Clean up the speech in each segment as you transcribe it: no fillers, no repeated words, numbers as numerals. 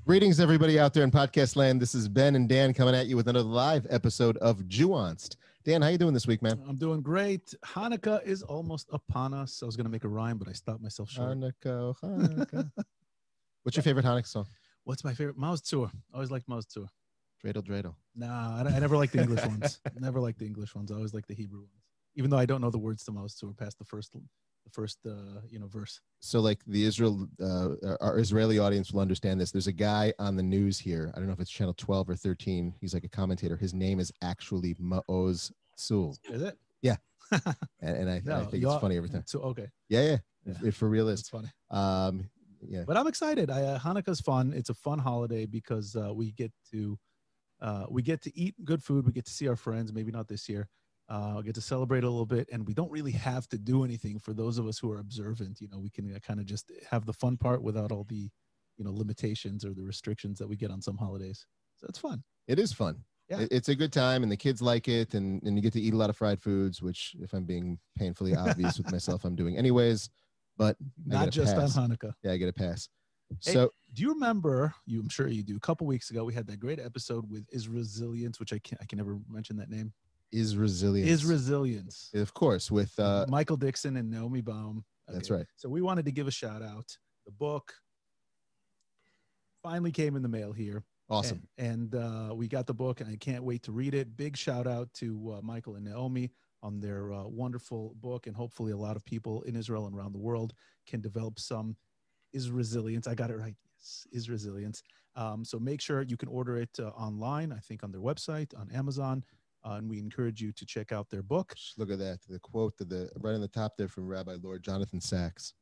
Greetings, everybody out there in podcast land. This is Ben and Dan coming at you with another live episode of Jewance. Dan, how you doing this week, man? I'm doing great. Hanukkah is almost upon us. I was going to make a rhyme, but I stopped myself short. Hanukkah. What's your favorite Hanukkah song? What's my favorite? Maoz Tzur. I always liked Maoz Tzur. Dreidel. Nah, I never liked the English ones. Never liked the English ones. I always liked the Hebrew ones, even though I don't know the words to Maoz Tzur past the first verse. So like our Israeli audience will understand this. There's a guy on the news here. I don't know if it's channel 12 or 13. He's like a commentator. His name is actually Maoz Tzur. Is it? Yeah. and I think it's funny every time. So, okay. Yeah. It for real is. It's funny. Yeah. But I'm excited. Hanukkah's fun. It's a fun holiday because we get to eat good food. We get to see our friends. Maybe not this year. Get to celebrate a little bit, and we don't really have to do anything for those of us who are observant. We can kind of just have the fun part without all the, limitations or the restrictions that we get on some holidays. So it's fun. It is fun. Yeah. It's a good time, and the kids like it, and you get to eat a lot of fried foods, which, if I'm being painfully obvious with myself, I'm doing anyways. But not just on Hanukkah. Yeah, I get a pass. Hey, so, do you remember? I'm sure you do. A couple weeks ago, we had that great episode with Resilience, which I can never mention that name. Resilience. Of course, with Michael Dixon and Naomi Baum. Okay. That's right. So we wanted to give a shout out. The book finally came in the mail here. Awesome. And we got the book, and I can't wait to read it. Big shout out to Michael and Naomi on their wonderful book, and hopefully a lot of people in Israel and around the world can develop some Resilience. I got it right. Yes, Resilience. So make sure you can order it online, I think on their website, on Amazon. And we encourage you to check out their book. Look at that. The quote right on the top there from Rabbi Lord Jonathan Sachs.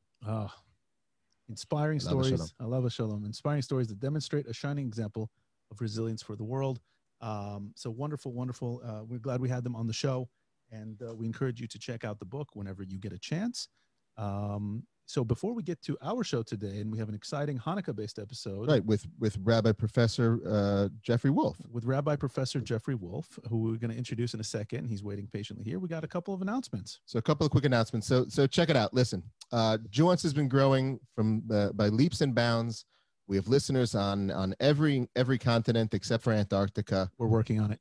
Inspiring stories. I love a shalom. Inspiring stories that demonstrate a shining example of resilience for the world. So wonderful. We're glad we had them on the show. And we encourage you to check out the book whenever you get a chance. So before we get to our show today, and we have an exciting Hanukkah-based episode. Right, with Rabbi Professor Jeffrey Woolf. With Rabbi Professor Jeffrey Woolf, who we're going to introduce in a second. He's waiting patiently here. We got a couple of announcements. So a couple of quick announcements. So check it out. Listen, Jewance has been growing by leaps and bounds. We have listeners on every continent except for Antarctica. We're working on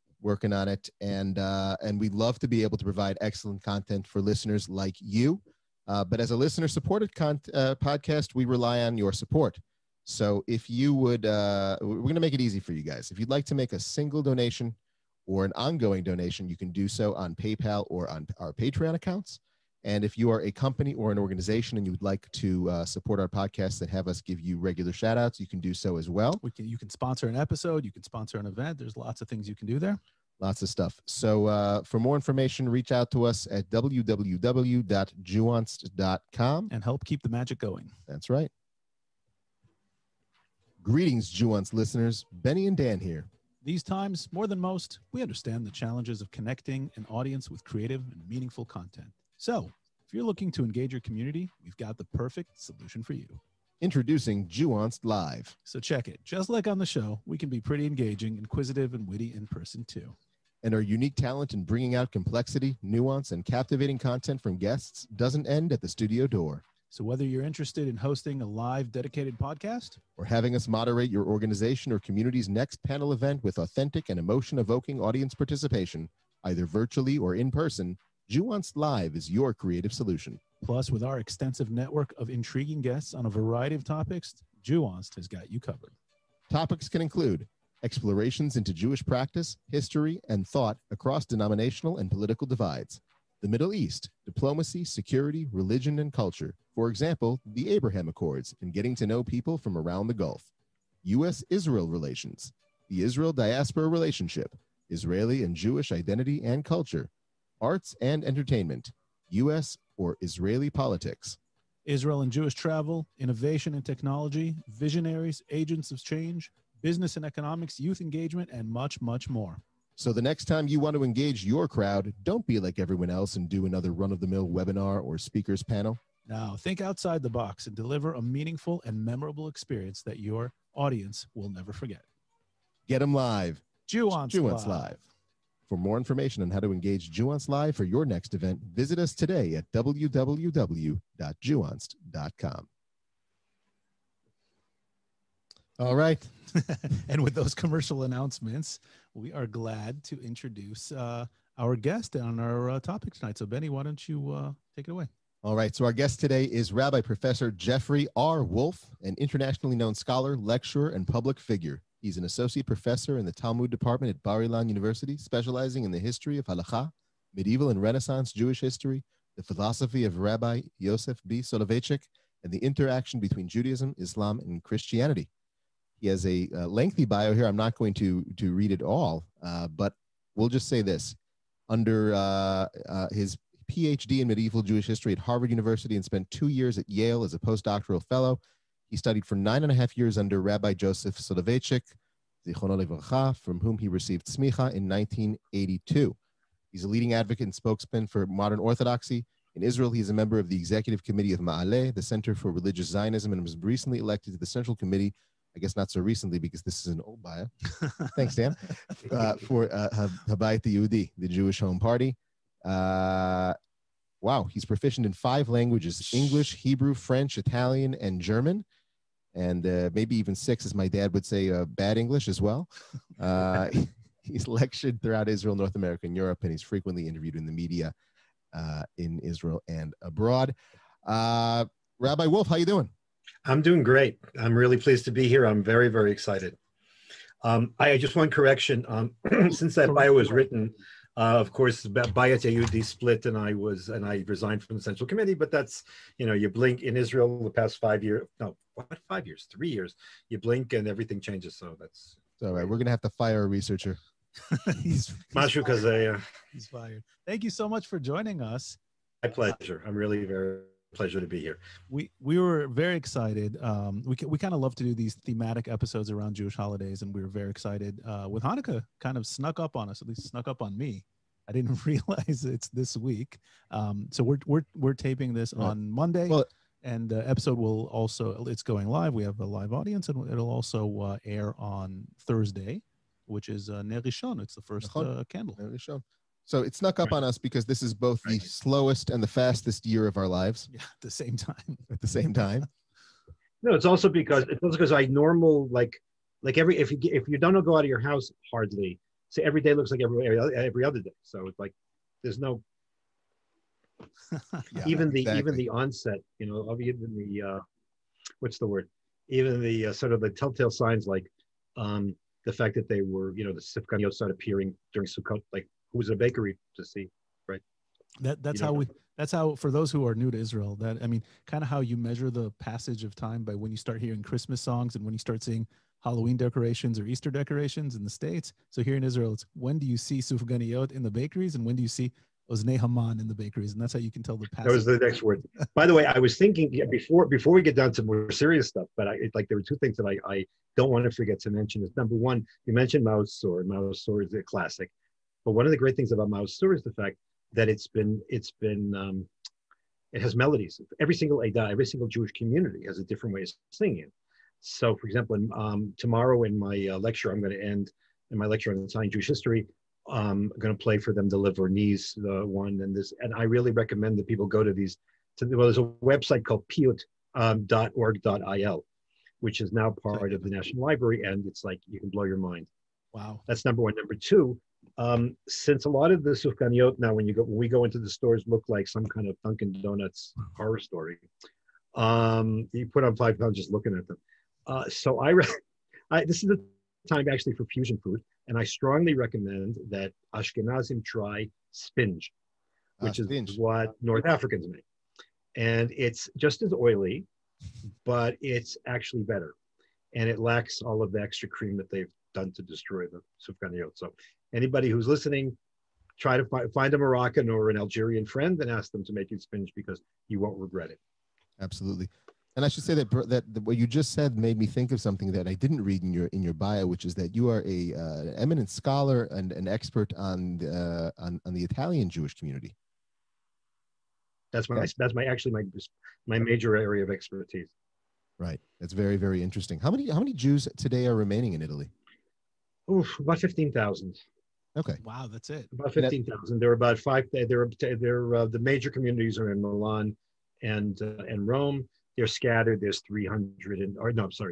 it. And we'd love to be able to provide excellent content for listeners like you. But as a listener-supported podcast, we rely on your support. So if you would, we're going to make it easy for you guys. If you'd like to make a single donation or an ongoing donation, you can do so on PayPal or on our Patreon accounts. And if you are a company or an organization and you would like to support our podcast and have us give you regular shout-outs, you can do so as well. You can sponsor an episode. You can sponsor an event. There's lots of things you can do there. Lots of stuff. So for more information, reach out to us at www.jewance.com. And help keep the magic going. That's right. Greetings, Jewance listeners. Benny and Dan here. These times, more than most, we understand the challenges of connecting an audience with creative and meaningful content. So if you're looking to engage your community, we've got the perfect solution for you. Introducing Jewance Live. So check it. Just like on the show, we can be pretty engaging, inquisitive, and witty in person too. And our unique talent in bringing out complexity, nuance, and captivating content from guests doesn't end at the studio door. So whether you're interested in hosting a live dedicated podcast or having us moderate your organization or community's next panel event with authentic and emotion-evoking audience participation, either virtually or in person, Jewance Live is your creative solution. Plus, with our extensive network of intriguing guests on a variety of topics, Jewance has got you covered. Topics can include explorations into Jewish practice, history, and thought across denominational and political divides, the Middle East, diplomacy, security, religion, and culture. For example, the Abraham Accords and getting to know people from around the Gulf, U.S.-Israel relations, the Israel-diaspora relationship, Israeli and Jewish identity and culture, arts and entertainment, U.S. or Israeli politics, Israel and Jewish travel, innovation and technology, visionaries, agents of change, business and economics, youth engagement, and much, much more. So the next time you want to engage your crowd, don't be like everyone else and do another run-of-the-mill webinar or speakers panel. Now, think outside the box and deliver a meaningful and memorable experience that your audience will never forget. Get them live. Jewance Live. For more information on how to engage Jewance Live for your next event, visit us today at www.jewance.com. All right. And with those commercial announcements, we are glad to introduce our guest on our topic tonight. So, Benny, why don't you take it away? All right. So our guest today is Rabbi Professor Jeffrey R. Woolf, an internationally known scholar, lecturer, and public figure. He's an associate professor in the Talmud department at Bar Ilan University, specializing in the history of halakha, medieval and Renaissance Jewish history, the philosophy of Rabbi Yosef B. Soloveitchik, and the interaction between Judaism, Islam, and Christianity. He has a lengthy bio here. I'm not going to read it all, but we'll just say this. Under his PhD in medieval Jewish history at Harvard University and spent 2 years at Yale as a postdoctoral fellow, he studied for 9.5 years under Rabbi Joseph Soloveitchik, Zichrono Livracha, from whom he received smicha in 1982. He's a leading advocate and spokesman for modern orthodoxy. In Israel, he is a member of the executive committee of Ma'aleh, the Center for Religious Zionism, and was recently elected to the Central Committee, I guess not so recently because this is an old bio. Thanks, Dan. For Habayit Yehudi, the Jewish Home Party. Wow, he's proficient in 5 languages: English, Hebrew, French, Italian, and German. And maybe even 6, as my dad would say, bad English as well. He's lectured throughout Israel, North America, and Europe, and he's frequently interviewed in the media in Israel and abroad. Rabbi Woolf, how you doing? I'm doing great. I'm really pleased to be here. I'm very, very excited. I just one correction. Since that bio was written, of course, Bayat Yehudi split, and I resigned from the Central Committee. But that's, you blink in Israel the past 5 years. No, what 5 years? 3 years. You blink and everything changes. So that's all right. We're gonna have to fire a researcher. he's Mashu Kazaya. He's fired. Thank you so much for joining us. My pleasure. I'm really very pleasure to be here. We were very excited. We kind of love to do these thematic episodes around Jewish holidays, and we were very excited. With Hanukkah kind of snuck up on us, at least snuck up on me. I didn't realize it's this week. So we're taping this on Monday, and the episode will it's going live. We have a live audience, and it'll also air on Thursday, which is Ner Rishon. It's the first candle. Ner Rishon. So it snuck up on us because this is both the slowest and the fastest year of our lives. Yeah, at the same time. At the same time. No, it's also because I normal if you don't go out of your house hardly, so every day looks like every other day. So it's like there's no even the onset, of even the what's the word? Even the sort of the telltale signs like the fact that they were, the sifkaniyot started appearing during Sukkot, like who's a bakery to see, right? That's how for those who are new to Israel, kind of how you measure the passage of time by when you start hearing Christmas songs and when you start seeing Halloween decorations or Easter decorations in the States. So here in Israel, it's when do you see sufganiyot in the bakeries and when do you see Oznei Haman in the bakeries, and that's how you can tell the passage. That was the next word. By the way, I was thinking before we get down to more serious stuff, but there were 2 things that I don't want to forget to mention. Is number one, you mentioned Mao's sword. Mao's sword is a classic. But one of the great things about Mao's sword is the fact that it has melodies. Every single Eidah, every single Jewish community has a different way of singing. So, for example, tomorrow in my lecture, I'm going to end in my lecture on Italian Jewish history. I'm going to play for them the Livornese one and I really recommend that people go to these. There's a website called piyut.org.il, which is now part of the National Library, and it's like you can blow your mind. Wow, that's number one. Number two. Since a lot of the sufganiyot now, when we go into the stores, look like some kind of Dunkin' Donuts horror story. You put on 5 pounds just looking at them. So this is the time actually for fusion food, and I strongly recommend that Ashkenazim try spinach, which is what North Africans make, and it's just as oily, but it's actually better, and it lacks all of the extra cream that they've done to destroy the sufganiyot. So anybody who's listening, try to find a Moroccan or an Algerian friend and ask them to make you spinach because you won't regret it. Absolutely. And I should say that what you just said made me think of something that I didn't read in your bio, which is that you are an eminent scholar and an expert on the Italian Jewish community. That's my major area of expertise. Right. That's very, very interesting. How many Jews today are remaining in Italy? About 15,000. Okay. Wow, that's it. About 15,000. There are about 5. The major communities are in Milan and Rome. They're scattered. There's 300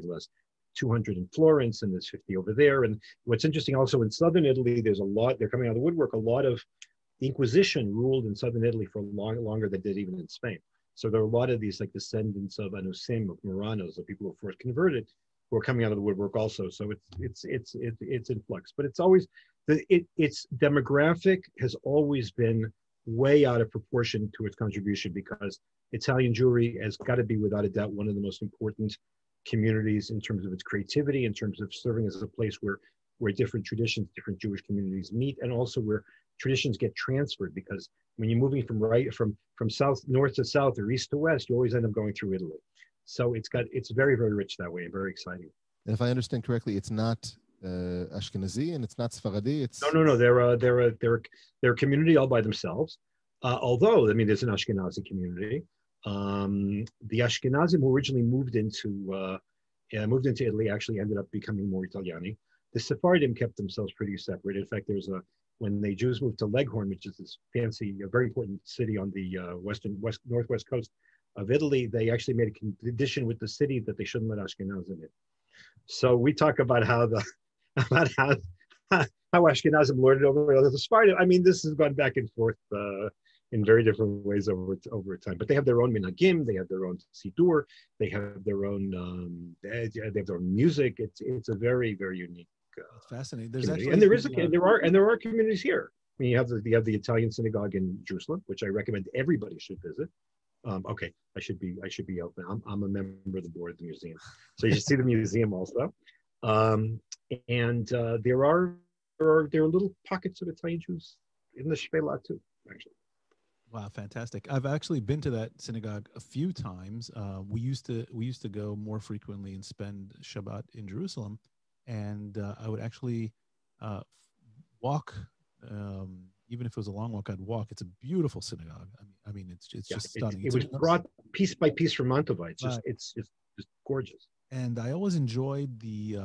less. 200 in Florence, and there's 50 over there. And what's interesting also in southern Italy, there's a lot, they're coming out of the woodwork, a lot of the Inquisition ruled in southern Italy for longer than it did even in Spain. So there are a lot of these like descendants of Anusim, of Muranos, the people who were first converted, who are coming out of the woodwork also. So it's in flux, but it's always its demographic has always been way out of proportion to its contribution, because Italian Jewry has got to be without a doubt one of the most important communities in terms of its creativity, in terms of serving as a place where different traditions, different Jewish communities meet, and also where traditions get transferred, because when you're moving from north to south or east to west, you always end up going through Italy. So it's very, very rich that way and very exciting. And if I understand correctly, it's not Ashkenazi and it's not Sephardi. It's no. They're a community all by themselves. Although, I mean, there's an Ashkenazi community. The Ashkenazim who originally moved into Italy actually ended up becoming more Italiani. The Sephardim kept themselves pretty separate. In fact, when the Jews moved to Leghorn, which is this fancy, very important city on the northwest coast of Italy, they actually made a condition with the city that they shouldn't let Ashkenazim in. So we talk about how Ashkenazim lorded over the Sephardim. I mean, this has gone back and forth in very different ways over time. But they have their own minhagim, they have their own sidur, they have their own music. It's a very, very unique. That's fascinating. There's community. Actually, there are communities here. I mean, you have the Italian synagogue in Jerusalem, which I recommend everybody should visit. Okay, I should be open. I'm a member of the board of the museum, so you should see the museum also. And there are little pockets of Italian Jews in the Shpela too, actually. Wow, fantastic! I've actually been to that synagogue a few times. We used to go more frequently and spend Shabbat in Jerusalem, and I would actually walk. Even if it was a long walk, I'd walk. It's a beautiful synagogue. I mean, it's just stunning. It was brought piece by piece from Mantova. It's just gorgeous. And I always enjoyed the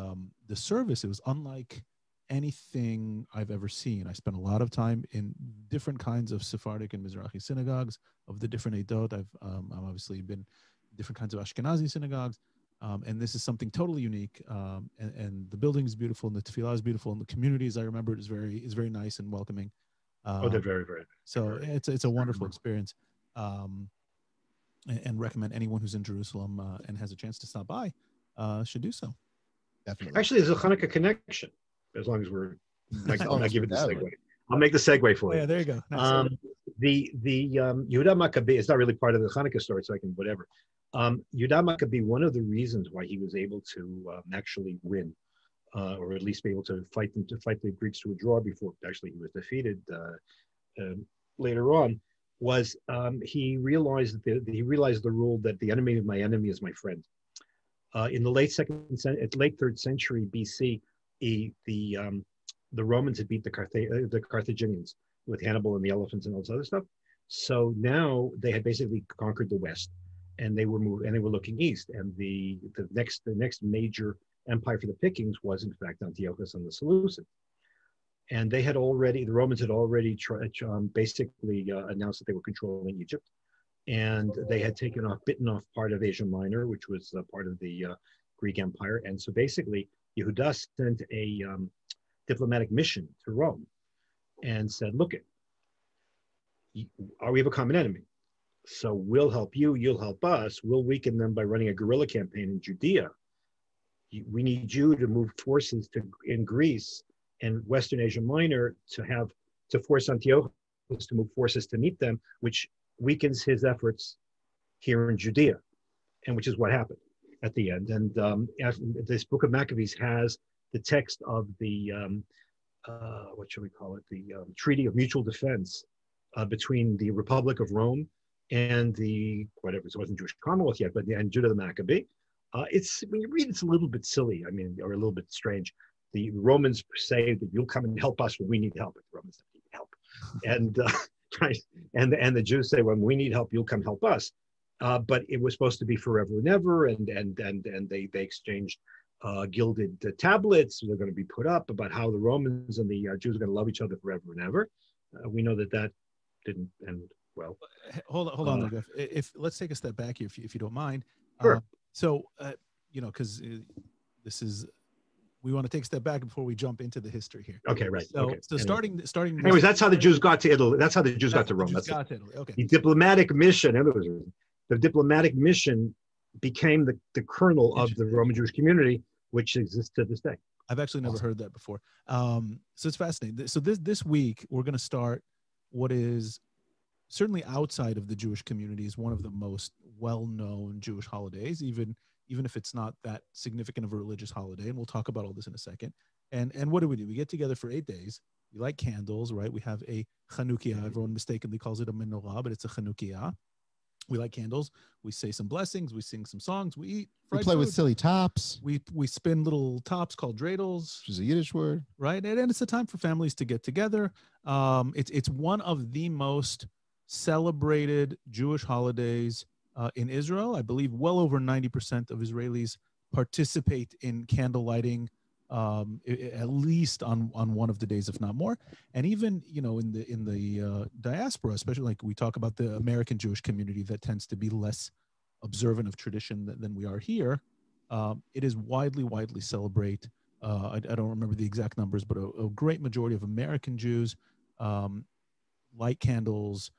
service. It was unlike anything I've ever seen. I spent a lot of time in different kinds of Sephardic and Mizrahi synagogues of the different Eidot. I've obviously been in different kinds of Ashkenazi synagogues. And this is something totally unique. And the building is beautiful, and the tefillah is beautiful, and the community, as I remember, is very nice and welcoming. They're very, very. So it's a wonderful experience, and recommend anyone who's in Jerusalem and has a chance to stop by should do so. Definitely. Actually, there's a Chanukah connection. As long as we're, I'll give it the segue. I'll make the segue for you. Yeah, there you go. Nice. The Yehuda Maccabee is not really part of the Chanukah story, so I can whatever. Yehuda Maccabee, one of the reasons why he was able to actually win, or at least be able to fight the Greeks to a draw before actually he was defeated later on, was he realized the rule that the enemy of my enemy is my friend. In the late third century BC, the Romans had beat the Carthaginians with Hannibal and the elephants and all this other stuff. So now they had basically conquered the West, and they were looking east. And the next major empire for the pickings was in fact Antiochus and the Seleucids. And the Romans had already basically announced that they were controlling Egypt, and they had bitten off part of Asia Minor, which was part of the Greek Empire. And so basically, Yehuda sent a diplomatic mission to Rome and said, look, we have a common enemy. So we'll help you, you'll help us. We'll weaken them by running a guerrilla campaign in Judea. We need you to move forces in Greece and Western Asia Minor to force Antiochus to move forces to meet them, which weakens his efforts here in Judea, and which is what happened at the end. And this book of Maccabees has the text of the what should we call it? The Treaty of Mutual Defense between the Republic of Rome and it wasn't Jewish Commonwealth yet, and Judah the Maccabee. It's when you read, it's a little bit silly. I mean, or a little bit strange. The Romans say that you'll come and help us when we need help. But the Romans don't need help, and right, and the Jews say when we need help, you'll come help us. But it was supposed to be forever and ever, and they exchanged gilded tablets. They're going to be put up about how the Romans and the Jews are going to love each other forever and ever. We know that didn't end well. Hold on, there, Jeff. Let's take a step back here, if you don't mind. Sure. So because we want to take a step back before we jump into the history here. Okay, right. So, okay. so Anyway. starting. Anyways, that's how the Jews got to Italy. That's how the Jews got to Rome. Okay. The diplomatic mission. In other words, the diplomatic mission became the kernel of the Roman Jewish community, which exists to this day. I've actually never heard that before. So it's fascinating. So this week we're going to start what is certainly outside of the Jewish community is one of the most well-known Jewish holidays, even if it's not that significant of a religious holiday. And we'll talk about all this in a second. And what do? We get together for 8 days. We light candles, right? We have a CHANUKAH. Everyone mistakenly calls it a menorah, but it's a CHANUKAH. We light candles. We say some blessings. We sing some songs. We eat. We play with silly tops. We spin little tops called dreidels, which is a Yiddish word, right? And it's a time for families to get together. It's one of the most celebrated Jewish holidays in Israel. I believe well over 90% of Israelis participate in candle lighting, at least on one of the days, if not more. And even in the diaspora, especially like we talk about the American Jewish community that tends to be less observant of tradition than we are here, it is widely celebrate. I don't remember the exact numbers, but a great majority of American Jews light candles,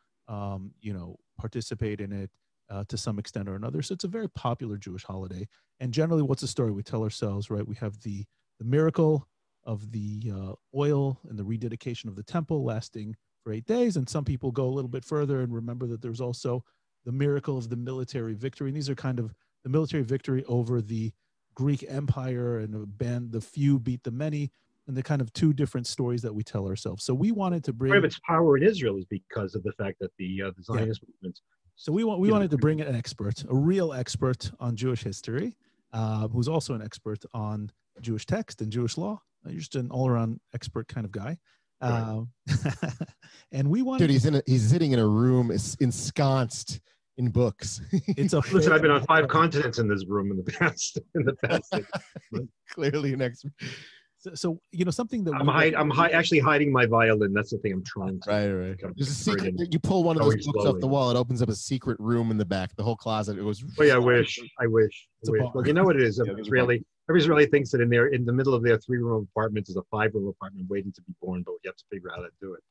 participate in it to some extent or another. So it's a very popular Jewish holiday. And generally, what's the story we tell ourselves, right? We have the miracle of the oil and the rededication of the temple lasting for 8 days. And some people go a little bit further and remember that there's also the miracle of the military victory. And these are kind of the military victory over the Greek Empire, and the few beat the many, and the kind of two different stories that we tell ourselves. So we wanted to bring... Part of its power in Israel is because of the fact that the Zionist movement... So we wanted to bring an expert, a real expert on Jewish history, who's also an expert on Jewish text and Jewish law. You're just an all-around expert kind of guy. Right. And we wanted... Dude, he's sitting in a room ensconced in books. Listen, I've been on 5 continents in this room in the past. Clearly an expert. So something that I'm actually hiding my violin. That's the thing I'm trying to. Right. There's a secret. You pull one of those books off the wall, it opens up a secret room in the back. The whole closet. It was. Oh yeah, I wish. Well, you know what it is. Every Israeli thinks that in the middle of their 3-room apartment is a 5-room apartment waiting to be born, but you have to figure out how to do it.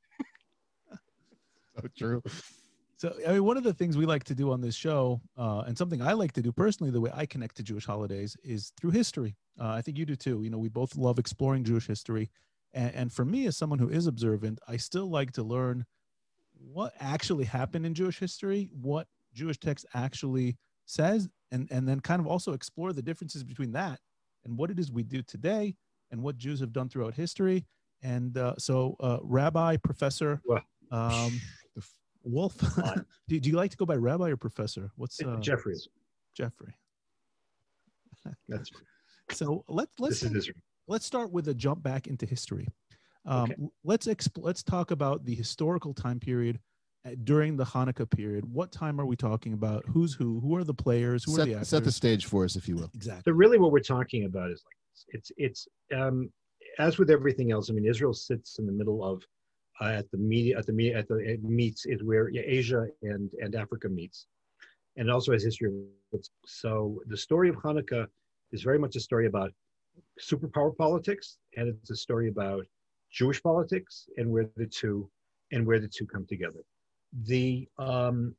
So true. So, I mean, one of the things we like to do on this show, and something I like to do personally, the way I connect to Jewish holidays is through history. I think you do too. We both love exploring Jewish history. And for me, as someone who is observant, I still like to learn what actually happened in Jewish history, what Jewish text actually says, and then kind of also explore the differences between that and what it is we do today and what Jews have done throughout history. And so, Rabbi, Professor, Woolf, do you like to go by Rabbi or Professor? What's Jeffrey? Jeffrey. That's so. Let's start with a jump back into history. Okay. Let's talk about the historical time period during the Hanukkah period. What time are we talking about? Who's who? Who are the players? Who are the actors? Set the stage for us, if you will. Exactly. So really, what we're talking about is like it's as with everything else. I mean, Israel sits in the middle of it meets is where Asia and Africa meets, and it also has history. So the story of Hanukkah is very much a story about superpower politics, and it's a story about Jewish politics and where the two come together. If you want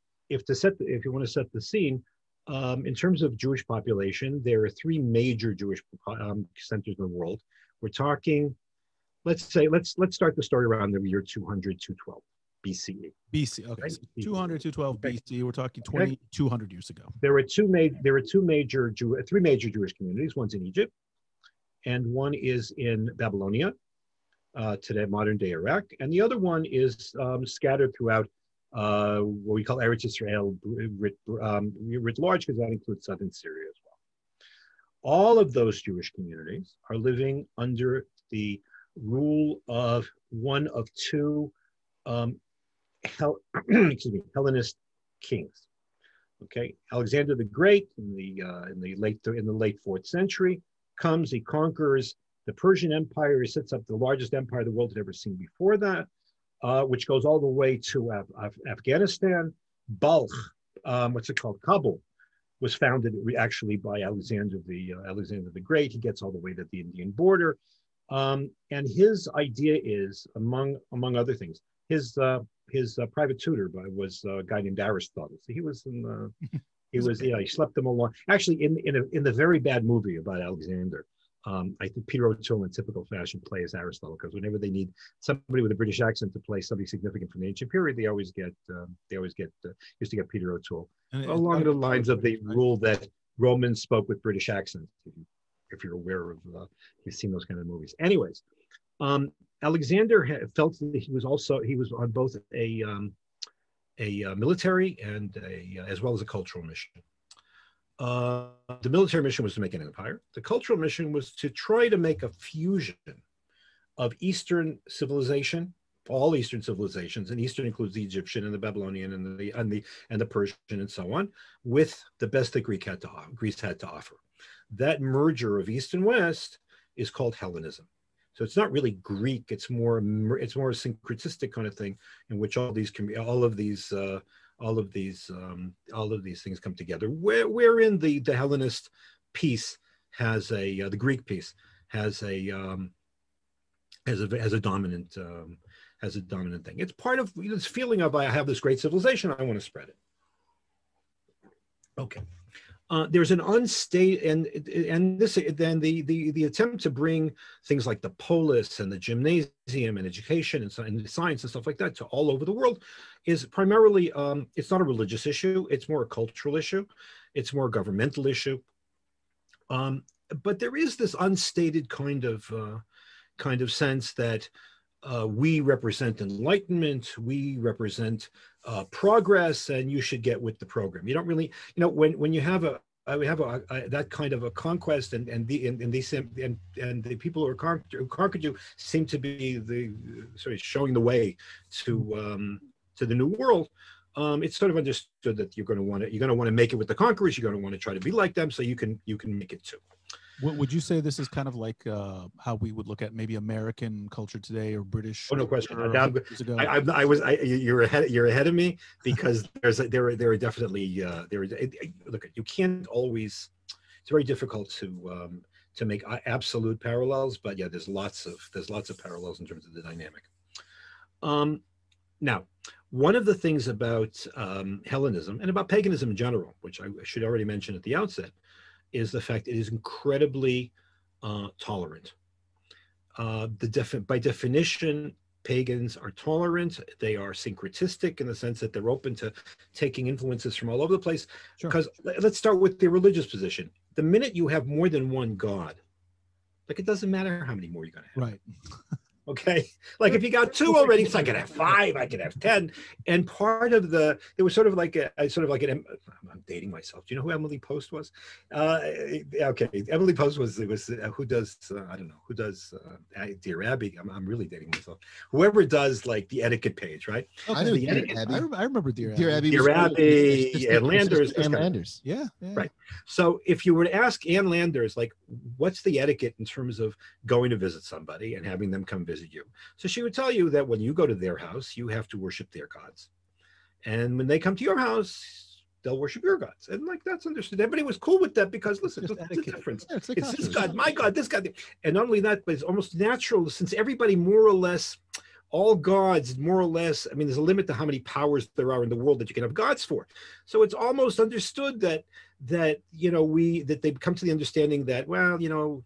to set the scene, in terms of Jewish population, there are 3 major Jewish centers in the world. We're talking. Let's start the story around the year 200, 212 BCE. BC, okay. Right? So 200, 212 BC. We're talking 200 years ago. There were three major Jewish communities. One's in Egypt, and one is in Babylonia, today modern day Iraq, and the other one is scattered throughout what we call Eretz Israel writ large, because that includes southern Syria as well. All of those Jewish communities are living under the rule of one of 2 Hellenist kings. Okay, Alexander the Great in the late 4th century comes. He conquers the Persian Empire. He sets up the largest empire the world had ever seen before that, which goes all the way to Afghanistan, Balkh, Kabul, was founded actually by Alexander the Great. He gets all the way to the Indian border, and his idea is, among other things, his private tutor was a guy named Aristotle. So he was in the he slept him along. Actually, in the very bad movie about Alexander, I think Peter O'Toole, in typical fashion, plays Aristotle, because whenever they need somebody with a British accent to play somebody significant from the ancient period, they always used to get Peter O'Toole, along the lines of the rule that Romans spoke with British accents. If you're aware of, you've seen those kind of movies. Anyways, Alexander felt that he was on both a military and as well as a cultural mission. The military mission was to make an empire. The cultural mission was to try to make a fusion of Eastern civilization, all Eastern civilizations, and Eastern includes the Egyptian and the Babylonian and the Persian and so on, with the best that Greece had to offer. That merger of East and West is called Hellenism. So it's not really Greek; it's more a syncretistic kind of thing, in which all of these things come together. Wherein the Hellenist piece has the Greek piece has a dominant thing. It's part of this feeling of, I have this great civilization, I want to spread it. Okay. There's an unstated, and this then the attempt to bring things like the polis and the gymnasium and education and science and stuff like that to all over the world is primarily, it's not a religious issue, it's more a cultural issue, it's more a governmental issue. But there is this unstated kind of sense that we represent enlightenment, we represent progress, and you should get with the program. You don't really, when you have that kind of a conquest, and the people who conquered you seem to be showing the way to the new world. It's sort of understood that you're going to want to make it with the conquerors. You're going to want to try to be like them, so you can make it too. Would you say this is kind of like how we would look at maybe American culture today, or British? Oh, no question. You're ahead of me, because there are definitely look, you can't always. It's very difficult to make absolute parallels, but yeah, there's lots of parallels in terms of the dynamic. Now, one of the things about Hellenism and about paganism in general, which I should already mention at the outset, is the fact it is incredibly tolerant. By definition, pagans are tolerant. They are syncretistic in the sense that they're open to taking influences from all over the place. Because let's start with the religious position. The minute you have more than one god, like, it doesn't matter how many more you're going to have. Right. Okay, like if you got 2 already, so I could have 5, I could have 10. And part of there was sort of like I'm dating myself. Do you know who Emily Post was? Okay, Emily Post was who does I don't know who does Dear Rabbi. I'm really dating myself. Whoever does like the etiquette page, right? Okay. I remember Dear Rabbi. Dear Rabbi, Ann Landers. Ann Landers. Yeah. Right. So if you were to ask Ann Landers, like, what's the etiquette in terms of going to visit somebody and having them come visit you? So she would tell you that when you go to their house, you have to worship their gods. And when they come to your house, they'll worship your gods. And like, that's understood. Everybody was cool with that because, listen, it's a difference. Yeah, it's this God, my God, this God. And not only that, but it's almost natural, since everybody more or less, all gods, more or less, I mean, there's a limit to how many powers there are in the world that you can have gods for. So it's almost understood that they come to the understanding that, well,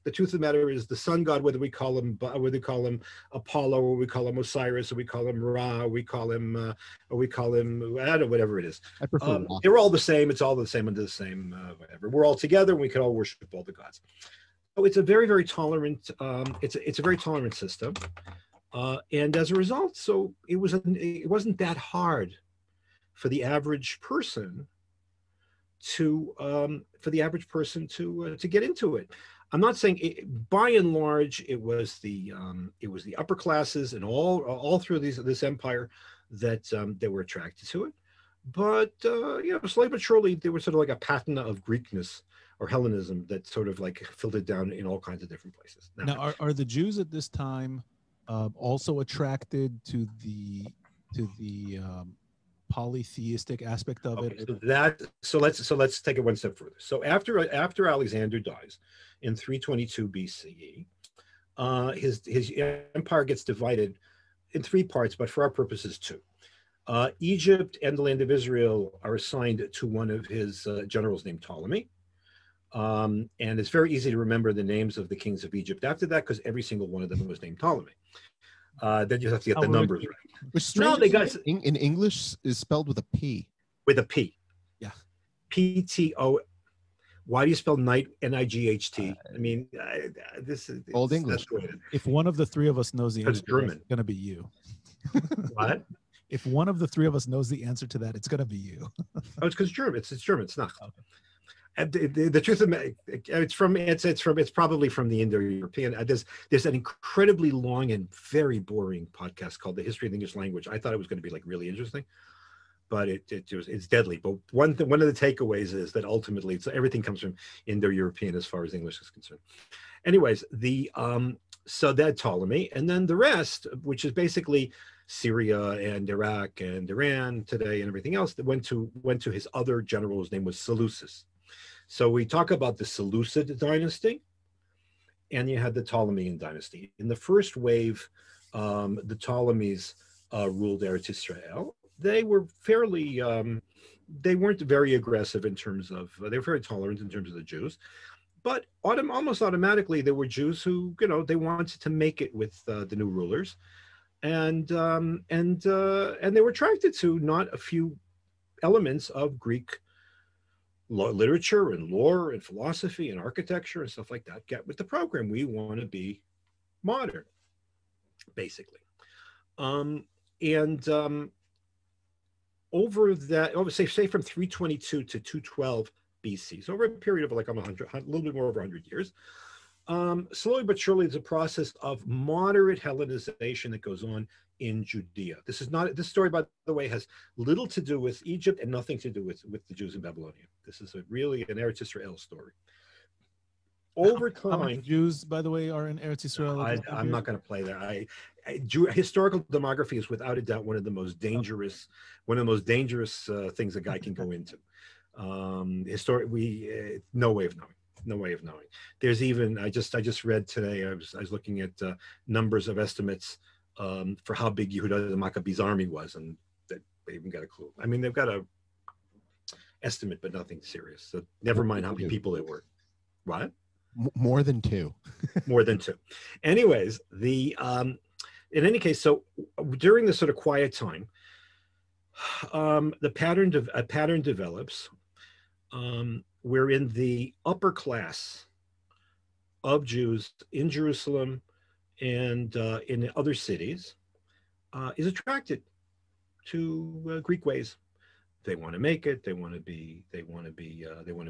the truth of the matter is the sun god, whether we call him Apollo, or we call him Osiris, or we call him Ra, or we call him I don't know, whatever it is. I prefer they're all the same. It's all the same under the same whatever. We're all together, and we can all worship all the gods. So it's a very, very tolerant. It's a very tolerant system. And as a result, so it wasn't that hard for the average person to get into it. I'm not saying by and large it was the upper classes and all through this empire that were attracted to it, but slowly but surely there was sort of like a patina of Greekness or Hellenism that sort of like filtered down in all kinds of different places. Now are the Jews at this time also attracted to the polytheistic aspect of Okay, it. so let's take it one step further. So after Alexander dies in 322 BCE, his empire gets divided in three parts, but for our purposes, two. Egypt and the land of Israel are assigned to one of his generals named Ptolemy. And it's very easy to remember the names of the kings of Egypt after that because every single one of them was named Ptolemy. Then you have to get the numbers right. Which No, they got in English is spelled with a P. With a P. Yeah. PTO. Why do you spell night N-I-G-H-T? I mean, this is Old English. If one of the three of us knows the answer, German. It's going to be you. What? If one of the three of us knows the answer to that, it's going to be you. Oh, it's because German. It's German. It's not. Okay. And the truth of it, it's probably from the Indo-European. There's an incredibly long and very boring podcast called The History of the English Language. I thought it was going to be like really interesting, but it's deadly. But one of the takeaways is that ultimately everything comes from Indo-European as far as English is concerned. Anyways, so that Ptolemy, and then the rest, which is basically Syria and Iraq and Iran today and everything else, that went to his other general, whose name was Seleucus. So we talk about the Seleucid dynasty, and you had the Ptolemean dynasty. In the first wave, the Ptolemies ruled Eretz Israel. They were fairly, they weren't very aggressive in terms of, they were very tolerant in terms of the Jews. But almost automatically, there were Jews who, they wanted to make it with the new rulers. And they were attracted to not a few elements of Greek literature and lore and philosophy and architecture and stuff like that. Get with the program. We want to be modern, basically. Over that, say from 322 to 212 BC, so over a period of like a little bit more over 100 years, slowly but surely, there's a process of moderate Hellenization that goes on in Judea. This story, by the way, has little to do with Egypt and nothing to do with the Jews in Babylonia. This is really an Eretz Israel story. Over time, how many Jews, by the way, are in Eretz Israel? I'm not going to play there. Historical demography is without a doubt one of the most dangerous, things a guy can go into. No way of knowing. No way of knowing. There's even I just read today. I was looking at numbers of estimates for how big Yehuda the Maccabees army was, and they even got a clue. I mean, they've got a estimate, but nothing serious. So never mind how many people there were. What? More than two. More than two. Anyways, in any case, so during this sort of quiet time, a pattern develops. Wherein the upper class of Jews in Jerusalem and in other cities is attracted to Greek ways. They want to make it. They want to be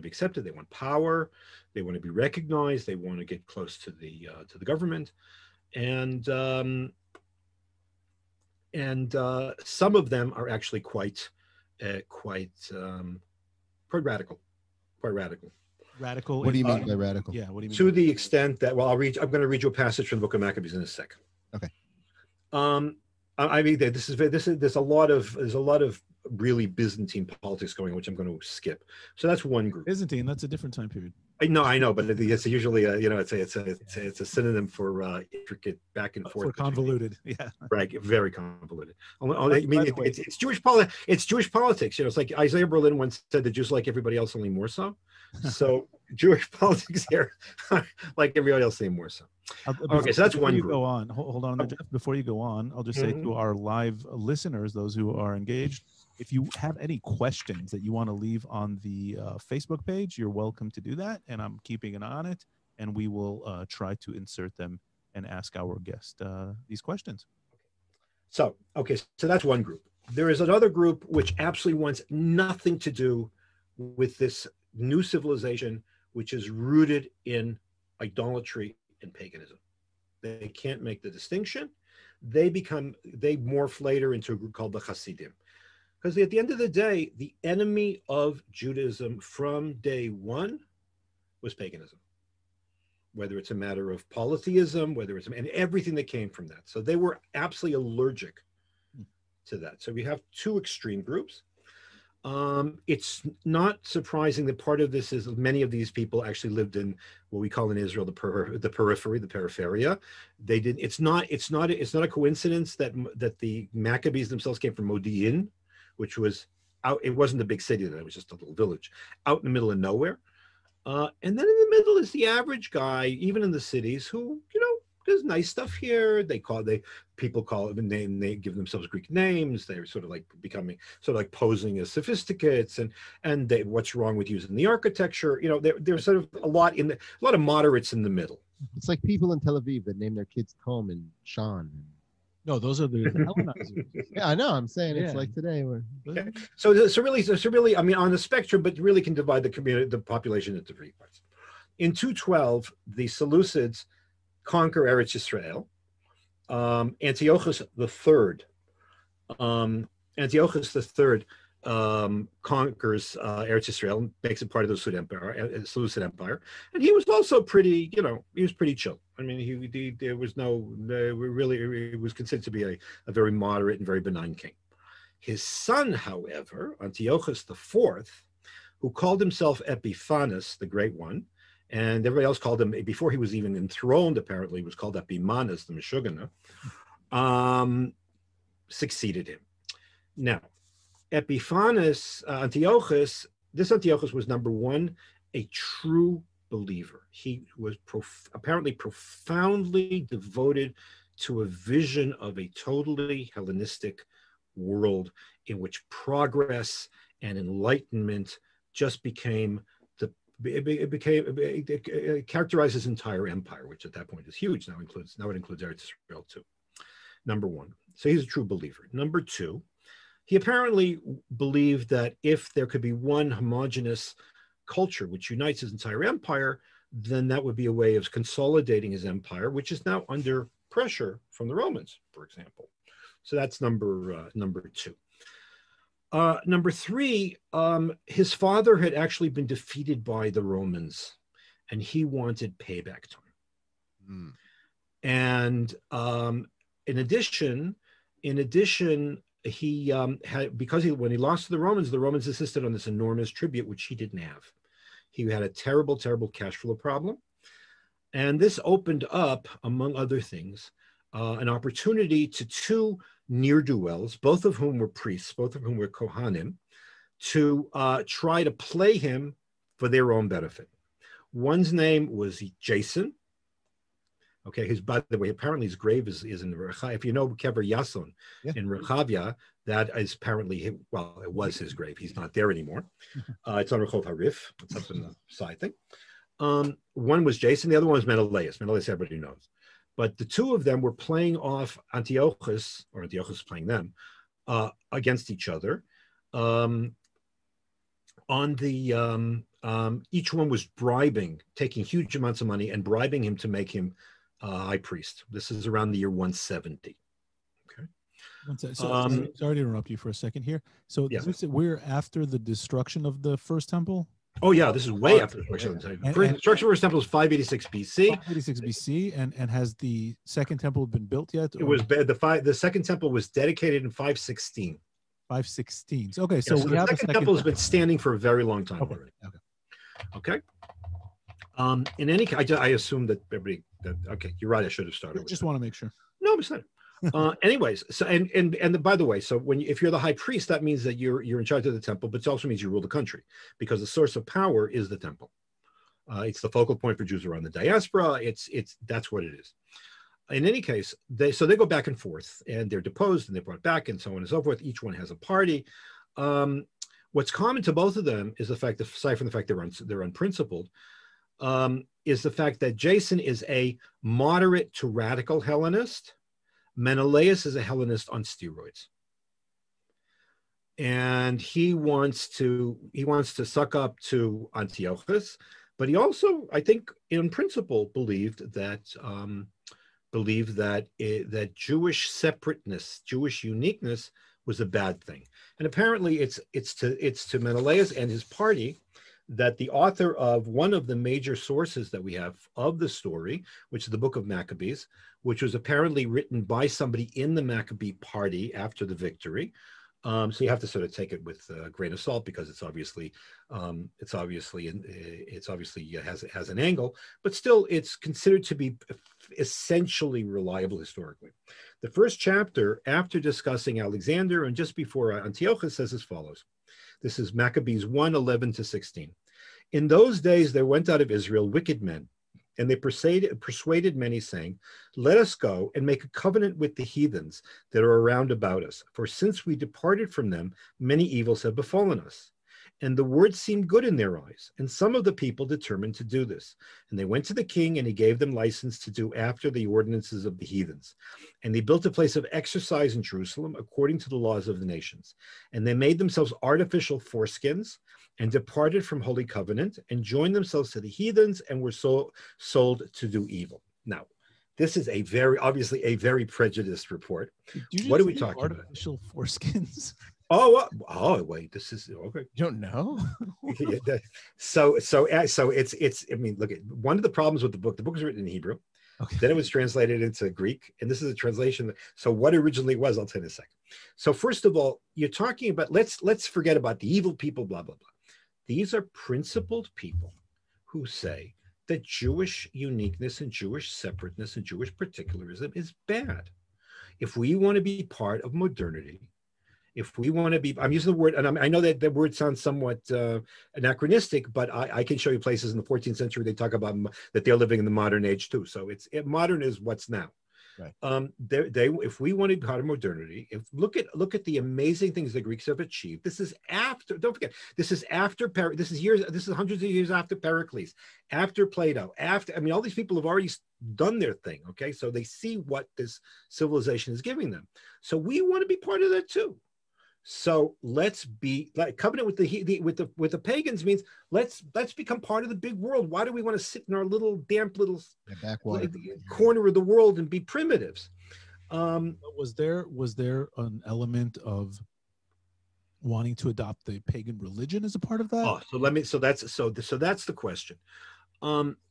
accepted. They want power. They want to be recognized. They want to get close to the government, and some of them are actually quite radical. Quite radical. Radical. What do you mean by radical? Yeah. What do you mean? To the extent that, I'm going to read you a passage from the Book of Maccabees in a second. Okay. I mean, there's a lot of really Byzantine politics going on, which I'm going to skip. So that's one group. Byzantine. That's a different time period. I know, but it's usually it's a synonym for intricate back and forth. For convoluted, yeah. Right, very convoluted. I mean, it's Jewish politics. It's Jewish politics. It's like Isaiah Berlin once said, "The Jews like everybody else, only more so." So Jewish politics here, like everybody else, only more so. Okay, so that's one group. Go on. Hold on, Jeff. Before you go on, I'll just say to our live listeners, those who are engaged, if you have any questions that you want to leave on the Facebook page, you're welcome to do that, and I'm keeping an eye on it, and we will try to insert them and ask our guest these questions. So that's one group. There is another group which absolutely wants nothing to do with this new civilization, which is rooted in idolatry and paganism. They can't make the distinction. They morph later into a group called the Hasidim. Because at the end of the day, the enemy of Judaism from day one was paganism. Whether it's a matter of polytheism, and everything that came from that. So they were absolutely allergic to that. So we have two extreme groups. It's not surprising that part of this is many of these people actually lived in what we call in Israel the periphery, the peripheria. They did. It's not a coincidence that the Maccabees themselves came from Modi'in, which was out. It wasn't a big city then; it was just a little village out in the middle of nowhere. And then in the middle is the average guy, even in the cities, who, there's nice stuff here. People call it, and they give themselves Greek names. They're sort of like posing as sophisticates, and what's wrong with using the architecture? There's sort of a lot of moderates in the middle. It's like people in Tel Aviv that name their kids Tom and Sean. No, those are the Hellenizers. Yeah, I know. I'm saying it's Yeah. like today. Okay. So really, I mean, on the spectrum, but really can divide the population into three parts. In 212, the Seleucids conquer Eretz Yisrael. Antiochus III conquers Eretz Yisrael and makes it part of the Seleucid Empire. And he was also pretty, he was pretty chill. I mean, it was considered to be a very moderate and very benign king. His son, however, Antiochus IV, who called himself Epiphanes, the Great One, and everybody else called him, before he was even enthroned, apparently, he was called Epimanes, the Meshuggah, succeeded him. Now, Epiphanes, this Antiochus was, number one, a true believer. He was apparently profoundly devoted to a vision of a totally Hellenistic world in which progress and enlightenment just became it characterized his entire empire, which at that point is huge. Now it includes Eretz Israel too. Number one. So he's a true believer. Number two, he apparently believed that if there could be one homogeneous culture which unites his entire empire, then that would be a way of consolidating his empire, which is now under pressure from the Romans, for example. So that's number two. Number three, his father had actually been defeated by the Romans, and he wanted payback time. And in addition, he had, when he lost to the Romans insisted on this enormous tribute, which he didn't have. He had a terrible, terrible cash flow problem. And this opened up, among other things, an opportunity to two ne'er-do-wells, both of whom were priests, both of whom were Kohanim, to try to play him for their own benefit. One's name was Jason. Okay, by the way, apparently his grave is in Rechavia. If you know Kever Yason in Rechavia, that is apparently, it was his grave. He's not there anymore. It's on Rechov Harif. It's up in the side thing. One was Jason, the other one was Menelaus. Menelaus, everybody knows. But the two of them were playing off Antiochus, or Antiochus playing them, against each other. Each one was taking huge amounts of money and bribing him to make him high priest. This is around the year 170. Okay. Sorry to interrupt you for a second here. So we're after the destruction of the first temple? Oh yeah, this is way after the destruction of the temple. The destruction of the first temple was 586 BC. 586 BC, and has the second temple been built yet? Or? It was the second temple was dedicated in 516. 516. Okay, so we have the second temple has been standing for a very long time already. Okay. In any case, I assume that everybody. Okay, you're right. I should have started. Just want to make sure. No, I'm sorry. Anyways, so and by the way, so if you're the high priest, that means that you're in charge of the temple, but it also means you rule the country because the source of power is the temple. It's the focal point for Jews around the diaspora. That's what it is. In any case, they go back and forth, and they're deposed and they're brought back, and so on and so forth. Each one has a party. What's common to both of them is the fact, aside from the fact they're unprincipled, is the fact that Jason is a moderate to radical Hellenist. Menelaus is a Hellenist on steroids, and he wants to suck up to Antiochus, but he also, I think, in principle, believed that Jewish separateness, Jewish uniqueness, was a bad thing. And apparently, it's to Menelaus and his party that the author of one of the major sources that we have of the story, which is the book of Maccabees, which was apparently written by somebody in the Maccabee party after the victory. So you have to sort of take it with a grain of salt, because it's obviously has an angle, but still it's considered to be essentially reliable historically. The first chapter, after discussing Alexander and just before Antiochus, says as follows. This is Maccabees 1:11-16. In those days there went out of Israel wicked men, and they persuaded many, saying, let us go and make a covenant with the heathens that are around about us. For since we departed from them, many evils have befallen us. And the word seemed good in their eyes. And some of the people determined to do this. And they went to the king, and he gave them license to do after the ordinances of the heathens. And they built a place of exercise in Jerusalem according to the laws of the nations. And they made themselves artificial foreskins, and departed from Holy Covenant, and joined themselves to the heathens, and were sold to do evil. Now, this is obviously a very prejudiced report. What are we talking about? Artificial foreskins. Oh, wait, this is okay. You don't know? So it's. I mean, look at one of the problems with the book. The book was written in Hebrew. Okay. Then it was translated into Greek, and this is a translation. So what originally was, I'll tell you in a second. So first of all, you're talking about let's forget about the evil people, blah blah blah. These are principled people who say that Jewish uniqueness and Jewish separateness and Jewish particularism is bad. If we want to be part of modernity, if we want to be, I'm using the word, and I know that the word sounds somewhat anachronistic, but I can show you places in the 14th century they talk about that they're living in the modern age too. So modern is what's now. Right. If we want to be part of modernity, look at the amazing things the Greeks have achieved. This is after. Don't forget, this is after. This is hundreds of years after Pericles, after Plato. I mean, all these people have already done their thing. Okay, so they see what this civilization is giving them. So we want to be part of that too. So let's be like covenant with the pagans means let's become part of the big world. Why do we want to sit in our little damp little corner of the world and be primitives? Was there an element of wanting to adopt the pagan religion as a part of that? So that's the question.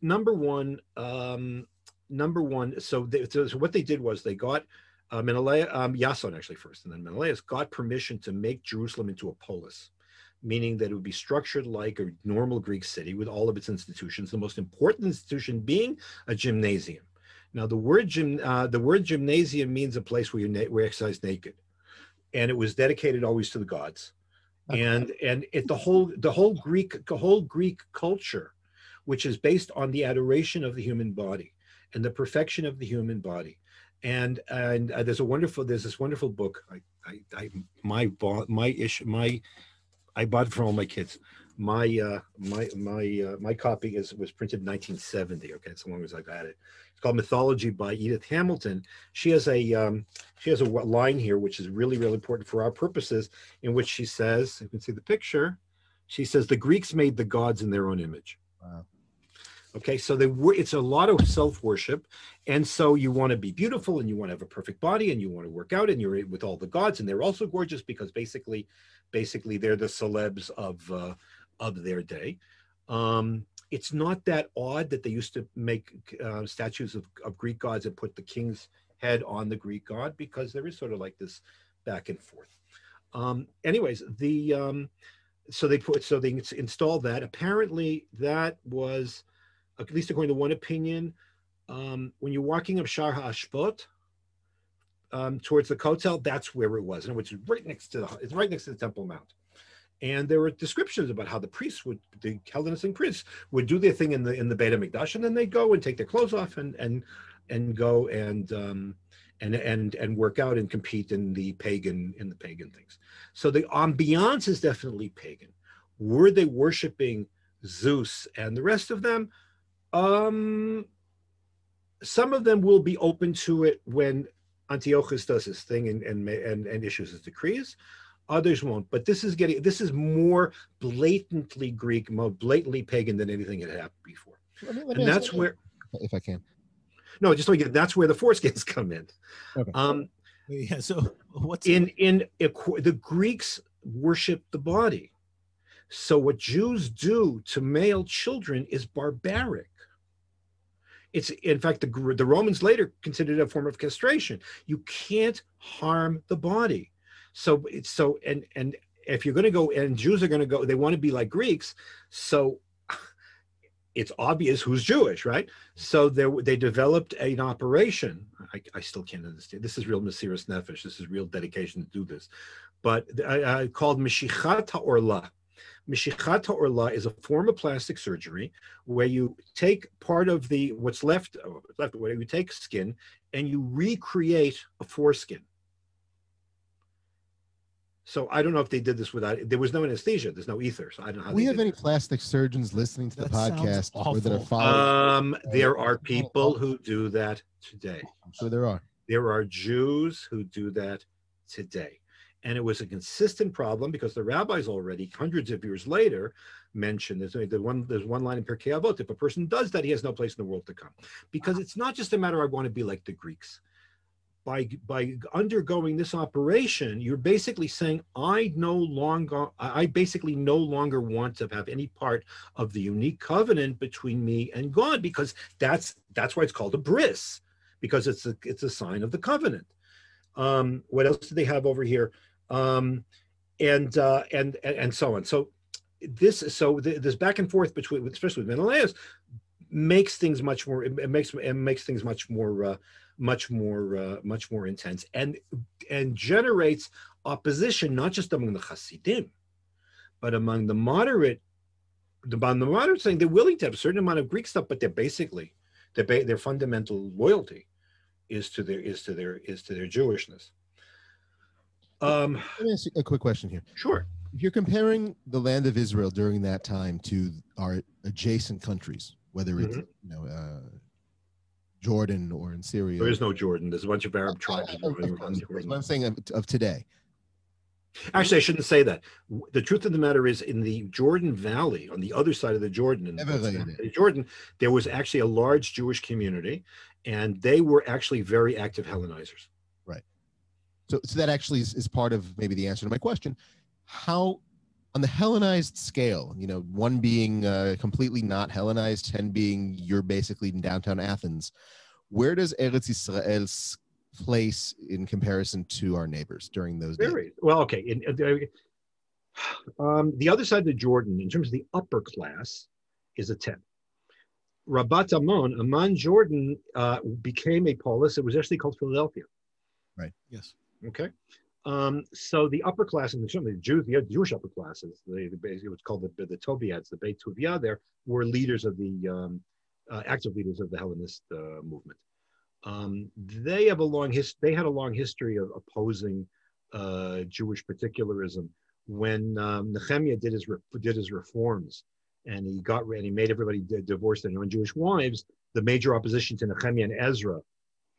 Number one. So what they did was they got. Yason actually first, and then Menelaus got permission to make Jerusalem into a polis, meaning that it would be structured like a normal Greek city with all of its institutions, the most important institution being a gymnasium. Now, the word gymnasium means a place where you exercise naked, and it was dedicated always to the gods. And the whole Greek culture, which is based on the adoration of the human body and the perfection of the human body. And there's this wonderful book. I bought it for all my kids. My copy was printed in 1970. Okay, so long as I've had it. It's called Mythology by Edith Hamilton. She has a line here which is really, really important for our purposes, in which she says, you can see the picture. She says the Greeks made the gods in their own image. Wow. Okay, so it's a lot of self-worship, and so you want to be beautiful, and you want to have a perfect body, and you want to work out, and you're with all the gods, and they're also gorgeous because basically they're the celebs of their day. It's not that odd that they used to make statues of Greek gods and put the king's head on the Greek god, because there is sort of like this back and forth. Anyways, so they installed that. Apparently, that was, at least according to one opinion, when you're walking up Shar HaAshpot towards the Kotel, that's where it was, and which is right next to the Temple Mount. And there were descriptions about how the Hellenistic priests would do their thing in the Beit HaMikdash, and then they'd go and take their clothes off and go and work out and compete in the pagan things. So the ambiance is definitely pagan. Were they worshiping Zeus and the rest of them? Some of them will be open to it when Antiochus does his thing and issues his decrees. Others won't. But this is more blatantly Greek, more blatantly pagan than anything had happened before. And that's where, if I can. No, just like that's where the foreskins come in. Okay. Yeah. So what's the Greeks worship the body. So what Jews do to male children is barbaric. It's, in fact, the Romans later considered it a form of castration. You can't harm the body. So and if you're going to go, and Jews are going to go, they want to be like Greeks. So it's obvious who's Jewish, right? So they developed an operation. I still can't understand. This is real Mesiras Nefesh. This is real dedication to do this. But called Meshichat HaOrla. Meshichat HaOrla is a form of plastic surgery where you take part of what's left, where you take skin and you recreate a foreskin. So I don't know if they did this without, there was no anesthesia, there's no ether, so I don't know how Do we have any plastic surgeons listening to the podcast or that are awful. following? There are people who do that today. I'm sure there are. There are Jews who do that today. And it was a consistent problem because the rabbis already, hundreds of years later, mentioned there's one line in Pirkei Avot: if a person does that, he has no place in the world to come. Because it's not just a matter I want to be like the Greeks. By undergoing this operation, you're basically saying, I basically no longer want to have any part of the unique covenant between me and God, because that's why it's called a bris, because it's a sign of the covenant. What else do they have over here? And so on. So this back and forth between, especially with Menelaus, makes things much more. It makes things much more intense, and generates opposition not just among the Hasidim, but among the moderate. The moderate saying they're willing to have a certain amount of Greek stuff, but their fundamental loyalty is to their Jewishness. Let me ask you a quick question here. Sure. If you're comparing the land of Israel during that time to our adjacent countries, whether it's Jordan or in Syria, there is no Jordan. There's a bunch of Arab tribes. What I'm saying of today. Actually, I shouldn't say that. The truth of the matter is, in the Jordan Valley, on the other side of the Jordan, there was actually a large Jewish community, and they were actually very active Hellenizers. Right. So that actually is part of maybe the answer to my question. How, on the Hellenized scale, one being completely not Hellenized, 10 being you're basically in downtown Athens, where does Eretz Yisrael's place in comparison to our neighbors during those days? Well, okay. The other side of the Jordan, in terms of the upper class, is a 10. Rabat Amman, Jordan, became a polis. It was actually called Philadelphia. Right. Yes. Okay. So the upper class, and certainly the Jewish upper classes, basically what's called the Tobiads, the Beit Tuvia, there were leaders of the active leaders of the Hellenist movement. They had a long history of opposing Jewish particularism. When Nehemiah did his reforms, and he made everybody divorce their non-Jewish wives, the major opposition to Nehemiah and Ezra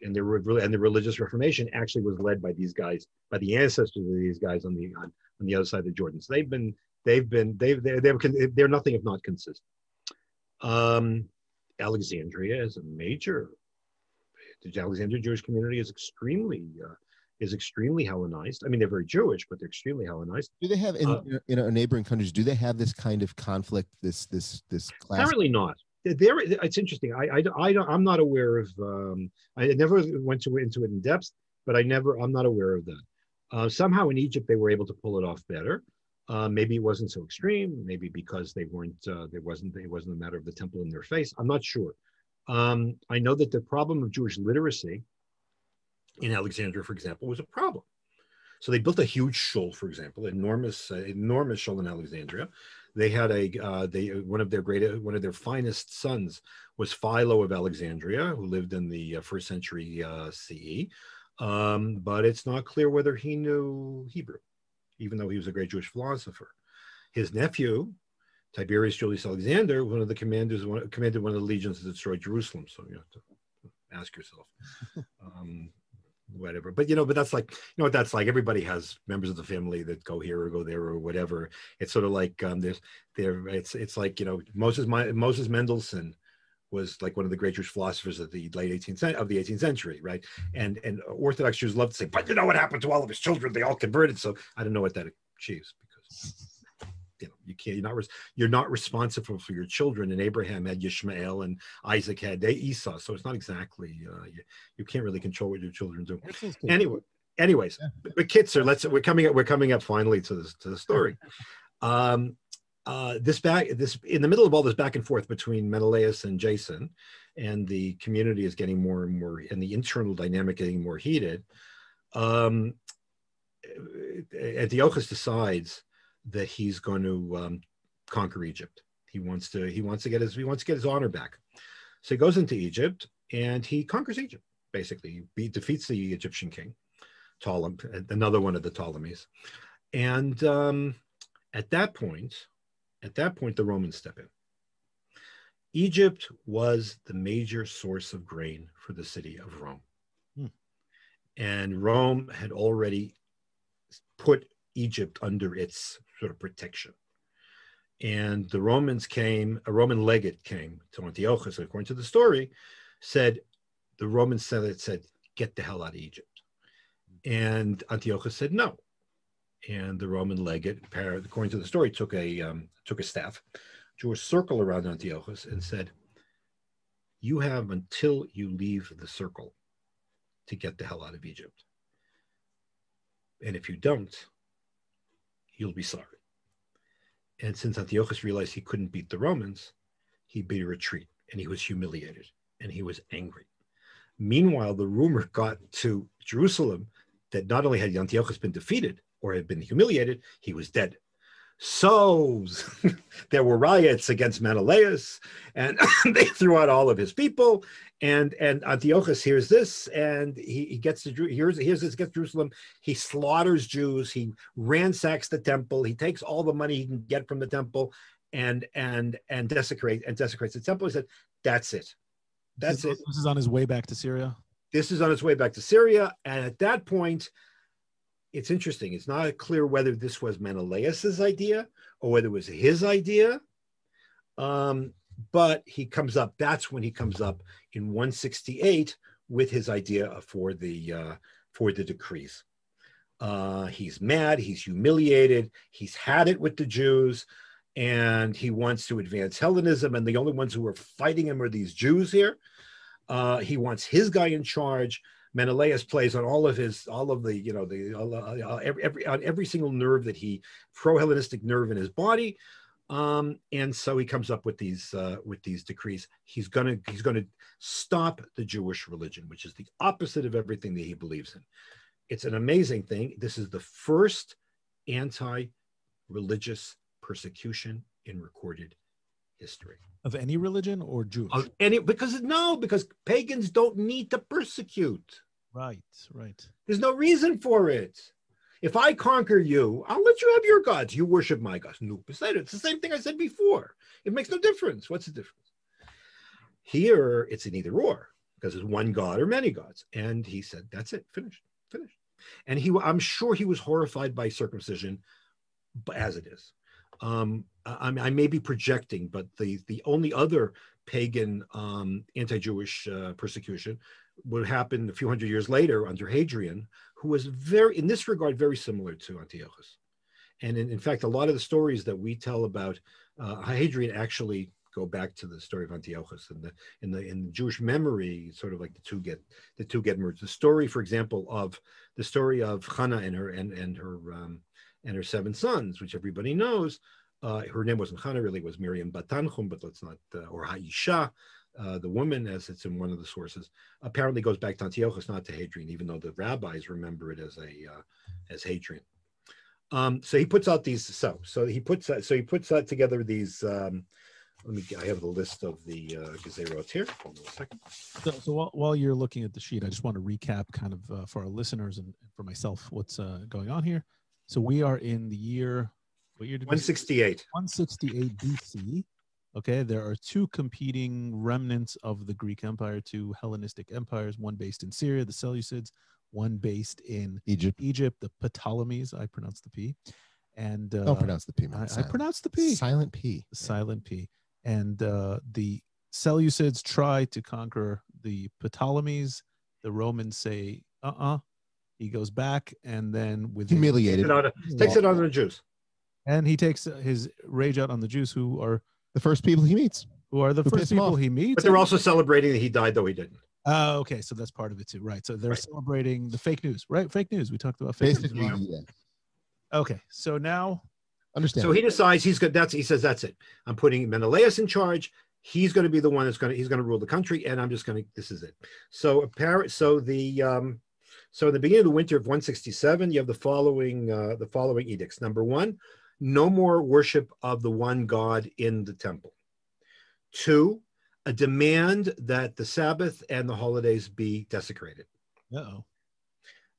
and the religious Reformation actually was led by these guys, by the ancestors of these guys on the other side of the Jordan. So they're nothing if not consistent. Alexandria is a major. The Alexandria Jewish community is extremely Hellenized. I mean, they're very Jewish, but they're extremely Hellenized. Do they have in our neighboring countries? Do they have this kind of conflict? This class? Apparently not. It's interesting. I'm not aware of. I never went into it in depth, but I'm not aware of that. Somehow in Egypt they were able to pull it off better. Maybe it wasn't so extreme. Maybe because they weren't. It wasn't a matter of the temple in their face. I'm not sure. I know that the problem of Jewish literacy in Alexandria, for example, was a problem. So they built a huge shul, for example, enormous shul in Alexandria. They had one of their finest sons was Philo of Alexandria, who lived in the first century CE. But it's not clear whether he knew Hebrew, even though he was a great Jewish philosopher. His nephew, Tiberius Julius Alexander, commanded one of the legions that destroyed Jerusalem. So you have to ask yourself. Whatever, but that's like, what that's like. Everybody has members of the family that go here or go there or whatever. It's sort of like it's like Moses Mendelssohn was like one of the great Jewish philosophers of the late 18th century, right? And Orthodox Jews love to say, but what happened to all of his children? They all converted. So I don't know what that achieves, because you can't. You're not responsible for your children. And Abraham had Ishmael, and Isaac had Esau. So it's not exactly you can't really control what your children do. Anyways, but Kitzer, we're coming up finally to the story. This in the middle of all this back and forth between Menelaus and Jason, and the community is getting more and more, and the internal dynamic getting more heated. Antiochus decides that he's going to conquer Egypt. He wants to get his honor back. So he goes into Egypt and he conquers Egypt. Basically, he defeats the Egyptian king, Ptolemy, another one of the Ptolemies, and at that point, the Romans step in. Egypt was the major source of grain for the city of Rome. And Rome had already put Egypt under its sort of protection. And a Roman legate came to Antiochus, according to the story, the Roman Senate said, get the hell out of Egypt. And Antiochus said no. And the Roman legate, according to the story, took a staff, drew a circle around Antiochus and said, you have until you leave the circle to get the hell out of Egypt. And if you don't, you'll be sorry. And since Antiochus realized he couldn't beat the Romans, he beat a retreat, and he was humiliated, and he was angry. Meanwhile, the rumor got to Jerusalem that not only had Antiochus been defeated or had been humiliated, he was dead. So there were riots against Menelaus, and they threw out all of his people. And Antiochus hears this, and he gets to gets Jerusalem. He slaughters Jews. He ransacks the temple. He takes all the money he can get from the temple, and desecrates the temple. He said, "That's it. That's it." This is on his way back to Syria. This is on its way back to Syria, and at that point, it's interesting. It's not clear whether this was Menelaus's idea or whether it was his idea. But he comes up. That's when he comes up in 168 with his idea for the decrees. He's mad. He's humiliated. He's had it with the Jews, and he wants to advance Hellenism. And the only ones who are fighting him are these Jews here. He wants his guy in charge. Menelaus plays on every single nerve that pro-Hellenistic nerve in his body, and so he comes up with these decrees. He's gonna stop the Jewish religion, which is the opposite of everything that he believes in. It's an amazing thing. This is the first anti-religious persecution in recorded history. Of any religion or Jewish? Because pagans don't need to persecute. Right. There's no reason for it. If I conquer you, I'll let you have your gods. You worship my gods. No, it's the same thing I said before. It makes no difference. What's the difference? Here, it's an either or, because it's one god or many gods. And he said, that's it, finished. And I'm sure he was horrified by circumcision, as it is. I may be projecting, but the only other pagan anti-Jewish persecution would happen a few hundred years later under Hadrian, who was in this regard, very similar to Antiochus. And in fact, a lot of the stories that we tell about Hadrian actually go back to the story of Antiochus. In the Jewish memory, sort of like the two get merged. The story, for example, of Hannah and her 7 sons, which everybody knows. Her name wasn't Hannah, really, it was Miriam Bat Tanchum, but let's not, or Haisha, the woman, as it's in one of the sources, apparently goes back to Antiochus, not to Hadrian, even though the rabbis remember it as Hadrian. So he puts out these. So he puts that together. These. I have the list of the because they wrote here. Hold on a second. So while you're looking at the sheet, I just want to recap kind of for our listeners and for myself what's going on here. So we are in the year. What year did 168. 168 BC. Okay, there are 2 competing remnants of the Greek Empire, 2 Hellenistic empires, one based in Syria, the Seleucids, one based in Egypt, the Ptolemies. I pronounced the P. And don't pronounce the P, man. I pronounced the P. Silent P. Silent P. And the Seleucids try to conquer the Ptolemies. The Romans say, He goes back, and then with humiliated, takes it on the Jews. And he takes his rage out on the Jews who are The first people he meets. the Who first piss him people off. he meets. But they're also celebrating that he died, though he didn't. Oh, okay. So that's part of it too, right? So they're Right. celebrating the fake news, right? Fake news. We talked about fake Basically, news. yeah. Okay. So now, Understand. So he decides he says that's it. I'm putting Menelaus in charge. He's going to be the one he's going to rule the country, and I'm just going to. This is it. So in the beginning of the winter of 167, you have the following edicts. Number one, no more worship of the one God in the temple. 2, a demand that the Sabbath and the holidays be desecrated. uh-oh.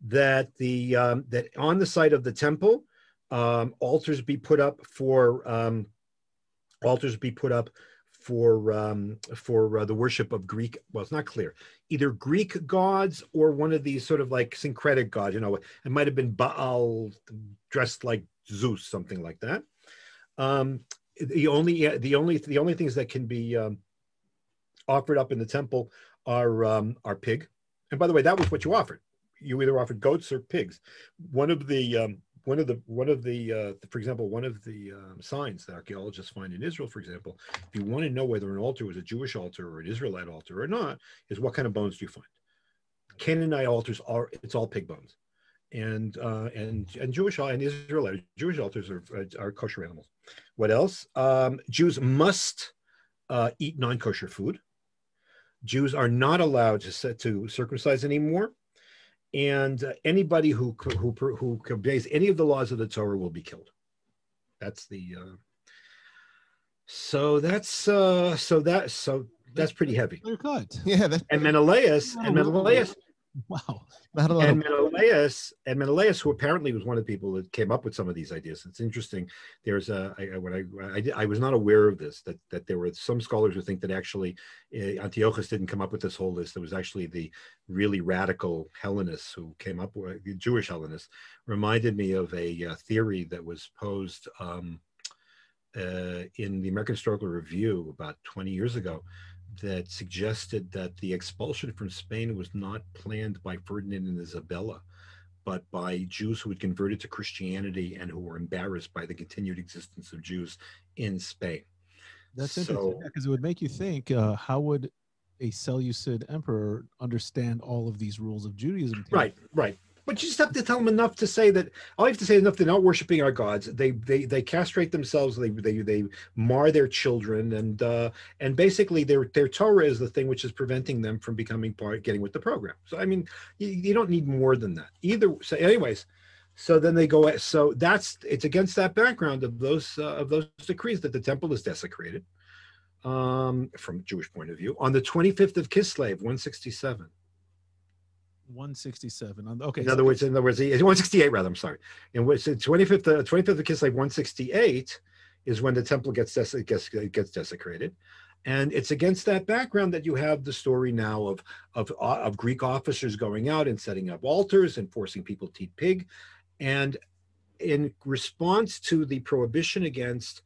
That that on the site of the temple, altars be put up for the worship of Greek. Well, it's not clear. Either Greek gods or one of these sort of like syncretic gods. You know, it might have been Baal dressed like Zeus, something like that. The only things that can be offered up in the temple are pig. And by the way, that was what you offered. You either offered goats or pigs. One of the signs that archaeologists find in Israel, for example, if you want to know whether an altar was a Jewish altar or an Israelite altar or not, is what kind of bones do you find? Canaanite altars it's all pig bones, and Jewish and Israelite Jewish altars are kosher animals. What else? Jews must eat non-kosher food. Jews are not allowed to circumcise anymore. And anybody who obeys any of the laws of the Torah will be killed. That's that's pretty heavy. Clear cut. Yeah. And Menelaus, Wow. Menelaus, who apparently was one of the people that came up with some of these ideas. It's interesting. There's I was not aware of this, that there were some scholars who think that actually Antiochus didn't come up with this whole list. It was actually the really radical Hellenists who came up with Jewish Hellenists. Reminded me of a theory that was posed in the American Historical Review about 20 years ago, that suggested that the expulsion from Spain was not planned by Ferdinand and Isabella, but by Jews who had converted to Christianity and who were embarrassed by the continued existence of Jews in Spain. That's interesting, because it would make you think, how would a Seleucid emperor understand all of these rules of Judaism? Right. But you just have to tell them enough to say that, all you have to say enough, they're not worshiping our gods. They castrate themselves. They mar their children, and basically their Torah is the thing which is preventing them from getting with the program. So I mean, you don't need more than that either. So anyways, so then they go. So it's against that background of those decrees that the temple is desecrated, from a Jewish point of view, on the 25th of Kislev, 167. 167. Okay. In other words, 168 rather. I'm sorry. In which 25th of Kislev 168 is when the temple gets desecrated, and it's against that background that you have the story now of Greek officers going out and setting up altars and forcing people to eat pig, and in response to the prohibition against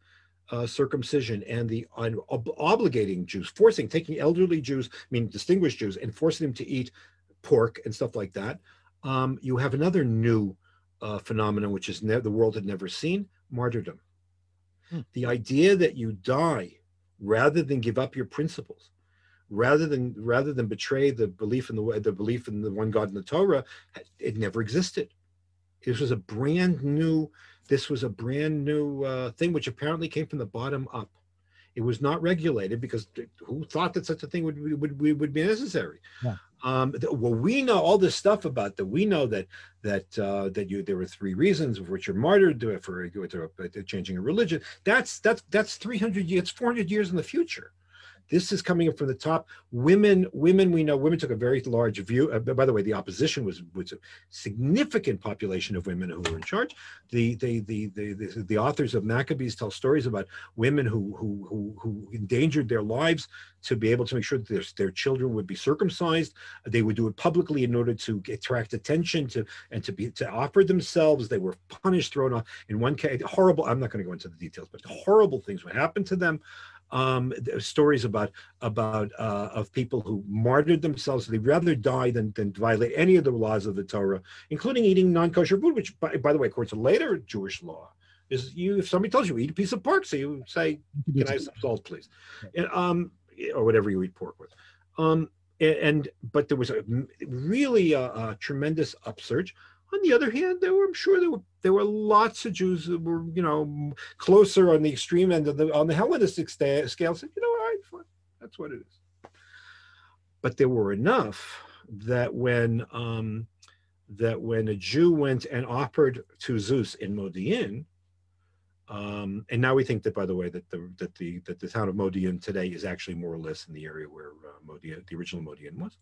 circumcision and the obligating Jews, taking elderly Jews, distinguished Jews, and forcing them to eat pork and stuff like that, you have another new phenomenon which is the world had never seen: martyrdom. The idea that you die rather than give up your principles, rather than betray the belief in the one God in the Torah, it never existed. This was a brand new thing which apparently came from the bottom up. It was not regulated, because who thought that such a thing would be necessary? Yeah. Well, we know all this stuff about that. We know that there were 3 reasons for which you're martyred for changing a religion. That's 300 years, it's 400 years in the future. This is coming up from the top. Women, we know women took a very large view. By the way, the opposition was a significant population of women who were in charge. The authors of Maccabees tell stories about women who endangered their lives to be able to make sure that their children would be circumcised. They would do it publicly in order to attract attention to offer themselves. They were punished, thrown off. In one case, horrible. I'm not going to go into the details, but horrible things would happen to them. Stories about people who martyred themselves. They'd rather die than violate any of the laws of the Torah, including eating non-kosher food, which, by the way, according to later Jewish law, is you if somebody tells you eat a piece of pork, so you say, "Can I have some salt, please?" And or whatever you eat pork with. But there was a really a tremendous upsurge. On the other hand, I'm sure there were lots of Jews that were, closer on the extreme end of on the Hellenistic scale. Said, all right, fine, that's what it is. But there were enough that when a Jew went and offered to Zeus in Modi'in, and now we think that, by the way, that the town of Modi'in today is actually more or less in the area where the original Modi'in was.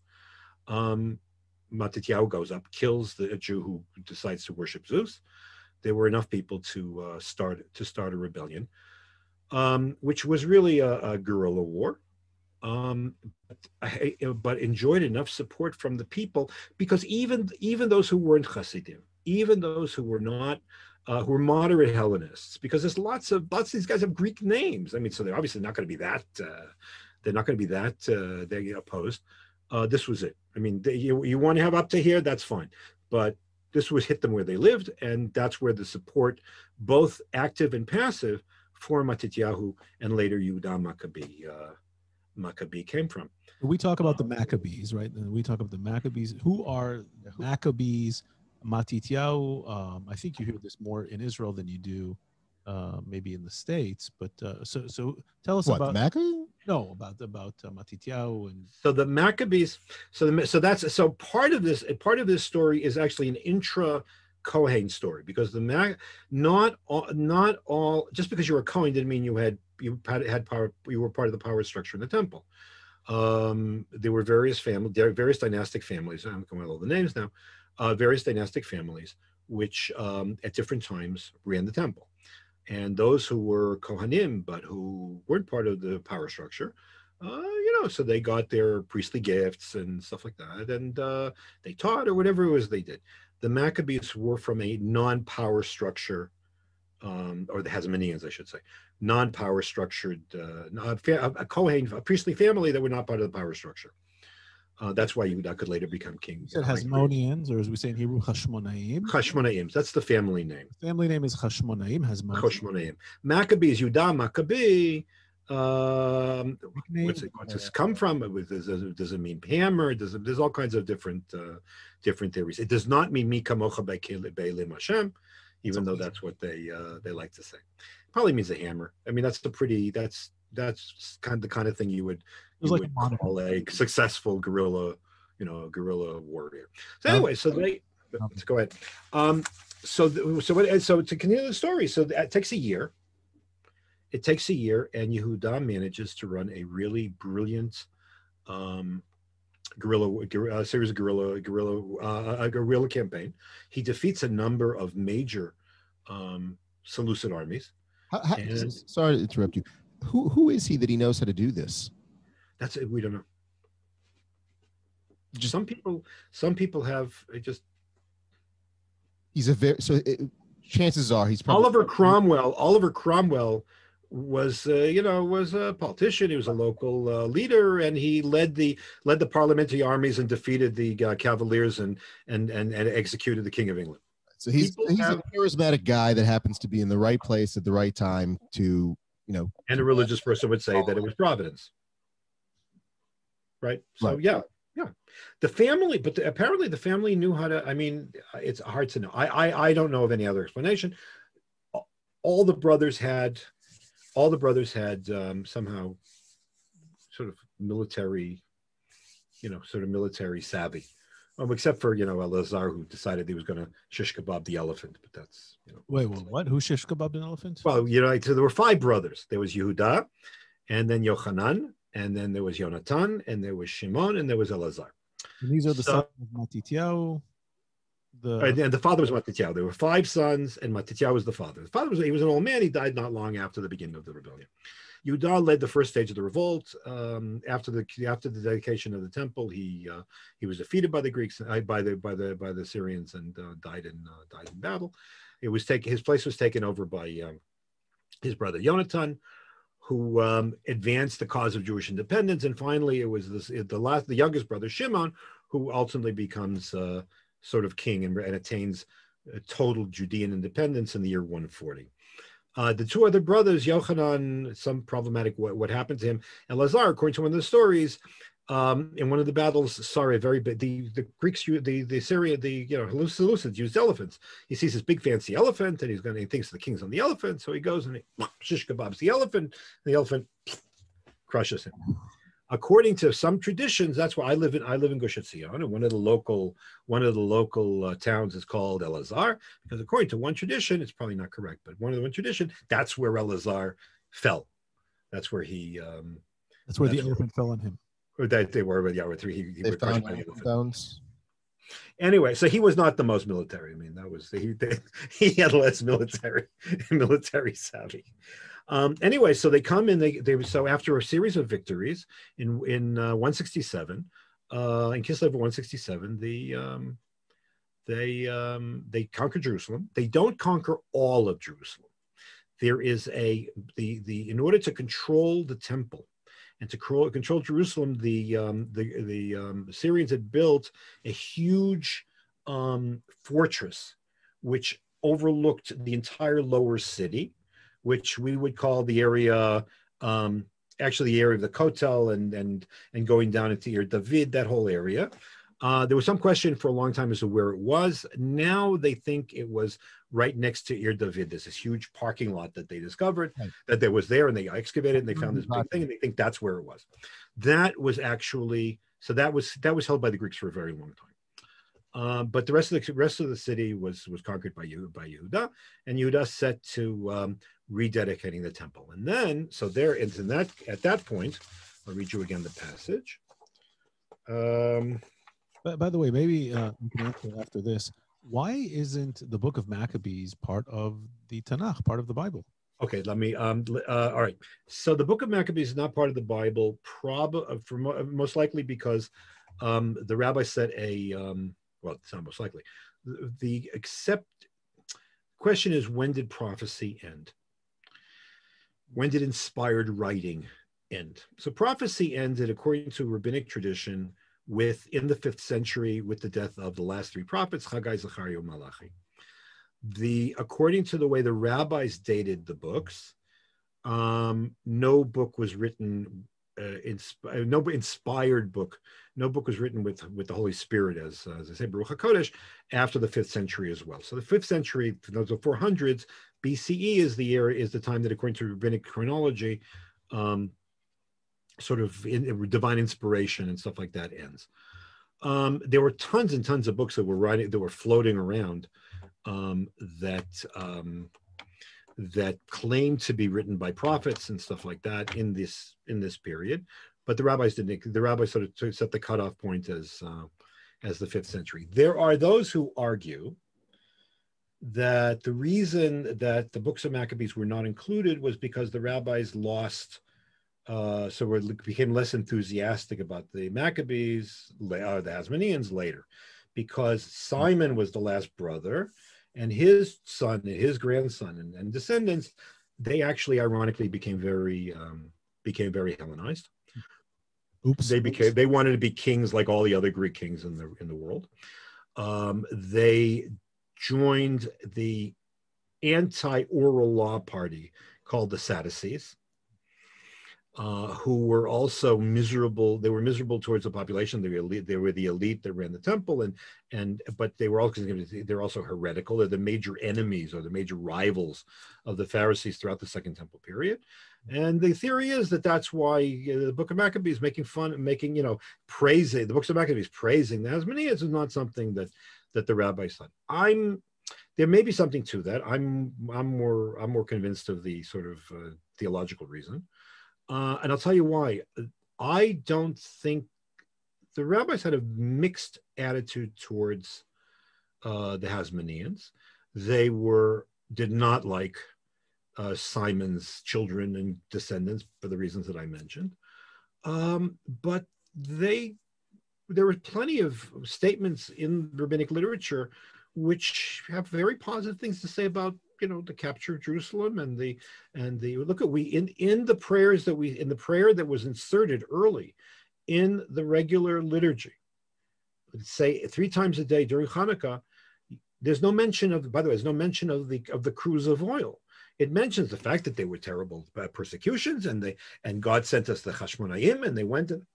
Matityahu goes up, kills a Jew who decides to worship Zeus. There were enough people to start a rebellion, which was really a guerrilla war. But enjoyed enough support from the people, because even those who weren't Hasidim, even those who were not, who were moderate Hellenists, because there's lots of these guys have Greek names. I mean, so they're obviously not going to be that. They're not going to be that they opposed. This was it. I mean, you want to have up to here, that's fine, but this was hit them where they lived, and that's where the support, both active and passive, for Matityahu and later Yehuda Maccabee came from. We talk about the Maccabees, right? And we talk about the Maccabees. Who are the Maccabees? Matityahu. I think you hear this more in Israel than you do maybe in the States. But so tell us about Maccabees. No, about Matityahu and so the Maccabees. So part of this story is actually an intra Kohen story, because not all just because you were a Kohen didn't mean you had power. You were part of the power structure in the temple. There were various dynastic families. I'm going with all the names now. Various dynastic families which at different times ran the temple, and those who were Kohanim but who weren't part of the power structure, so they got their priestly gifts and stuff like that, and they taught or whatever it was they did. The Maccabees were from a non-power structure, or the Hasmoneans, I should say, non-power structured, a Kohen, a priestly family that were not part of the power structure. That's why Yehuda could later become king. You said Hasmoneans, or as we say in Hebrew, Hashmonaim. Hashmonaim, that's the family name. The family name is Hashmonaim. Hashmonaim. Maccabees, Yehuda Maccabee. What's it come from? Does it mean hammer? There's all kinds of different theories. It does not mean mi kamocha be'elim Hashem, even though that's what they like to say. It probably means a hammer. I mean, that's kind of the thing you would call a successful guerrilla warrior. So anyway, let's go ahead. So to continue the story, so it takes a year. It takes a year, and Yehuda manages to run a really brilliant series of guerrilla campaign. He defeats a number of major Seleucid armies. Sorry to interrupt you. Who is he that he knows how to do this? That's it. We don't know. Some people have just. Chances are he's probably Oliver Cromwell was a politician. He was a local leader, and he led the parliamentary armies and defeated the Cavaliers and executed the King of England. So he's a charismatic guy that happens to be in the right place at the right time to, And a religious person would say that it was providence. Right. So right. Yeah. The family, but apparently the family knew how to. I mean, it's hard to know. I don't know of any other explanation. All the brothers had somehow sort of military savvy, except for Elazar, who decided he was going to shish kebab the elephant. But that's Wait, what? Who shish kebabbed an elephant? Well, so there were 5 brothers. There was Yehuda, and then Yochanan, and then there was Yonatan, and there was Shimon, and there was Elazar. And these are the sons of Matityahu. And the father was Matityahu. There were 5 sons, and Matityahu was the father. The father was an old man. He died not long after the beginning of the rebellion. Yehuda led the first stage of the revolt. After the dedication of the temple, he was defeated by the Greeks, by the Syrians, and died in battle. His place was taken over by his brother Yonatan, who advanced the cause of Jewish independence, and finally it was the youngest brother Shimon, who ultimately becomes sort of king and attains total Judean independence in the year 140. The two other brothers, Yochanan, some problematic what happened to him, and Lazar, according to one of the stories, in one of the battles, sorry, very big. The Greeks, the Syria, Seleucids used elephants. He sees this big fancy elephant, and he thinks the king's on the elephant, so he goes and he shish kebabs the elephant, and the elephant crushes him. According to some traditions, that's where I live in Gush Etzion, and one of the local towns is called Elazar, because according to one tradition, it's probably not correct, but one tradition, that's where Elazar fell. That's where he. That's where the elephant fell on him. Or that they were, he they was crushed by the found elephant. Anyway, so he was not the most military. I mean, that was he had less military savvy. Anyway, so they come in. So after a series of victories in 167, in Kislev 167, they conquer Jerusalem. They don't conquer all of Jerusalem. There is in order to control the temple and to control Jerusalem, the Syrians had built a huge fortress which overlooked the entire lower city, which we would call the area, actually the area of the Kotel and going down into Ir David, that whole area. There was some question for a long time as to where it was. Now they think it was right next to Ir David. There's this huge parking lot that they discovered that there was there, and they excavated and they found this big thing, and they think that's where it was. That was actually, so that was held by the Greeks for a very long time. But the rest of the city was conquered by Yehuda, and Yehuda set to rededicating the temple. And then, so there is at that point, I'll read you again the passage. By the way, maybe you can answer after this. Why isn't the book of Maccabees part of the Tanakh, part of the Bible? Okay, let me. All right. So the book of Maccabees is not part of the Bible, most likely because the rabbi set well, it's not most likely. The question is, when did prophecy end? When did inspired writing end? So prophecy ended, according to rabbinic tradition, in the 5th century with the death of the last 3 prophets, Haggai, Zechariah, Malachi. According to the way the rabbis dated the books, no book was written, no inspired book, no book was written with the Holy Spirit, as I say, Baruch HaKodesh, after the 5th century as well. So the 5th century, those 400s, BCE is the time that, according to rabbinic chronology, sort of divine inspiration and stuff like that ends. There were tons and tons of books that were floating around that claimed to be written by prophets and stuff like that in this period, but the rabbis didn't. The rabbis sort of set the cutoff point as the 5th century. There are those who argue that the reason that the books of Maccabees were not included was because the rabbis lost. So became less enthusiastic about the Maccabees, the Hasmoneans later, because Simon was the last brother, and his son, his grandson, and descendants, they actually, ironically, became very Hellenized. They wanted to be kings like all the other Greek kings in the world. They joined the anti-oral law party called the Sadducees. Who were also miserable. They were miserable towards the population. They were the elite that ran the temple, but they're also heretical. They're the major enemies or the major rivals of the Pharisees throughout the Second Temple period. And the theory is that that's why the Book of Maccabees praising the books of Maccabees, praising the Hasmoneans is not something that the rabbis thought. There may be something to that. I'm more convinced of the sort of theological reason. And I'll tell you why. I don't think the rabbis had a mixed attitude towards the Hasmoneans. They did not like Simon's children and descendants for the reasons that I mentioned. But there were plenty of statements in rabbinic literature which have very positive things to say about the capture of Jerusalem and the look at in the prayers in the prayer that was inserted early in the regular liturgy, say 3 times a day during Chanukah, there's no mention of, by the way, there's no mention of the cruse of oil. It mentions the fact that they were terrible persecutions, and God sent us the Chashmonaim, and they went and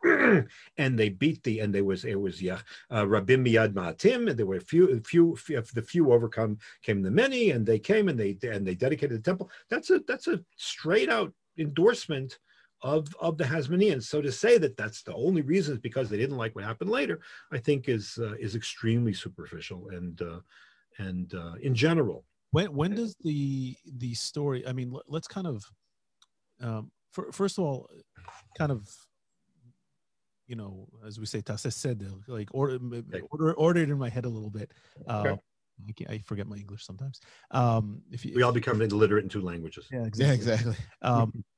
and they beat it was Rabim Miyad Ma'atim, and there were the few overcome came the many, and they came and they dedicated the temple. That's a straight out endorsement of the Hasmoneans. So to say that that's the only reason is because they didn't like what happened later, I think is extremely superficial and in general. When does the story? I mean, let's kind of first of all, kind of, you know, as we say, said, like order it in my head a little bit. Okay. I forget my English sometimes. We all become illiterate in 2 languages. Yeah, exactly.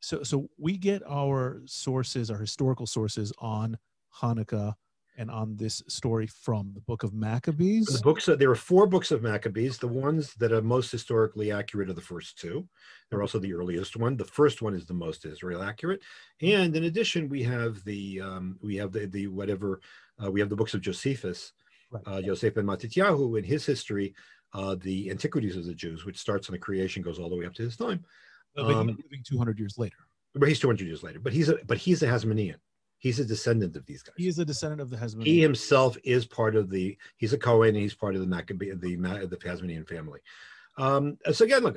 So we get our sources, our historical sources on Hanukkah and on this story from the Book of Maccabees. The books, there are 4 books of Maccabees. The ones that are most historically accurate are the first 2. They're also the earliest one. The first one is the most historically accurate. And in addition, we have the books of Josephus, Right. Yosef ben Matityahu, in his history, the Antiquities of the Jews, which starts on the creation, goes all the way up to his time. But he's living 200 years later. But he's 200 years later. But he's a Hasmonean. He's a descendant of these guys. He is a descendant of the Hasmonean. He himself is part of he's a Cohen, and he's part of the Hasmonean family. So again, look,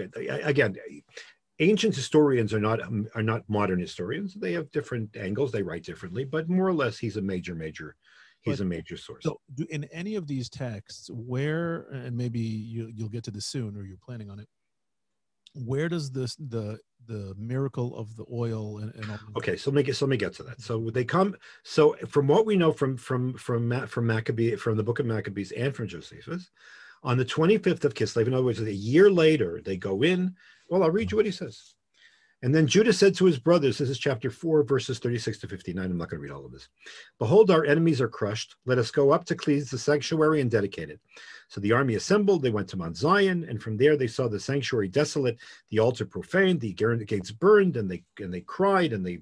ancient historians are not modern historians. They have different angles. They write differently, but more or less, he's a major source. So in any of these texts, where, and maybe you'll get to this soon, or you're planning on it, where does the miracle of the oil and all okay, so let me get to that. So they come. So from what we know from Maccabee, from the Book of Maccabees and from Josephus, on the 25th of Kislev, in other words, a year later, they go in. Well, I'll read you what he says. And then Judah said to his brothers, this is chapter 4, verses 36 to 59. I'm not going to read all of this. Behold, our enemies are crushed. Let us go up to cleanse the sanctuary and dedicate it. So the army assembled. They went to Mount Zion, and from there they saw the sanctuary desolate, the altar profaned, the gates burned, and they cried, and they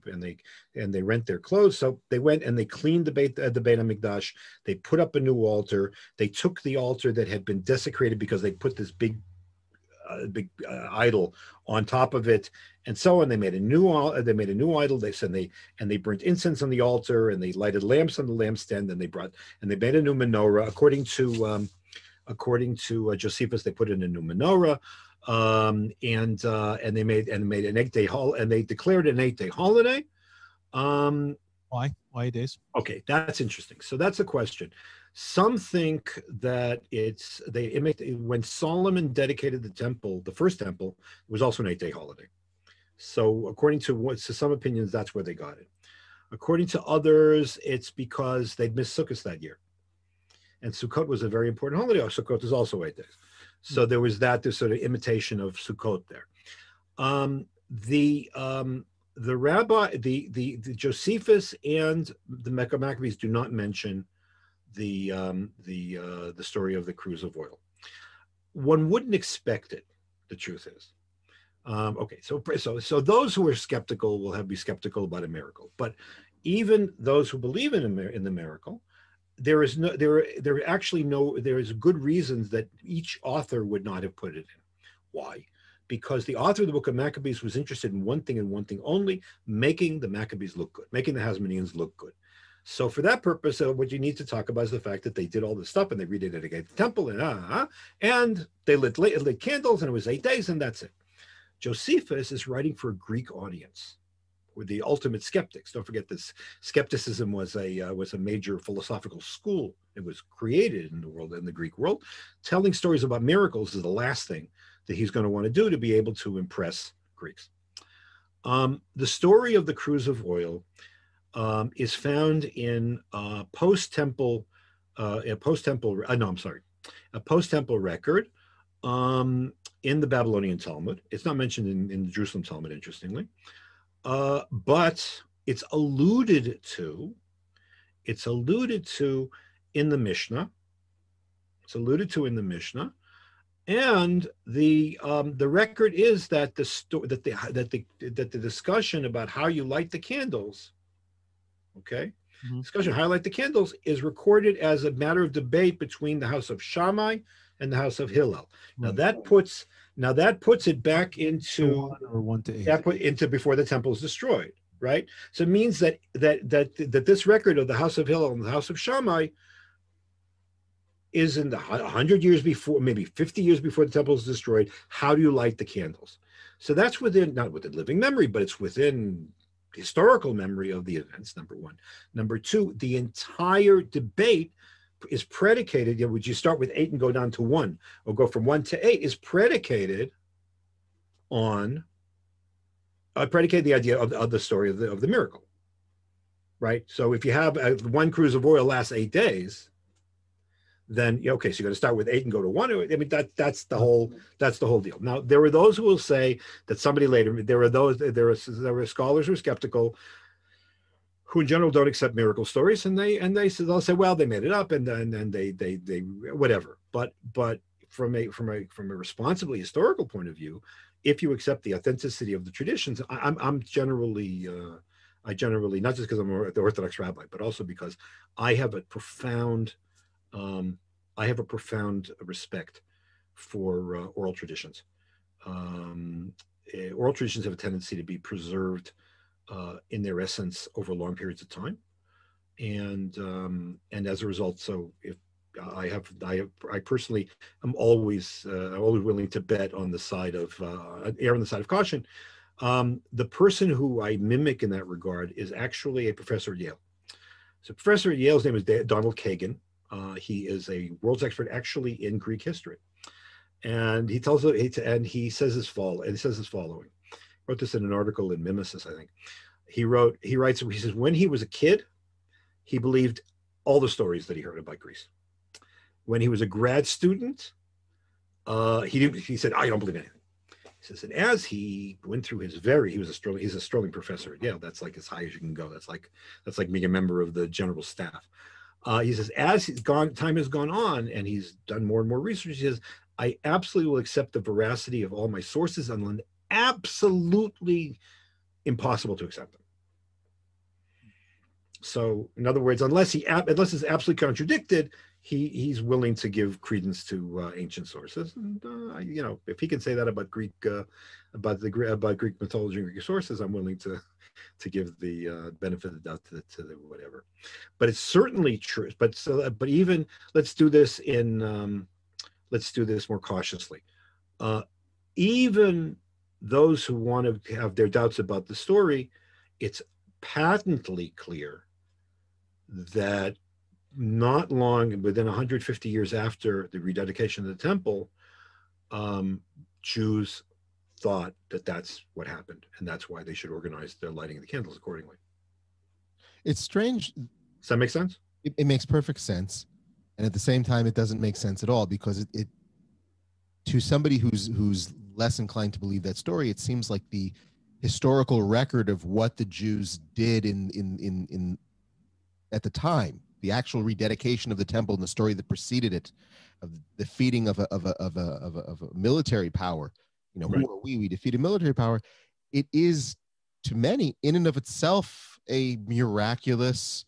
rent their clothes. So they went and they cleaned the Beit HaMikdash. They put up a new altar. They took the altar that had been desecrated because they put this big idol on top of it, and so on. They made a new idol. They burnt incense on the altar, and they lighted lamps on the lampstand, and they made a new menorah. According to Josephus, they put in a new menorah, and they made an 8-day holiday, and they declared an 8-day holiday. Why 8 days? Okay, that's interesting. So that's a question. Some think that when Solomon dedicated the temple, the first temple, it was also an 8-day holiday. So according to some opinions, that's where they got it. According to others, it's because they'd missed Sukkot that year. And Sukkot was a very important holiday. Sukkot is also 8 days. So there was this sort of imitation of Sukkot there. The Rabbi, the Josephus and the Maccabees do not mention the story of the cruse of oil. One wouldn't expect it. The truth is, okay. So those who are skeptical will be skeptical about a miracle. But even those who believe in the miracle, there is good reasons that each author would not have put it in. Why? Because the author of the Book of Maccabees was interested in one thing and one thing only: making the Maccabees look good, making the Hasmoneans look good. So for that purpose, what you need to talk about is the fact that they did all this stuff, and they rededicated the temple, and they lit candles, and it was 8 days, and that's it. Josephus is writing for a Greek audience, with the ultimate skeptics. Don't forget this. Skepticism was a major philosophical school. It was created in the Greek world. Telling stories about miracles is the last thing that he's going to want to do to be able to impress Greeks. The story of the cruse of oil is found in a post-temple record in the Babylonian Talmud. It's not mentioned in the Jerusalem Talmud, interestingly, but it's alluded to in the Mishnah. It's alluded to in the Mishnah. And the record is that the discussion about how you light the candles, discussion how you light the candles is recorded as a matter of debate between the house of Shammai and the house of Hillel. Now Right. that puts it back into 1 or 1 to 8. that put into before the temple is destroyed, right? So it means that this record of the house of Hillel and the house of Shammai is in the 100 years before, maybe 50 years before the temple is destroyed. How do you light the candles? So that's within, not within living memory, but it's within historical memory of the events, number one. Number two, the entire debate is predicated, would you start with 8 and go down to 1, or go from 1 to 8, is predicated on, predicated the idea of the story of the miracle, right? So if you have one cruse of oil lasts 8 days, then okay, so you're going to start with 8 and go to 1. I mean, that's the whole deal. Now there are those who will say that somebody later, there are scholars who are skeptical, who in general don't accept miracle stories, and they'll say, well, they made it up, and then they whatever. But from a responsibly historical point of view, if you accept the authenticity of the traditions, I'm generally not just because I'm the Orthodox rabbi, but also because I have a profound respect for oral traditions. Oral traditions have a tendency to be preserved in their essence over long periods of time, and as a result, so if I personally am always willing to bet on the side of err on the side of caution. The person who I mimic in that regard is actually a professor at Yale. So professor at Yale's name is Donald Kagan. He is a world's expert actually in Greek history, and he says his following. I wrote this in an article in Mimesis, I think. He says, when he was a kid, he believed all the stories that he heard about Greece. When he was a grad student, he said, I don't believe anything. He says, and as he went through he's a Sterling professor at Yale. That's like as high as you can go. That's like being a member of the general staff. He says, as time has gone on and he's done more and more research, he says, I absolutely will accept the veracity of all my sources and absolutely impossible to accept them. So in other words, unless it's absolutely contradicted, he's willing to give credence to ancient sources. And if he can say that about Greek about Greek mythology and Greek sources, I'm willing to give the benefit of the doubt to the whatever. But it's certainly true. But even let's do this more cautiously. Even those who want to have their doubts about the story, it's patently clear that not long, within 150 years after the rededication of the temple, Jews thought that that's what happened, and that's why they should organize their lighting of the candles accordingly. It's strange. Does that make sense? It makes perfect sense, and at the same time, it doesn't make sense at all, because it to somebody who's less inclined to believe that story, it seems like the historical record of what the Jews did in at the time, the actual rededication of the temple and the story that preceded it, of the defeating of a military power. Right. Who are we? We defeated military power. It is, to many, in and of itself, a miraculous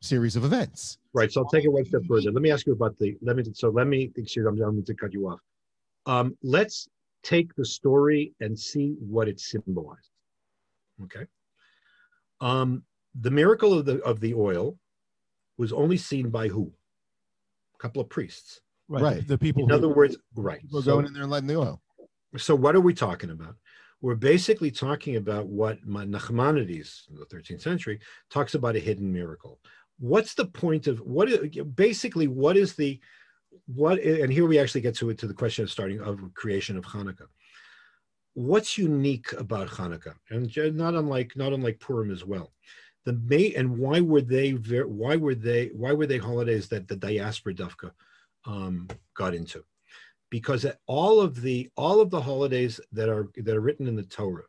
series of events. Right. So I'll take it one step further. Let me ask you about excuse me, I'm going to cut you off. Let's take the story and see what it symbolizes. Okay. The miracle of the oil was only seen by who? A couple of priests. Right. The people. In other words, right. We're going in there and lighting the oil. So what are we talking about? We're basically talking about what Nachmanides in the 13th century talks about, a hidden miracle. What's the point of what is the and here we actually get to the question of creation of Chanukah. What's unique about Chanukah, and not unlike Purim as well? Why were they holidays that the diaspora dafka got into? Because all of the holidays that are written in the Torah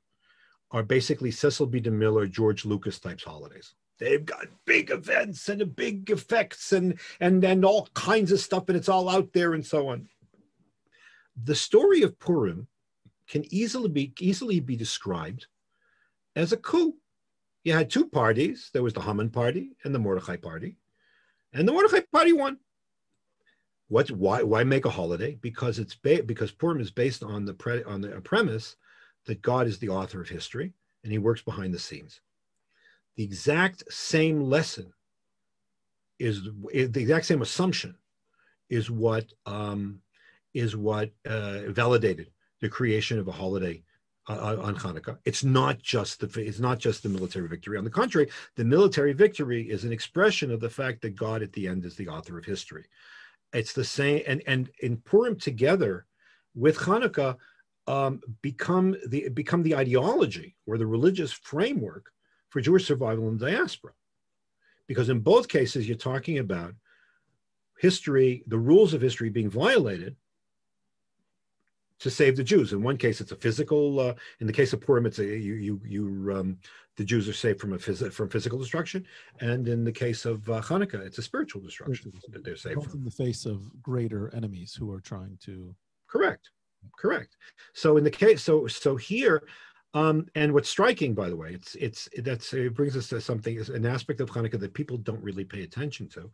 are basically Cecil B. DeMille, George Lucas types holidays. They've got big events and big effects and all kinds of stuff, and it's all out there and so on. The story of Purim can easily be described as a coup. You had two parties. There was the Haman party and the Mordechai party, and the Mordechai party won. Why make a holiday? Because because Purim is based on the premise that God is the author of history and he works behind the scenes. The exact same lesson is the exact same assumption is what validated the creation of a holiday on Hanukkah. It's not just the military victory. On the contrary, the military victory is an expression of the fact that God at the end is the author of history. It's the same, and in Purim together with Hanukkah become the ideology or the religious framework for Jewish survival in the diaspora. Because in both cases, you're talking about history, the rules of history being violated to save the Jews. In one case, it's a physical. In the case of Purim, it's the Jews are saved from physical destruction, and in the case of Hanukkah, it's a spiritual destruction that they're saved from. In the face of greater enemies who are trying to. Correct. So in the case, so here, and what's striking, by the way, it brings us to something, an aspect of Hanukkah that people don't really pay attention to.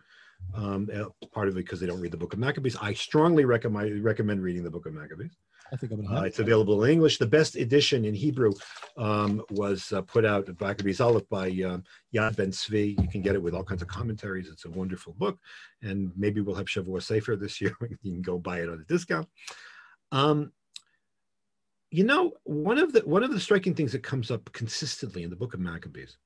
Part of it because they don't read the Book of Maccabees. I strongly recommend reading the Book of Maccabees. I think I'm gonna it's available in English. The best edition in Hebrew was put out at Maccabees Aleph by Yad Ben Tzvi. You can get it with all kinds of commentaries. It's a wonderful book, and maybe we'll have Shavua Sefer this year. You can go buy it on a discount. One of the striking things that comes up consistently in the Book of Maccabees,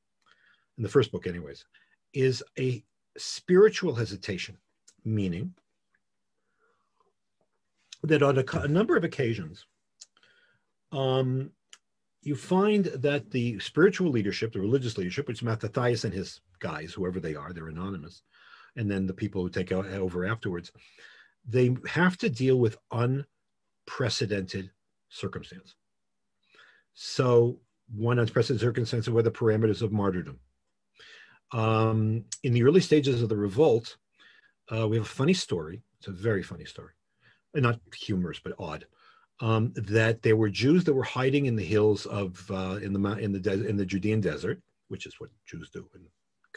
in the first book, anyways, is a spiritual hesitation, meaning that on a number of occasions, you find that the spiritual leadership, the religious leadership, which is Mattathias and his guys, whoever they are, they're anonymous, and then the people who take over afterwards, they have to deal with unprecedented circumstance. So one unprecedented circumstance were the parameters of martyrdom. In the early stages of the revolt, we have a funny story. It's a very funny story. Not humorous, but odd. That there were Jews that were hiding in the hills of in the Judean desert, which is what Jews do in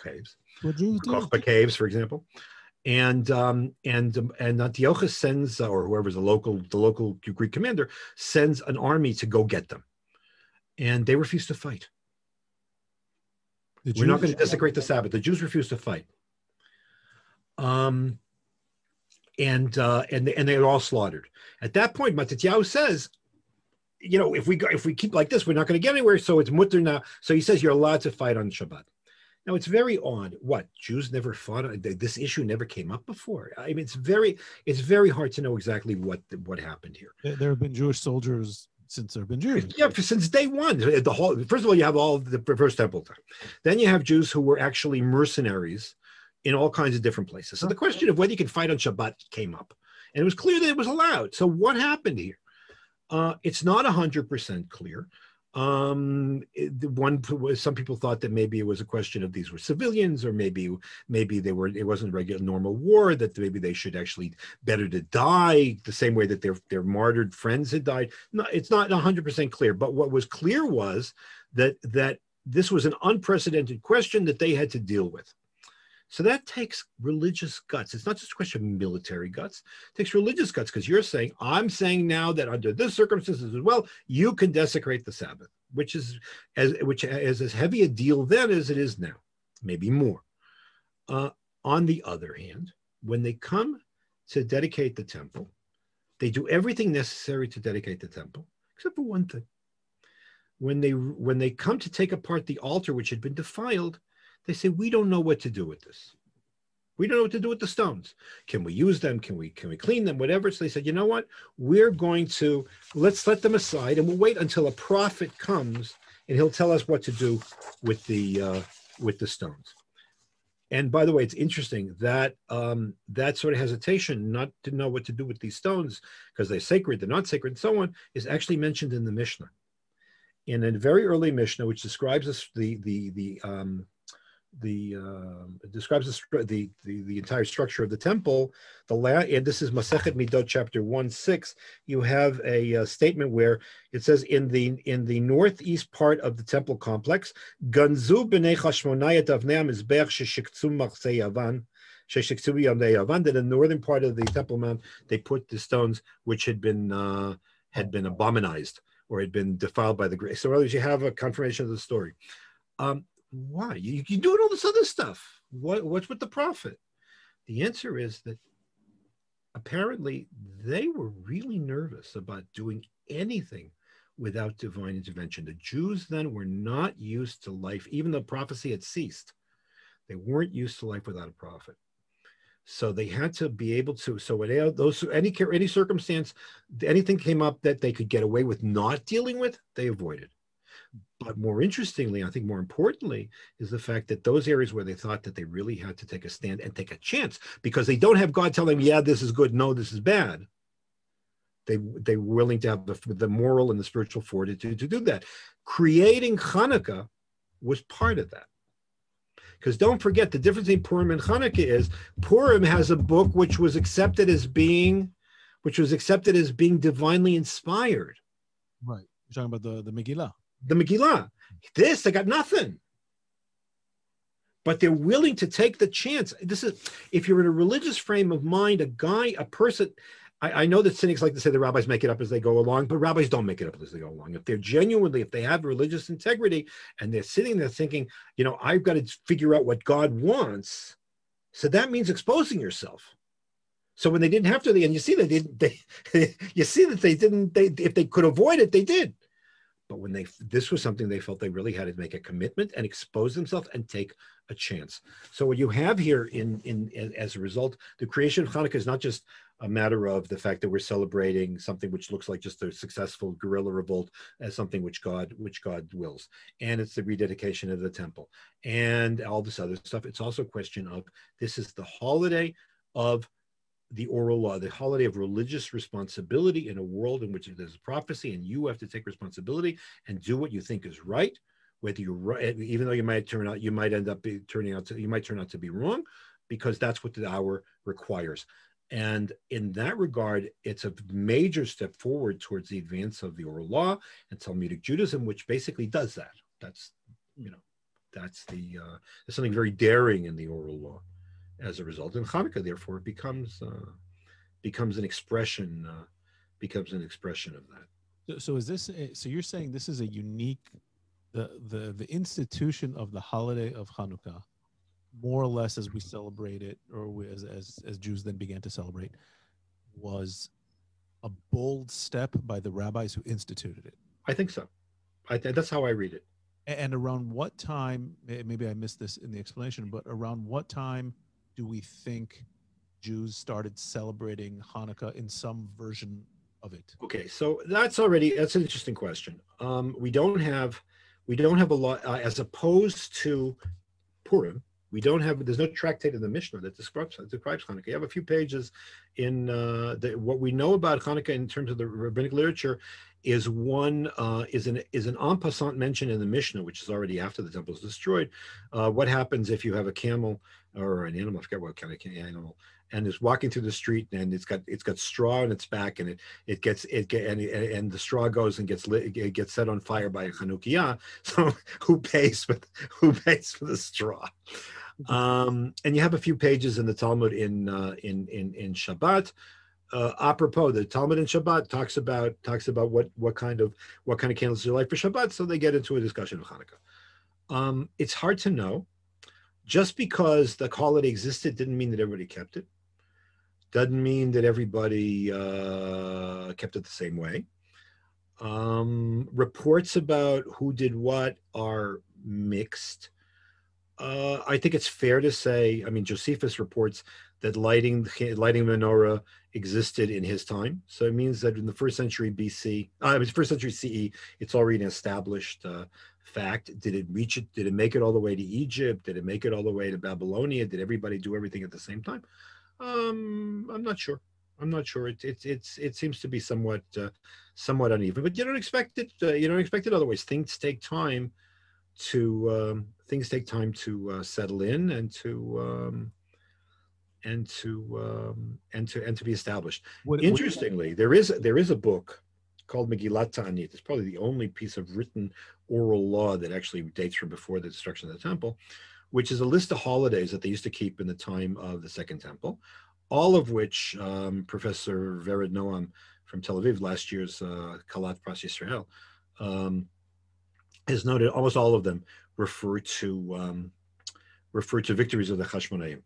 caves. What Jews do? Kochba caves, for example. And Antiochus sends, or whoever's the local Greek commander, sends an army to go get them, and they refuse to fight. We're not going to desecrate the Sabbath. The Jews refuse to fight. And they're all slaughtered. At that point, Mattatyahu says, if we keep like this, we're not going to get anywhere. So it's mutter now. So he says you're allowed to fight on Shabbat. Now it's very odd. What, Jews never fought? This issue never came up before. I mean, it's very hard to know exactly what happened here. There have been Jewish soldiers since there have been Jews. Yeah, since day one. First of all, you have all the first temple time. Then you have Jews who were actually mercenaries in all kinds of different places. So the question of whether you can fight on Shabbat came up, and it was clear that it was allowed. So what happened here? It's not 100% clear. Some people thought that maybe it was a question of these were civilians, or maybe it wasn't a regular normal war, that maybe they should actually better to die the same way that their martyred friends had died. No, it's not 100% clear. But what was clear was that this was an unprecedented question that they had to deal with. So that takes religious guts. It's not just a question of military guts. It takes religious guts, because you're saying, I'm saying now that under this circumstances as well, you can desecrate the Sabbath, which is as heavy a deal then as it is now, maybe more. On the other hand, when they come to dedicate the temple, they do everything necessary to dedicate the temple, except for one thing. When they come to take apart the altar, which had been defiled, they say, we don't know what to do with this. We don't know what to do with the stones. Can we use them? Can we clean them? Whatever. So they said, you know what? Let's let them aside, and we'll wait until a prophet comes and he'll tell us what to do with the stones. And by the way, it's interesting that that sort of hesitation, not to know what to do with these stones because they're sacred, they're not sacred, and so on, is actually mentioned in the Mishnah. In a very early Mishnah, which describes the entire structure of the temple, and this is Masechet Midot chapter 1:6. You have a statement where it says, in the northeast part of the temple complex, Ganzu b'nei Chashmonai et avnei hamizbech sheshiktzum machzei Yavan In the northern part of the Temple Mount, they put the stones which had been abominized or had been defiled by the grace. So, in other words, you have a confirmation of the story. Why? You doing all this other stuff. What's with the prophet? The answer is that apparently they were really nervous about doing anything without divine intervention. The Jews then were not used to life, even though prophecy had ceased. They weren't used to life without a prophet. So they had to be able to, so when any circumstance, anything came up that they could get away with not dealing with, they avoided. But more interestingly, I think more importantly, is the fact that those areas where they thought that they really had to take a stand and take a chance, because they don't have God telling them, yeah, this is good, no, this is bad. They were willing to have the moral and the spiritual fortitude to do that. Creating Chanukah was part of that. Because don't forget, the difference between Purim and Chanukah is Purim has a book which was accepted as being divinely inspired. Right. You're talking about the Megillah. The Megillah. This, they got nothing. But they're willing to take the chance. This is, if you're in a religious frame of mind, a person, I know that cynics like to say the rabbis make it up as they go along, but rabbis don't make it up as they go along. If they have religious integrity and they're sitting there thinking, I've got to figure out what God wants, so that means exposing yourself. So when they didn't have to, and you see that if they could avoid it, they did. But when this was something they felt they really had to make a commitment and expose themselves and take a chance. So what you have here as a result, the creation of Hanukkah is not just a matter of the fact that we're celebrating something which looks like just a successful guerrilla revolt as something which God wills. And it's the rededication of the temple and all this other stuff. It's also a question of, this is the holiday of the oral law, the holiday of religious responsibility in a world in which there's prophecy and you have to take responsibility and do what you think is right, whether you're right, even though you might turn out to be wrong, because that's what the hour requires. And in that regard, it's a major step forward towards the advance of the oral law and Talmudic Judaism, which basically does that. There's something very daring in the oral law as a result. And Hanukkah, therefore, becomes an expression of that. So so you're saying this is a unique, the institution of the holiday of Hanukkah, more or less as we celebrate it, or as Jews then began to celebrate, was a bold step by the rabbis who instituted it. I think so. That's how I read it. And around what time, maybe I missed this in the explanation, but around what time do we think Jews started celebrating Hanukkah in some version of it? Okay, so that's an interesting question. We don't have a lot, as opposed to Purim. There's no tractate in the Mishnah that describes Hanukkah. You have a few pages in what we know about Hanukkah in terms of the rabbinic literature is an en passant mention in the Mishnah, which is already after the temple is destroyed. What happens if you have a camel or an animal, I forget what kind of animal, and is walking through the street and it's got straw on its back and and the straw goes and gets set on fire by a Chanukiah. So who pays for the straw? And you have a few pages in the Talmud in Shabbat. Apropos, the Talmud in Shabbat talks about what kind of candles you like for Shabbat. So they get into a discussion of Hanukkah. It's hard to know. Just because the holiday existed didn't mean that everybody kept it. Doesn't mean that everybody kept it the same way. Reports about who did what are mixed. I think it's fair to say, Josephus reports that lighting menorah existed in his time. So it means that in the first century CE, it's already an established fact. Did it reach it? Did it make it all the way to Egypt? Did it make it all the way to Babylonia? Did everybody do everything at the same time? I'm not sure. It seems to be somewhat uneven, but you don't expect it. You don't expect it otherwise. Things take time to settle in and to be established. Interestingly, there is a book called Megillat Ta'anit. It's probably the only piece of written oral law that actually dates from before the destruction of the temple, which is a list of holidays that they used to keep in the time of the Second Temple, all of which Professor Vered Noam from Tel Aviv, last year's Kalat Pras Yisrael, has noted almost all of them refer to victories of the Chashmonaim.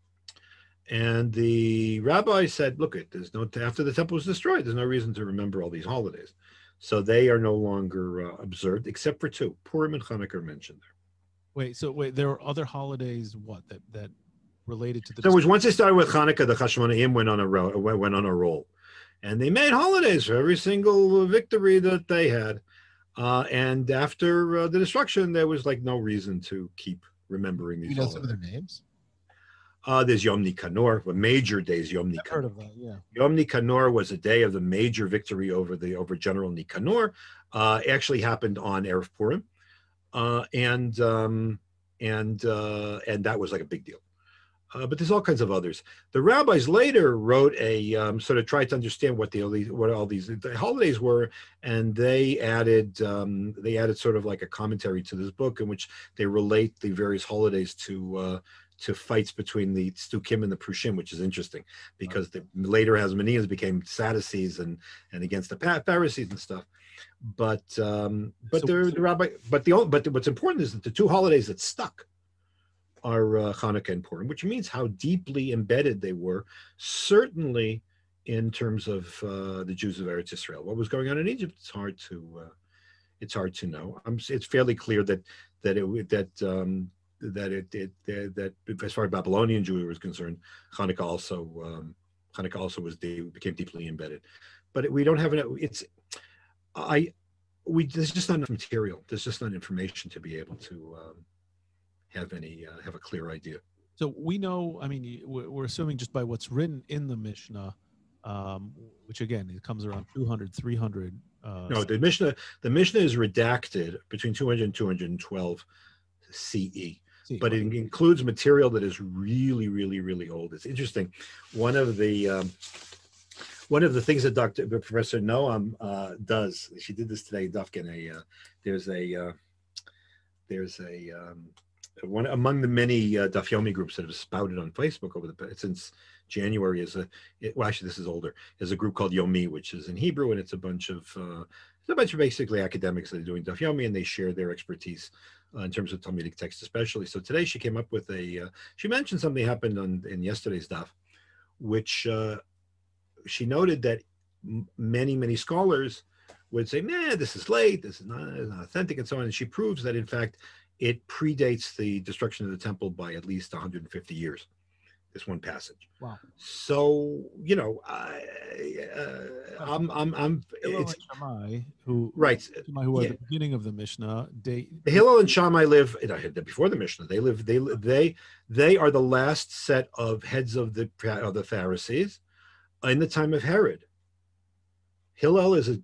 And the rabbi said, look, there's no, after the temple was destroyed, there's no reason to remember all these holidays. So they are no longer observed, except for two. Purim and Chanukah are mentioned there. Wait, there are other holidays, that related to the... So it was once they started with Chanukah, the Chashmonaim went on a roll. And they made holidays for every single victory that they had. And after the destruction, there was like no reason to keep remembering these holidays. Some of their names? There's Yom Nikanor, a major day is Yom Nikanor. I've heard of that, yeah. Yom Nikanor was a day of the major victory over General Nikanor. It actually happened on Erev Purim, and that was like a big deal. But there's all kinds of others. The rabbis later wrote a sort of tried to understand what all these holidays were, and they added sort of like a commentary to this book in which they relate the various holidays to fights between the Stukim and the Prushim, which is interesting because the later Hasmoneans became Sadducees and against the Pharisees and stuff. But what's important is that the two holidays that stuck are Hanukkah and Purim, which means how deeply embedded they were, certainly in terms of the Jews of Eretz Israel. What was going on in Egypt? It's hard to know. It's fairly clear that as far as Babylonian Jewry was concerned, Hanukkah also became deeply embedded. But we don't have there's just not enough material. There's just not information to be able to have a clear idea. So we know, I mean, we're assuming just by what's written in the Mishnah, which again, it comes around 200, 300. No, the Mishnah is redacted between 200 and 212 CE. But it includes material that is really, really, really old. It's interesting. One of the things that Professor Noam does, she did this today, Dafkin, there's one among the many Daf Yomi groups that have spouted on Facebook since January actually this is older, is a group called Yomi, which is in Hebrew, and it's a bunch of basically academics that are doing Daf Yomi, and they share their expertise in terms of Talmudic text especially. So today she came up with she mentioned something happened in yesterday's Daf, which she noted that many scholars would say, man, this is late, this is not authentic, and so on. And she proves that, in fact, it predates the destruction of the temple by at least 150 years, this one passage. Wow. So, it's Shammai, who are at the beginning of the Mishnah. Hillel and Shammai live before the Mishnah. They are the last set of heads of the Pharisees in the time of Herod. Hillel is a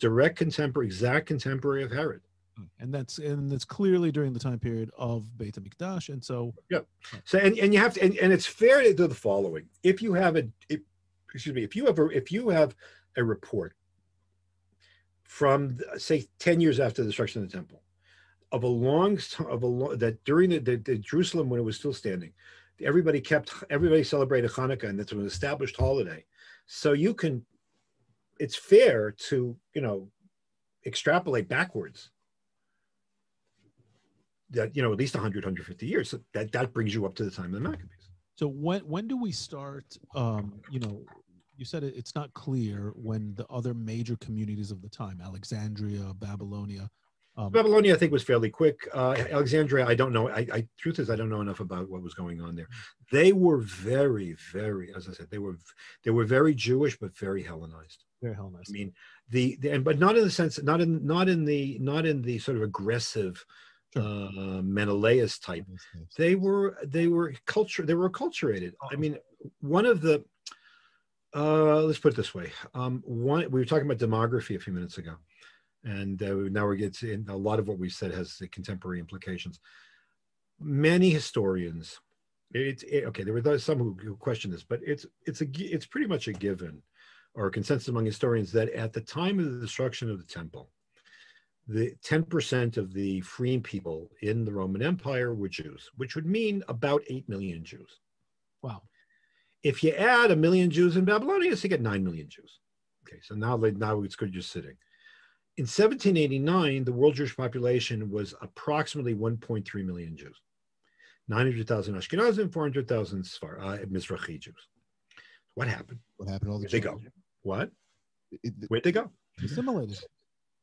exact contemporary of Herod. And that's clearly during the time period of Beit HaMikdash, and so So and you have to, and it's fair to do the following: if you have a report from say 10 years after the destruction of the temple that during the Jerusalem, when it was still standing, everybody celebrated Hanukkah, and that's an established holiday. So it's fair to extrapolate backwards. That at least 150 years. So that brings you up to the time of the Maccabees. So when do we start? You said it's not clear when the other major communities of the time, Alexandria, Babylonia. Babylonia, I think, was fairly quick. Alexandria, I don't know. Truth is, I don't know enough about what was going on there. They were very, very, as I said, they were very Jewish, but very Hellenized. Very Hellenized. I mean, but not in the sense, not in the sort of aggressive. Sure. Menelaus type. They were acculturated. I mean, one of the let's put it this way. We were talking about demography a few minutes ago, and now we're getting a lot of what we said has the contemporary implications. Many historians, there were some who question this, but it's pretty much a given or a consensus among historians that at the time of the destruction of the temple, the 10% of the freeing people in the Roman Empire were Jews, which would mean about 8 million Jews. Wow. If you add 1 million Jews in Babylonia, so you get 9 million Jews. Okay, so now it's good you're sitting. In 1789, the world Jewish population was approximately 1.3 million Jews. 900,000 Ashkenazim, 400,000 Mizrahi Jews. What happened? What happened to all the Where'd they Jews? go? What? Where'd they go? Assimilated.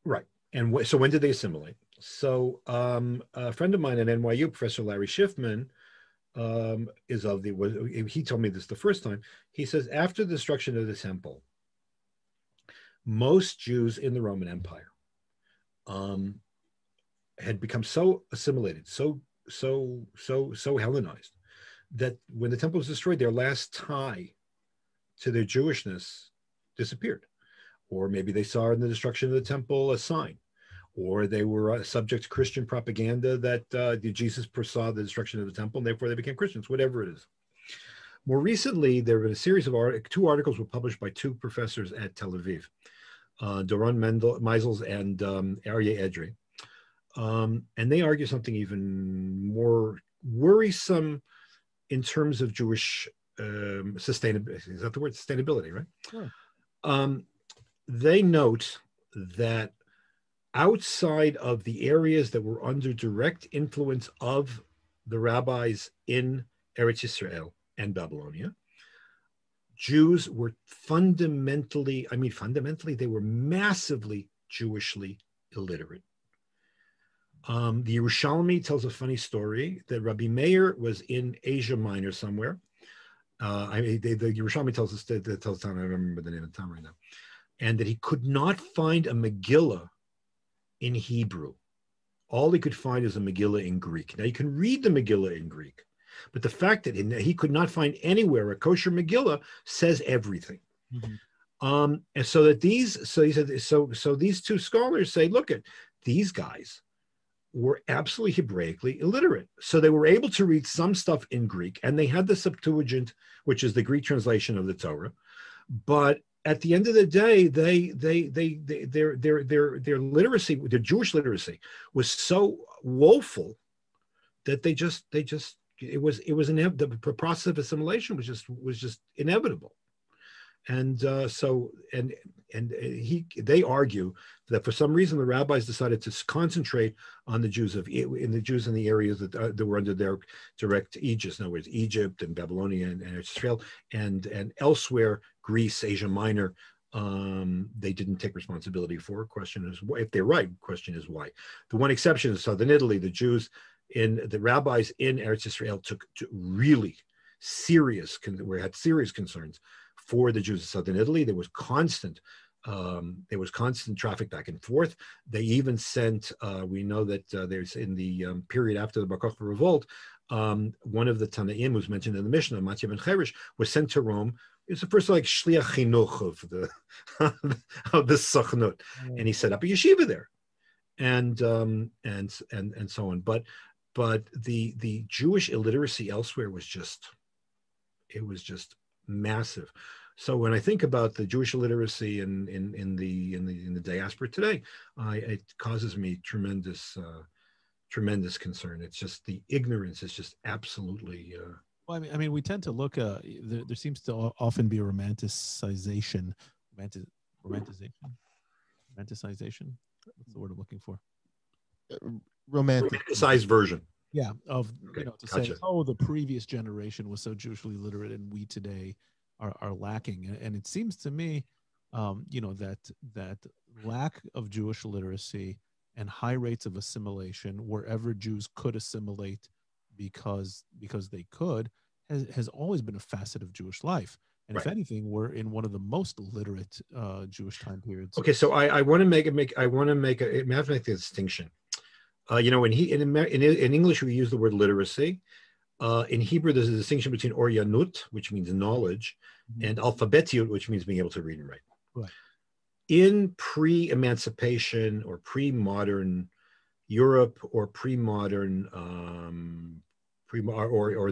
Right. And so when did they assimilate? So a friend of mine at NYU, Professor Larry Schiffman, he told me this the first time. He says, after the destruction of the temple, most Jews in the Roman Empire had become so assimilated, so Hellenized, that when the temple was destroyed, their last tie to their Jewishness disappeared. Or maybe they saw in the destruction of the temple a sign, or they were subject to Christian propaganda that Jesus foresaw the destruction of the temple, and therefore they became Christians, whatever it is. More recently, there have been a series of two articles were published by two professors at Tel Aviv, Doron Meisels and Aryeh Edrei. And they argue something even more worrisome in terms of Jewish sustainability. Is that the word? Sustainability, right? Sure. They note that outside of the areas that were under direct influence of the rabbis in Eretz Yisrael and Babylonia, Jews were fundamentally, they were massively Jewishly illiterate. The Yerushalmi tells a funny story that Rabbi Meir was in Asia Minor somewhere. The Yerushalmi tells us that I don't remember the name of the town right now, and that he could not find a Megillah in Hebrew. All he could find is a Megillah in Greek. Now you can read the Megillah in Greek, but the fact that he could not find anywhere a kosher Megillah says everything. Mm-hmm. And so that these two scholars say, look at these guys were absolutely Hebraically illiterate. So they were able to read some stuff in Greek, and they had the Septuagint, which is the Greek translation of the Torah. But at the end of the day, their literacy, their Jewish literacy, was so woeful that it was the process of assimilation was just inevitable. And they argue that for some reason the rabbis decided to concentrate on the Jews in the areas that were under their direct aegis, in other words, Egypt and Babylonia and Israel, and elsewhere, Greece, Asia Minor, they didn't take responsibility for. Question is, if they're right, question is why. The one exception is southern Italy. The rabbis in Eretz Israel took really serious concerns for the Jews of southern Italy. There was constant traffic back and forth. They even sent, we know that there's in the period after the Bar Kokhba revolt, one of the Tanaim who's mentioned in the Mishnah, Matya ben Cheresh, was sent to Rome. It was the first shliach chinuch of the Sachnut, and he set up a yeshiva there, and so on. But the Jewish illiteracy elsewhere was just massive. So when I think about the Jewish illiteracy in the diaspora today, it causes me tremendous concern. It's just the ignorance is just absolutely. Well, I mean, we tend to look. There seems to often be a romanticization. What's the word I'm looking for? Romanticized version. Yeah, of okay, to say, oh, the previous generation was so Jewishly literate, and we today are lacking. And it seems to me, that lack of Jewish literacy and high rates of assimilation wherever Jews could assimilate because they could has always been a facet of Jewish life. And right. If anything, we're in one of the most literate Jewish time periods. Okay, so I want to make a distinction. In English we use the word literacy. In Hebrew, there's a distinction between oryanut, which means knowledge, and alphabetiut, which means being able to read and write. Right. In pre-emancipation or pre-modern Europe or pre-modern or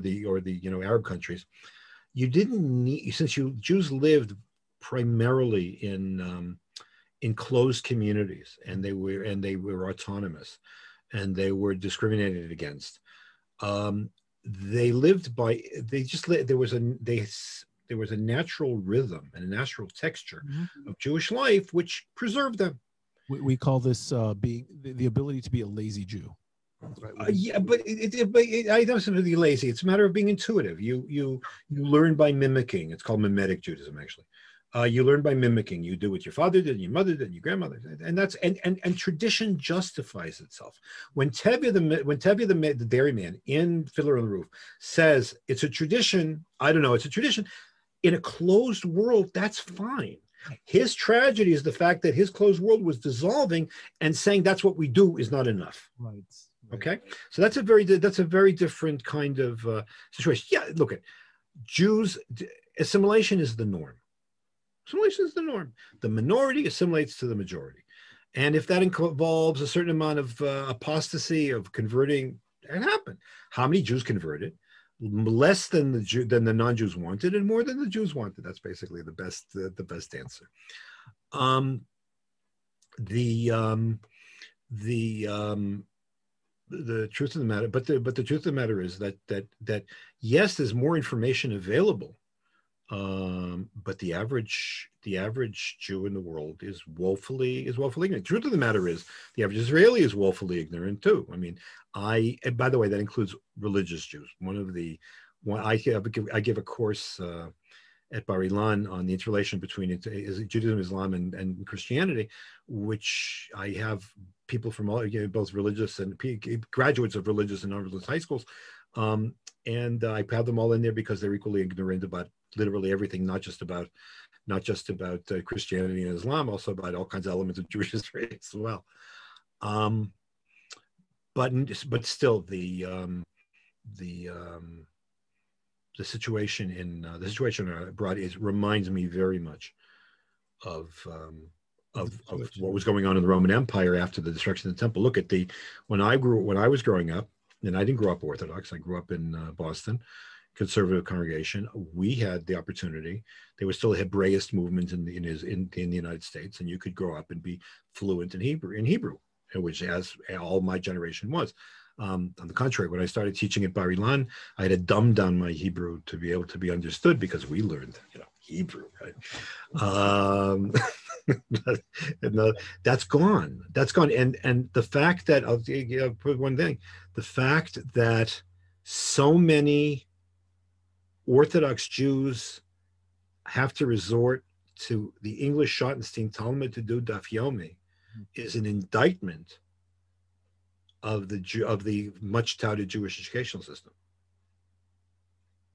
the Arab countries, you didn't need, since Jews lived primarily in enclosed communities, and they were autonomous, and they were discriminated against. They lived by, there was a natural rhythm and a natural texture of Jewish life which preserved them. We call this being the ability to be a lazy Jew. Right? Yeah, but I don't have to be lazy. It's a matter of being intuitive. You learn by mimicking. It's called mimetic Judaism, actually. You learn by mimicking. You do what your father did, your mother did, your grandmother did, and that's and tradition justifies itself. When Tevye the dairyman in Fiddler on the Roof says it's a tradition, I don't know, it's a tradition in a closed world. That's fine. His tragedy is the fact that his closed world was dissolving, and saying that's what we do is not enough. Right. Okay, so that's a very different kind of situation. Yeah, look at Jews. Assimilation is the norm. Assimilation is the norm. The minority assimilates to the majority, and if that involves a certain amount of apostasy, of converting, it happened. How many Jews converted? Less than the non-Jews wanted, and more than the Jews wanted. That's basically the best answer. The truth of the matter, but the truth of the matter is that yes, there's more information available, but the average Jew in the world is woefully ignorant. The truth of the matter is the average Israeli is woefully ignorant too. I mean, and by the way, that includes religious Jews. I give a course at Bar Ilan on the interrelation between Judaism, Islam, and Christianity, which I have people from all, both religious and graduates of religious and non-religious high schools, and I have them all in there because they're equally ignorant about literally everything, not just about Christianity and Islam, also about all kinds of elements of Jewish history as well. But still, the situation abroad reminds me very much of what was going on in the Roman Empire after the destruction of the temple. Look at when I was growing up, and I didn't grow up Orthodox. I grew up in Boston, conservative congregation. We had the opportunity. There was still a Hebraist movement in the United States, and you could grow up and be fluent in Hebrew, which as all my generation was. On the contrary, when I started teaching at Bar Ilan, I had to dumb down my Hebrew to be able to be understood because we learned, Hebrew, right? That's gone. That's gone. And the fact that I'll put one thing: the fact that so many Orthodox Jews have to resort to the English Schottenstein Talmud to do Daf Yomi is an indictment of the much touted Jewish educational system.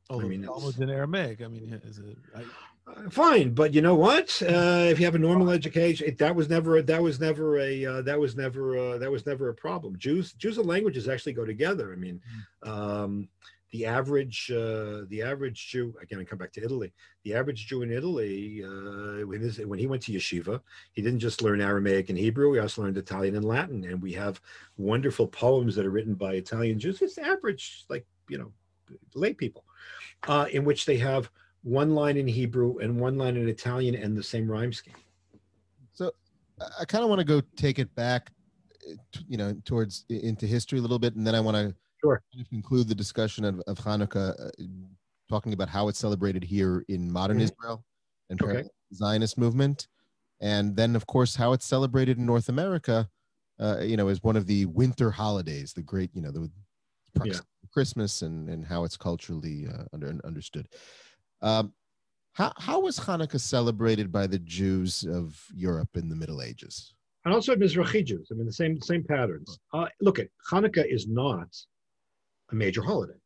Oh, Talmud's in Aramaic. I mean, fine, but you know what? If you have a normal education, that was never a problem. Jews and languages actually go together. I mean, the average Jew, again, I come back to Italy. The average Jew in Italy, when he went to yeshiva, he didn't just learn Aramaic and Hebrew. He also learned Italian and Latin. And we have wonderful poems that are written by Italian Jews. It's average, lay people, in which they have one line in Hebrew and one line in Italian and the same rhyme scheme. So I kind of want to go take it back, towards into history a little bit, and then I want to conclude the discussion of Chanukah, talking about how it's celebrated here in modern Israel and the Zionist movement, and then of course how it's celebrated in North America, as one of the winter holidays, the great, Christmas, and how it's culturally understood. How was Chanukah celebrated by the Jews of Europe in the Middle Ages? And also Mizrahi Jews. I mean, the same patterns. Look, Chanukah is not a major holiday.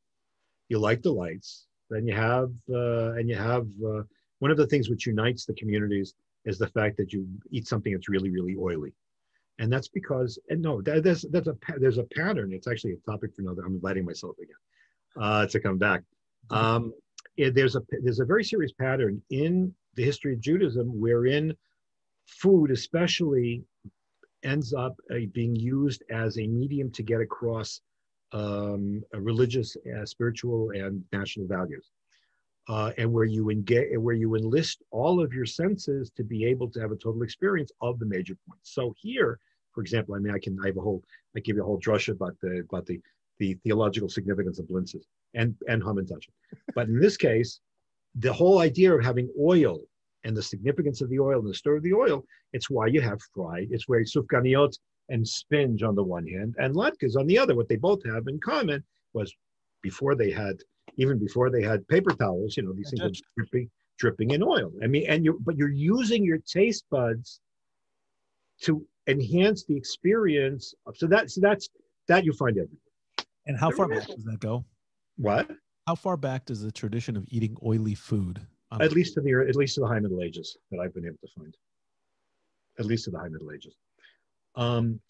You light the lights, then you have one of the things which unites the communities is the fact that you eat something that's really, really oily, and that's because there's a pattern. It's actually a topic for another. I'm inviting myself again to come back. There's a very serious pattern in the history of Judaism wherein food, especially, ends up being used as a medium to get across religious, spiritual, and national values. and where you engage, where you enlist all of your senses to be able to have a total experience of the major points. So here, for example, I mean, I give you a whole drush about the theological significance of blintzes and hum and touch. But in this case, the whole idea of having oil and the significance of the oil and the story of the oil, it's why you have fried. It's where sufganiot and spinach on the one hand and latkes on the other. What they both have in common was even before they had paper towels, these things were dripping in oil. I mean, but you're using your taste buds to enhance the experience. So that's that you find everywhere. And how far back does that go? What? How far back does the tradition of eating oily food? At least to the High Middle Ages that I've been able to find. At least to the High Middle Ages.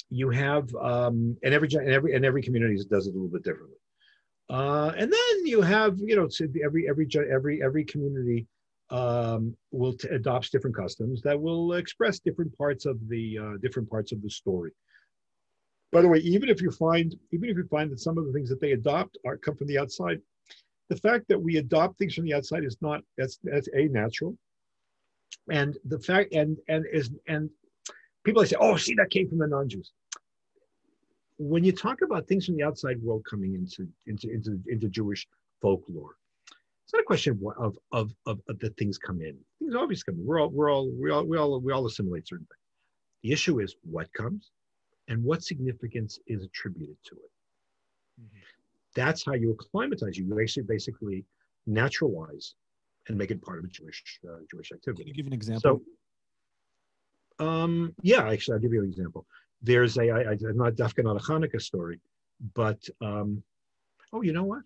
You have and every community does it a little bit differently. And then you have every community adopts different customs that will express different parts of the story. By the way, even if you find that some of the things that they adopt come from the outside, the fact that we adopt things from the outside is not that's a natural, and the fact and people say, oh, see, that came from the non-Jews. When you talk about things from the outside world coming into Jewish folklore, it's not a question of the things come in. Things obviously come in. We all assimilate certain things. The issue is what comes and what significance is attributed to it. Mm-hmm. That's how you acclimatize. You basically naturalize and make it part of a Jewish activity. Can you give an example? So, yeah, actually, I'll give you an example. There's I'm not a CHANUKAH story, but you know what?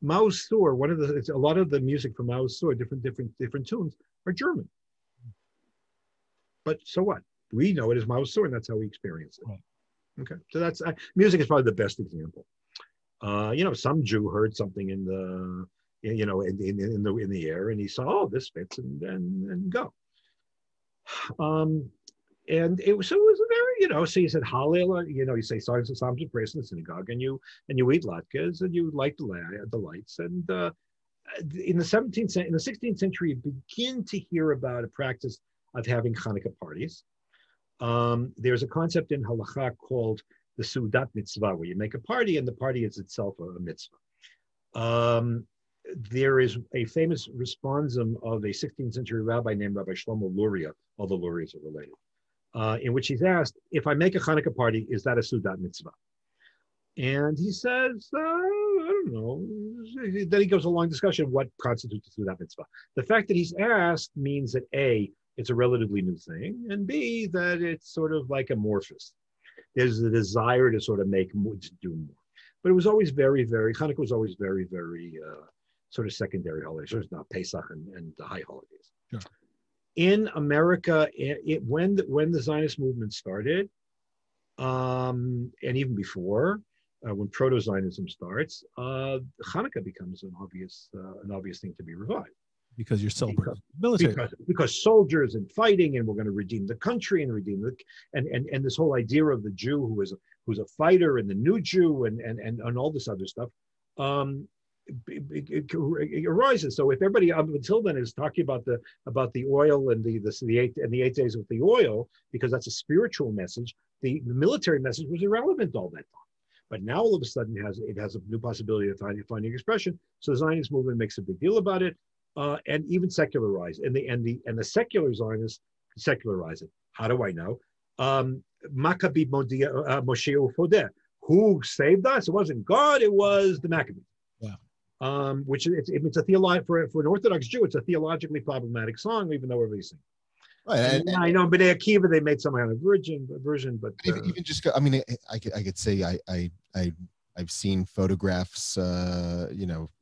Mao's Sur, a lot of the music from Mao's Sur, different tunes are German. But so what? We know it as Mao's Sur, and that's how we experience it. Right. Okay, so that's music is probably the best example. Some Jew heard something in the air, and he saw, oh, this fits, and go. And it was a very, so you said Hallel, you say songs of Psalms of praise in the synagogue, and you eat latkes, and you light the lights. And in the 16th century, you begin to hear about a practice of having Chanukah parties. There's a concept in halacha called the Seudat mitzvah, where you make a party, and the party is itself a mitzvah. There is a famous responsum of a 16th century rabbi named Rabbi Shlomo Luria, all the Lurias are related, in which he's asked, if I make a Chanukah party, is that a Seudat mitzvah? And he says, I don't know. Then he goes a long discussion of what constitutes a Seudat mitzvah. The fact that he's asked means that A, it's a relatively new thing, and B, that it's sort of like amorphous. There's a desire to sort of to do more. But it was always Chanukah was always very, very sort of secondary holidays. There's not Pesach and the high holidays. Sure. In America, when the Zionist movement started, and even before, when proto-Zionism starts, Chanukah becomes an obvious thing to be revived. Because you're celebrating military. Because soldiers and fighting, and we're going to redeem the country and and this whole idea of the Jew who's a fighter and the new Jew and all this other stuff. It arises. So if everybody up until then is talking about the oil and the 8 days with the oil, because that's a spiritual message, the military message was irrelevant all that time. But now all of a sudden it has a new possibility of finding expression. So the Zionist movement makes a big deal about it, and even secularized. And the secular Zionists secularize it. How do I know? Maccabi Moshe Ufodeh. Who saved us? It wasn't God. It was the Maccabees. Yeah. Which it's a for an Orthodox Jew, it's a theologically problematic song, even though everybody's singing. Right, and I know, but B'nai Akiva, they made some kind of version, but even just I mean, I could say I've seen photographs,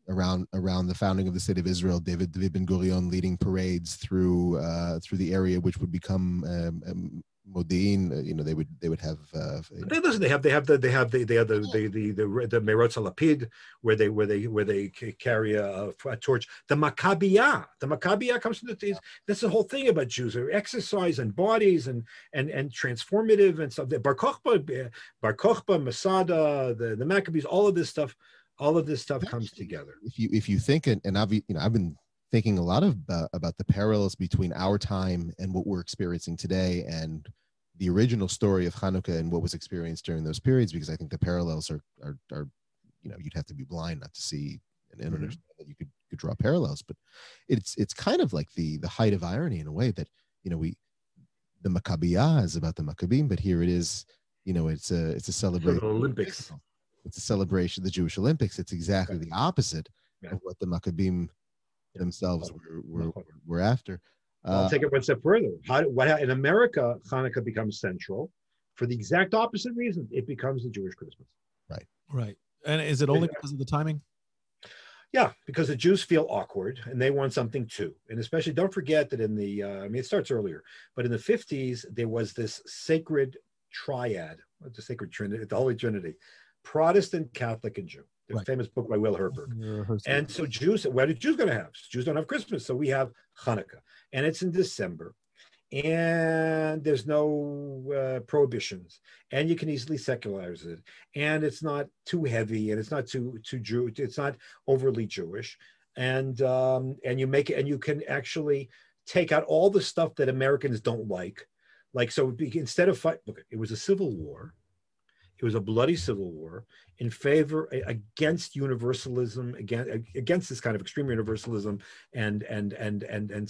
around the founding of the state of Israel, David Ben Gurion leading parades through the area, which would become Modi'in. They would have. They have the Merotz Lapid where they carry a torch. The Maccabiyah comes from that's the whole thing about Jews. They're exercise and bodies and transformative and stuff. The Bar Kokhba, Masada, the Maccabees, all of this stuff. All of this stuff comes together. If you think, and I've been thinking a lot about the parallels between our time and what we're experiencing today, and the original story of Hanukkah and what was experienced during those periods, because I think the parallels are you'd have to be blind not to see and understand that you could draw parallels. But it's kind of like the height of irony in a way that the Maccabiyah is about the Maccabim, but here it is, it's a celebration. For the Olympics. It's a celebration of the Jewish Olympics. It's exactly the opposite of what the Maccabim themselves were after. I'll take it one step further. In America, Hanukkah becomes central for the exact opposite reason. It becomes the Jewish Christmas. Right. And is it only because of the timing? Yeah, because the Jews feel awkward and they want something too. And especially, don't forget that in the, it starts earlier, but in the 50s, there was this sacred triad, the sacred Trinity, the Holy Trinity, Protestant, Catholic, and Jew. There's a famous book by Will Herberg. And so Jews, what are Jews going to have? Jews don't have Christmas. So we have Hanukkah. And it's in December. And there's no prohibitions. And you can easily secularize it. And it's not too heavy. And it's not too Jew. It's not overly Jewish. And you make it, and you can actually take out all the stuff that Americans don't like. Like, so instead of fight, look, it was a civil war. It was a bloody civil war in favor against universalism, against this kind of extreme universalism and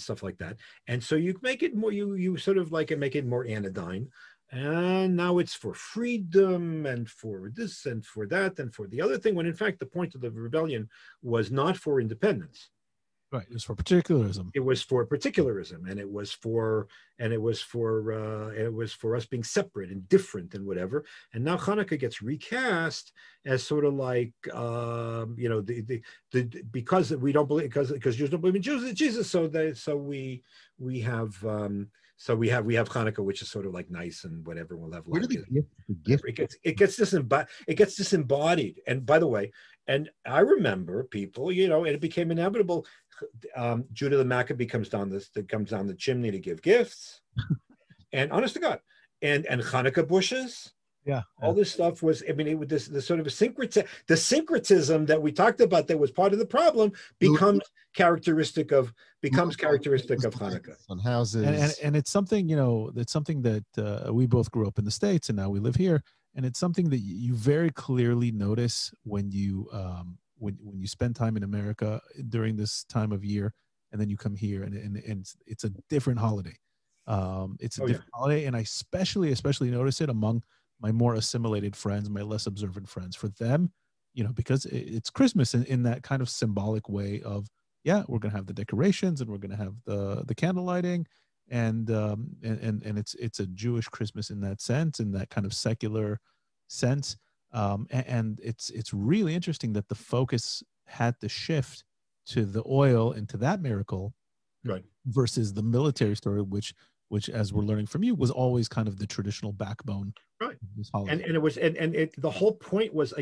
stuff like that. And so you make it more, you sort of like make it more anodyne. And now it's for freedom and for this and for that and for the other thing, when in fact the point of the rebellion was not for independence. Right. It was for particularism. It was for particularism, and it was for us being separate and different and whatever. And now Hanukkah gets recast as sort of like because we don't believe, because Jews don't believe in Jesus, so we have Hanukkah, which is sort of like nice and whatever. We'll have it gets disembodied. And by the way, and I remember people, and it became inevitable. Judah the Maccabee comes down the chimney to give gifts, and honest to God, and Hanukkah bushes. Yeah, all this stuff was. I mean, this sort of the syncretism that we talked about that was part of the problem becomes characteristic of Hanukkah. On houses, and it's something it's something that we both grew up in the States, and now we live here, and it's something that you very clearly notice when you spend time in America during this time of year, and then you come here, and it's a different holiday. It's a different holiday, and I especially notice it among my more assimilated friends, my less observant friends. For them, because it's Christmas in that kind of symbolic way of, we're going to have the decorations and we're going to have the candle lighting, and it's a Jewish Christmas in that sense, in that kind of secular sense. And it's really interesting that the focus had to shift to the oil and to that miracle, right, versus the military story, which as we're learning from you was always kind of the traditional backbone, right, of this holiday. And it was the whole point was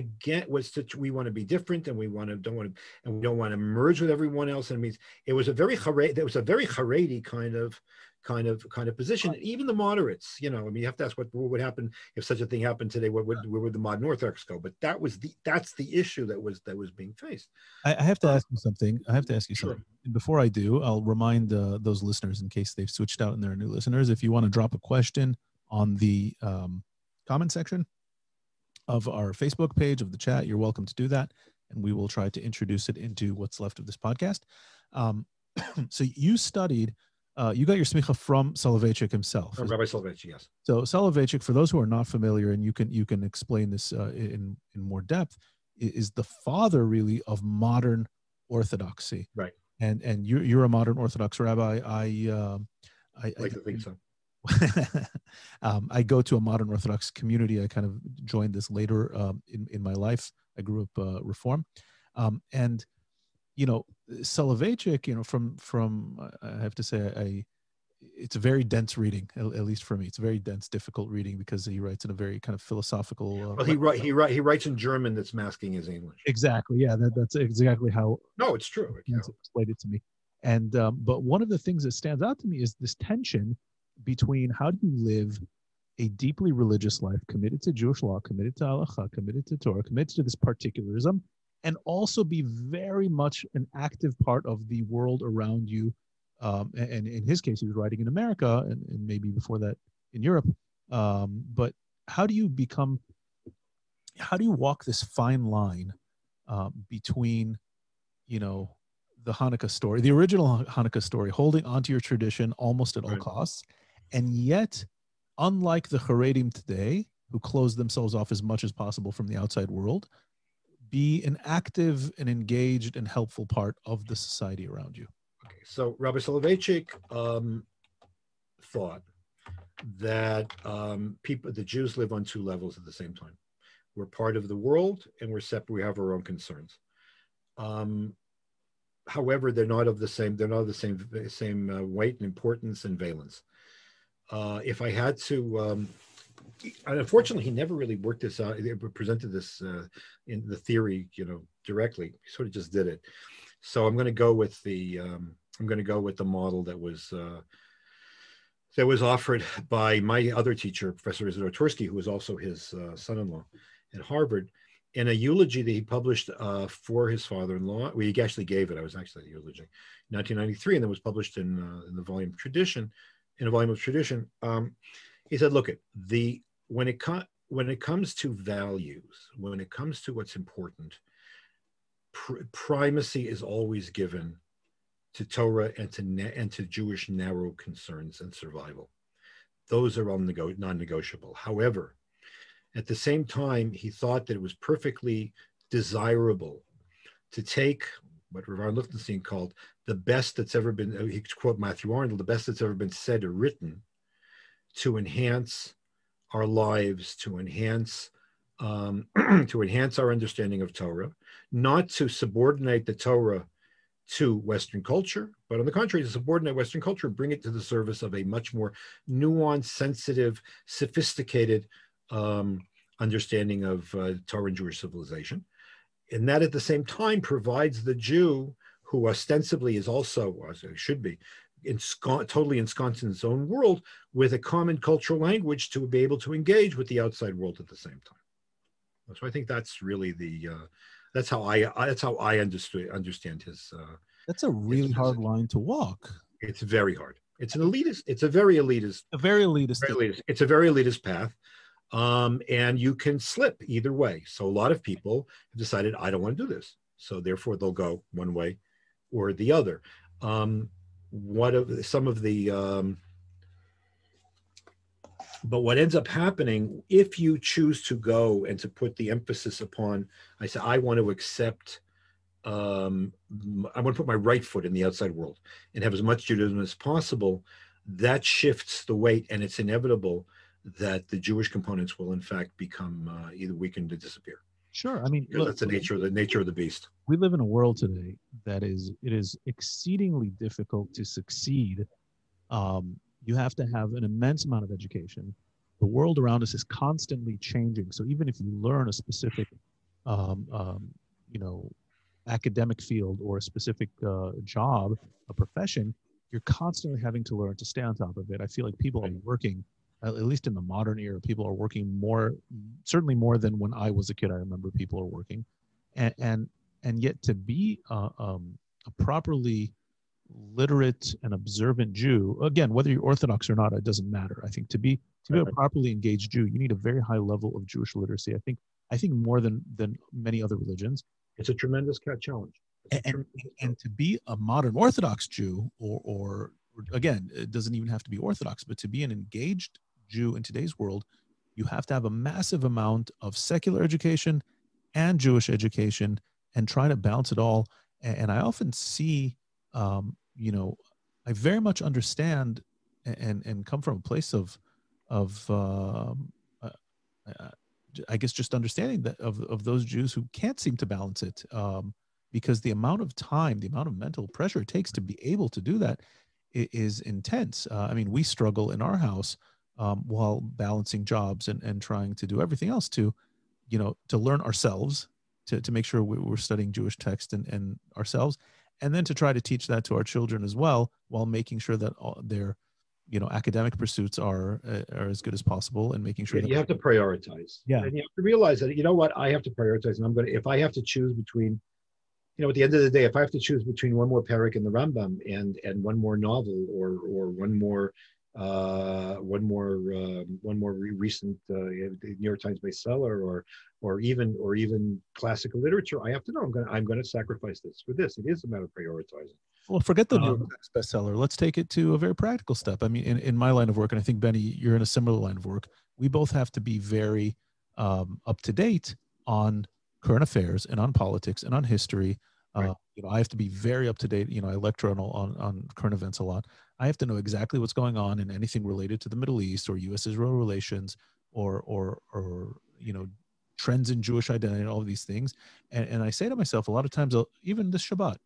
we want to be different, and we don't want to merge with everyone else. And it means it was a very Haredi kind of position. Even the moderates, you have to ask what would happen if such a thing happened today. Where would the modern Orthodox go? But that's the issue that was being faced. I have to ask you something. Sure. And before I do, I'll remind those listeners, in case they've switched out and they're new listeners, if you want to drop a question on the comment section of our Facebook page, of the chat, you're welcome to do that, and we will try to introduce it into what's left of this podcast. So you studied. You got your smicha from Soloveitchik himself. From Rabbi Soloveitchik, yes. So Soloveitchik, for those who are not familiar, and you can explain this in more depth, is the father really of modern Orthodoxy. Right. And you're a modern Orthodox rabbi. I like to think so. I go to a modern Orthodox community. I kind of joined this later in my life. I grew up Reform, and Soloveitchik, from I have to say, it's a very dense reading, at least for me. It's a very dense, difficult reading, because he writes in a very kind of philosophical. Well, he writes in German that's masking his English. Exactly. Yeah, that's exactly how. No, it's true. He explained it to me, and but one of the things that stands out to me is this tension between how do you live a deeply religious life, committed to Jewish law, committed to halacha, committed to Torah, committed to this particularism, and also be very much an active part of the world around you. And in his case, he was writing in America and maybe before that in Europe. But how do you walk this fine line between, the Hanukkah story, the original Hanukkah story, holding onto your tradition almost at all costs, and yet, unlike the Haredim today, who close themselves off as much as possible from the outside world, be an active and engaged and helpful part of the society around you? Okay, so Rabbi Soloveitchik thought that the Jews live on two levels at the same time. We're part of the world, and we're separate. We have our own concerns. However, they're not of the same weight and importance and valence. If I had to, unfortunately, he never really worked this out. He presented this in the theory, directly. He sort of just did it. So I'm going to go with the model that was offered by my other teacher, Professor Isidore Tversky, who was also his son-in-law at Harvard. In a eulogy that he published for his father-in-law, he actually gave it. I was actually at the eulogy, 1993, and then was published in the volume of Tradition. In a volume of Tradition, he said, "Look, when it comes to values, when it comes to what's important, primacy is always given to Torah and to Jewish narrow concerns and survival. Those are non-negotiable. However, at the same time, he thought that it was perfectly desirable to take what Rav Lichtenstein called the best that's ever been, he quote Matthew Arnold, the best that's ever been said or written, to enhance our lives, to enhance our understanding of Torah, not to subordinate the Torah to Western culture, but on the contrary, to subordinate Western culture, bring it to the service of a much more nuanced, sensitive, sophisticated understanding of Torah and Jewish civilization. And that at the same time provides the Jew, who ostensibly is also, as it should be, totally ensconced in its own world, with a common cultural language to be able to engage with the outside world at the same time. So I think that's really that's how I understand his. That's a really hard line to walk. It's very hard. It's an elitist. It's a very elitist. It's a very elitist path. And you can slip either way. So a lot of people have decided, I don't want to do this. So therefore they'll go one way or the other. But what ends up happening, if you choose to go and to put the emphasis upon, I say, I want to accept, I want to put my right foot in the outside world and have as much Judaism as possible, that shifts the weight, and it's inevitable that the Jewish components will in fact become either weakened or disappear. Sure. I mean, look, that's the nature of the beast. We live in a world today that it is exceedingly difficult to succeed. You have to have an immense amount of education. The world around us is constantly changing. So even if you learn a specific, academic field or a specific job, a profession, you're constantly having to learn to stay on top of it. I feel like people are working, at least in the modern era, people are working more, certainly more than when I was a kid. I remember people are working, and yet to be a properly literate and observant Jew, again, whether you're Orthodox or not, it doesn't matter. I think to be a properly engaged Jew, you need a very high level of Jewish literacy. I think more than many other religions. It's a tremendous challenge. And to be a modern Orthodox Jew, or again, it doesn't even have to be Orthodox, but to be an engaged Jew in today's world, you have to have a massive amount of secular education and Jewish education, and try to balance it all. And I often see, I very much understand and come from a place of I guess just understanding that of those Jews who can't seem to balance it, because the amount of time, the amount of mental pressure it takes to be able to do that is intense. I mean, we struggle in our house while balancing jobs and trying to do everything else to learn ourselves, to make sure we're studying Jewish text and ourselves, and then to try to teach that to our children as well, while making sure that they're academic pursuits are as good as possible, and making sure that you have to prioritize. Yeah. And you have to realize that, I have to prioritize, and if I have to choose between, at the end of the day, if I have to choose between one more parak in the Rambam and one more novel, or one more recent New York Times bestseller, or even classical literature, I have to know I'm going to sacrifice this for this. It is a matter of prioritizing. Well, forget the New York Times bestseller. Let's take it to a very practical step. I mean, in my line of work, and I think, Benny, you're in a similar line of work, we both have to be very up to date on current affairs and on politics and on history. Right. I have to be very up to date. I lecture on current events a lot. I have to know exactly what's going on in anything related to the Middle East or U.S.-Israel relations, or trends in Jewish identity, and all of these things. And I say to myself a lot of times, even this Shabbat,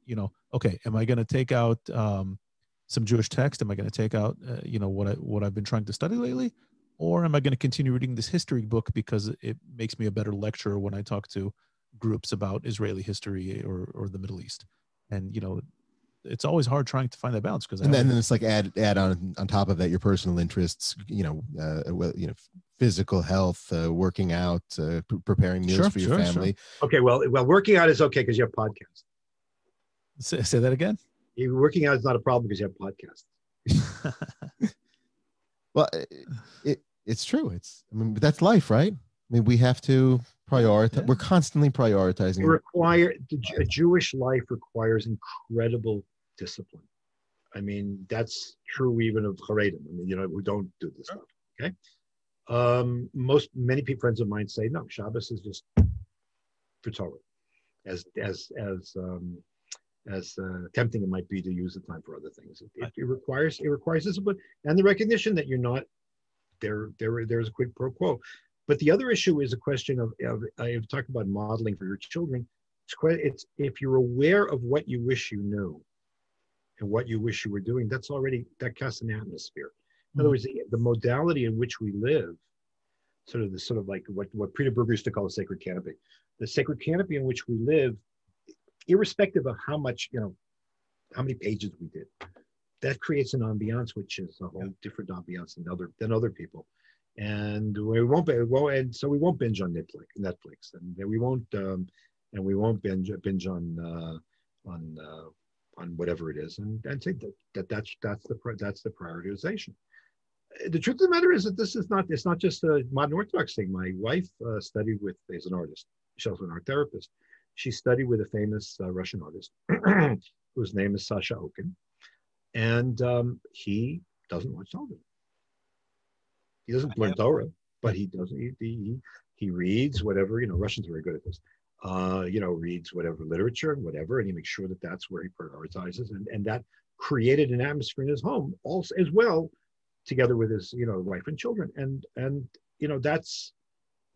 okay, am I going to take out some Jewish text? Am I going to take out, what I've been trying to study lately? Or am I going to continue reading this history book because it makes me a better lecturer when I talk to groups about Israeli history or the Middle East? And, it's always hard trying to find that balance, because then it's like add on top of that your personal interests, physical health, working out, preparing meals for your family. Sure. Okay, well, working out is okay because you have podcasts. Say that again. Working out is not a problem because you have podcasts. Well, it's true. But that's life, right? We have to prioritize. Yeah. We're constantly prioritizing. A Jewish life requires incredible discipline. That's true even of Haredim. Who don't do this stuff. Okay. Many friends of mine say, no, Shabbos is just for Torah. As tempting it might be to use the time for other things, it requires discipline and the recognition that you're not there. There's a quid pro quo. But the other issue is a question of I've talked about modeling for your children. It's if you're aware of what you wish you knew and what you wish you were doing, that casts an atmosphere. In other words, the modality in which we live, sort of like what Peter Berger used to call the sacred canopy. The sacred canopy in which we live, irrespective of how many pages we did, that creates an ambiance which is a whole different ambiance than other people. And we won't binge on Netflix, and we won't binge on whatever it is, and say that's the prioritization. The truth of the matter is that it's not just a modern Orthodox thing. My wife is an artist. She's also an art therapist. She studied with a famous Russian artist whose name is Sasha Okin, and he doesn't watch television. He doesn't learn Torah, but he doesn't. He reads whatever. Russians are very good at this. Reads whatever literature and whatever, and he makes sure that that's where he prioritizes, and that created an atmosphere in his home also as well, together with his wife and children, and that's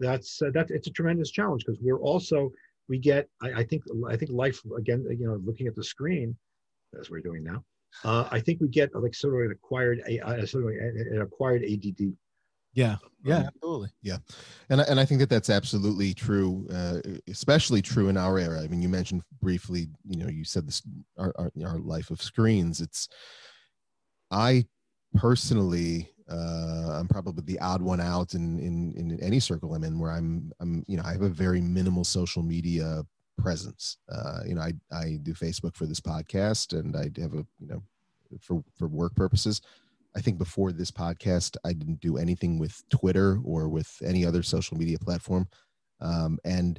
it's a tremendous challenge because we get I think life again, looking at the screen as we're doing now, I think we get like sort of an acquired ADD. Yeah, absolutely. Yeah, and I think that's absolutely true, especially true in our era. You mentioned briefly, you said this, our life of screens. I personally, I'm probably the odd one out in any circle I'm in, where I'm I have a very minimal social media presence. I do Facebook for this podcast, and I have for work purposes. I think before this podcast, I didn't do anything with Twitter or with any other social media platform. And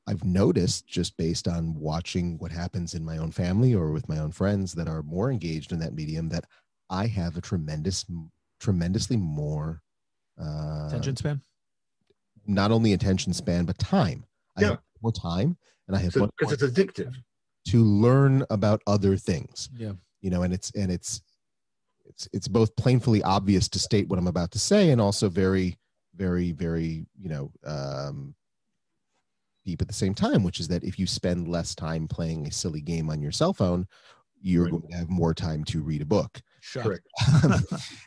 I've noticed, just based on watching what happens in my own family or with my own friends that are more engaged in that medium, that I have a tremendously more attention span. Not only attention span, but time. I have more time, and I have more because it's addictive to learn about other things. Yeah, and it's both painfully obvious to state what I'm about to say, and also very, very, very, deep at the same time, which is that if you spend less time playing a silly game on your cell phone, you're going to have more time to read a book. Correct.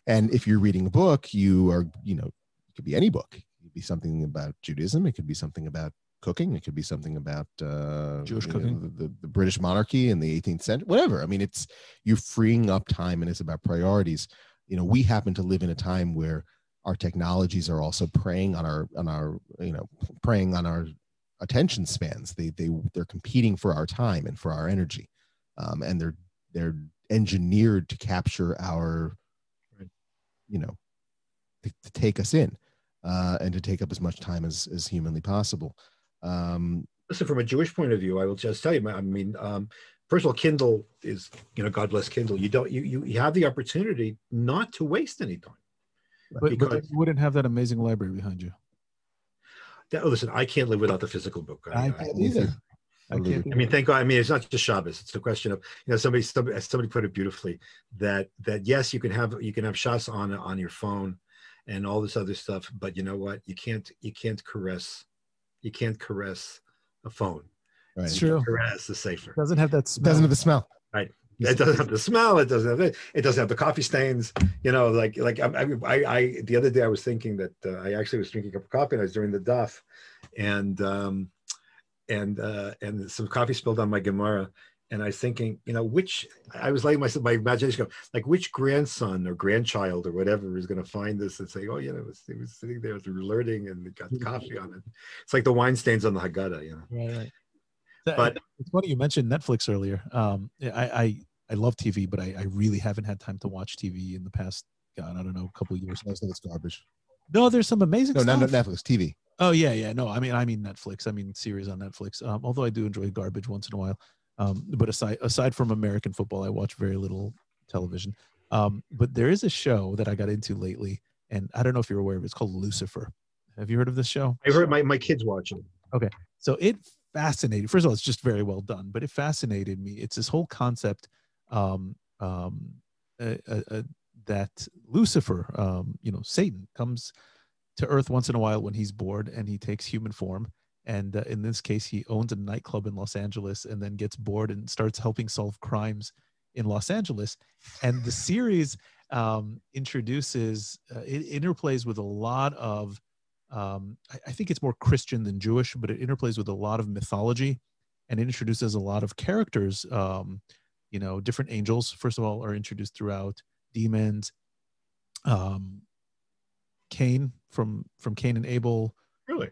And if you're reading a book, you are, it could be any book. It could be something about Judaism. It could be something about cooking. It could be something about Jewish cooking, the British monarchy in the 18th century, whatever. You're freeing up time, and it's about priorities. we happen to live in a time where our technologies are also preying on our attention spans. They're competing for our time and for our energy, and they're engineered to capture our, to take us in, and to take up as much time as humanly possible. Listen, from a Jewish point of view, I will just tell you, I mean, first of all, Kindle is, God bless Kindle. You have the opportunity not to waste any time. But you wouldn't have that amazing library behind you. Listen, I can't live without the physical book. I can't either. I mean, thank God. I mean, it's not just Shabbos. It's a question of, somebody put it beautifully that yes, you can have shots on your phone and all this other stuff, but you know what? You can't caress a phone. Right. It's true. Caress the safer. It doesn't have that smell. Doesn't have the smell. Right. It doesn't have the smell. It doesn't have it. It doesn't have the coffee stains. I the other day I was thinking that I actually was drinking a cup of coffee and I was doing the daf, and some coffee spilled on my Gemara, and I was thinking, I was letting my imagination go, like which grandson or grandchild or whatever is going to find this and say, oh, it was sitting there alerting and it got coffee on it. It's like the wine stains on the Haggadah, Right. But it's funny you mentioned Netflix earlier. I love TV, but I really haven't had time to watch TV in the past, God, I don't know, a couple of years. I think it's garbage. No, there's some amazing stuff. No, not Netflix, TV. Oh yeah. No, I mean Netflix. I mean series on Netflix. Although I do enjoy garbage once in a while. But aside from American football, I watch very little television. But there is a show that I got into lately, and I don't know if you're aware of it. It's called Lucifer. Have you heard of this show? I heard my kids watching. Okay, so it fascinated. First of all, it's just very well done, but it fascinated me. It's this whole concept that Lucifer, Satan, comes to Earth once in a while when he's bored, and he takes human form. And in this case, he owns a nightclub in Los Angeles and then gets bored and starts helping solve crimes in Los Angeles. And the series interplays with a lot of, I think it's more Christian than Jewish, but it interplays with a lot of mythology, and it introduces a lot of characters. Different angels, first of all, are introduced throughout, demons, Cain from Cain and Abel. Really?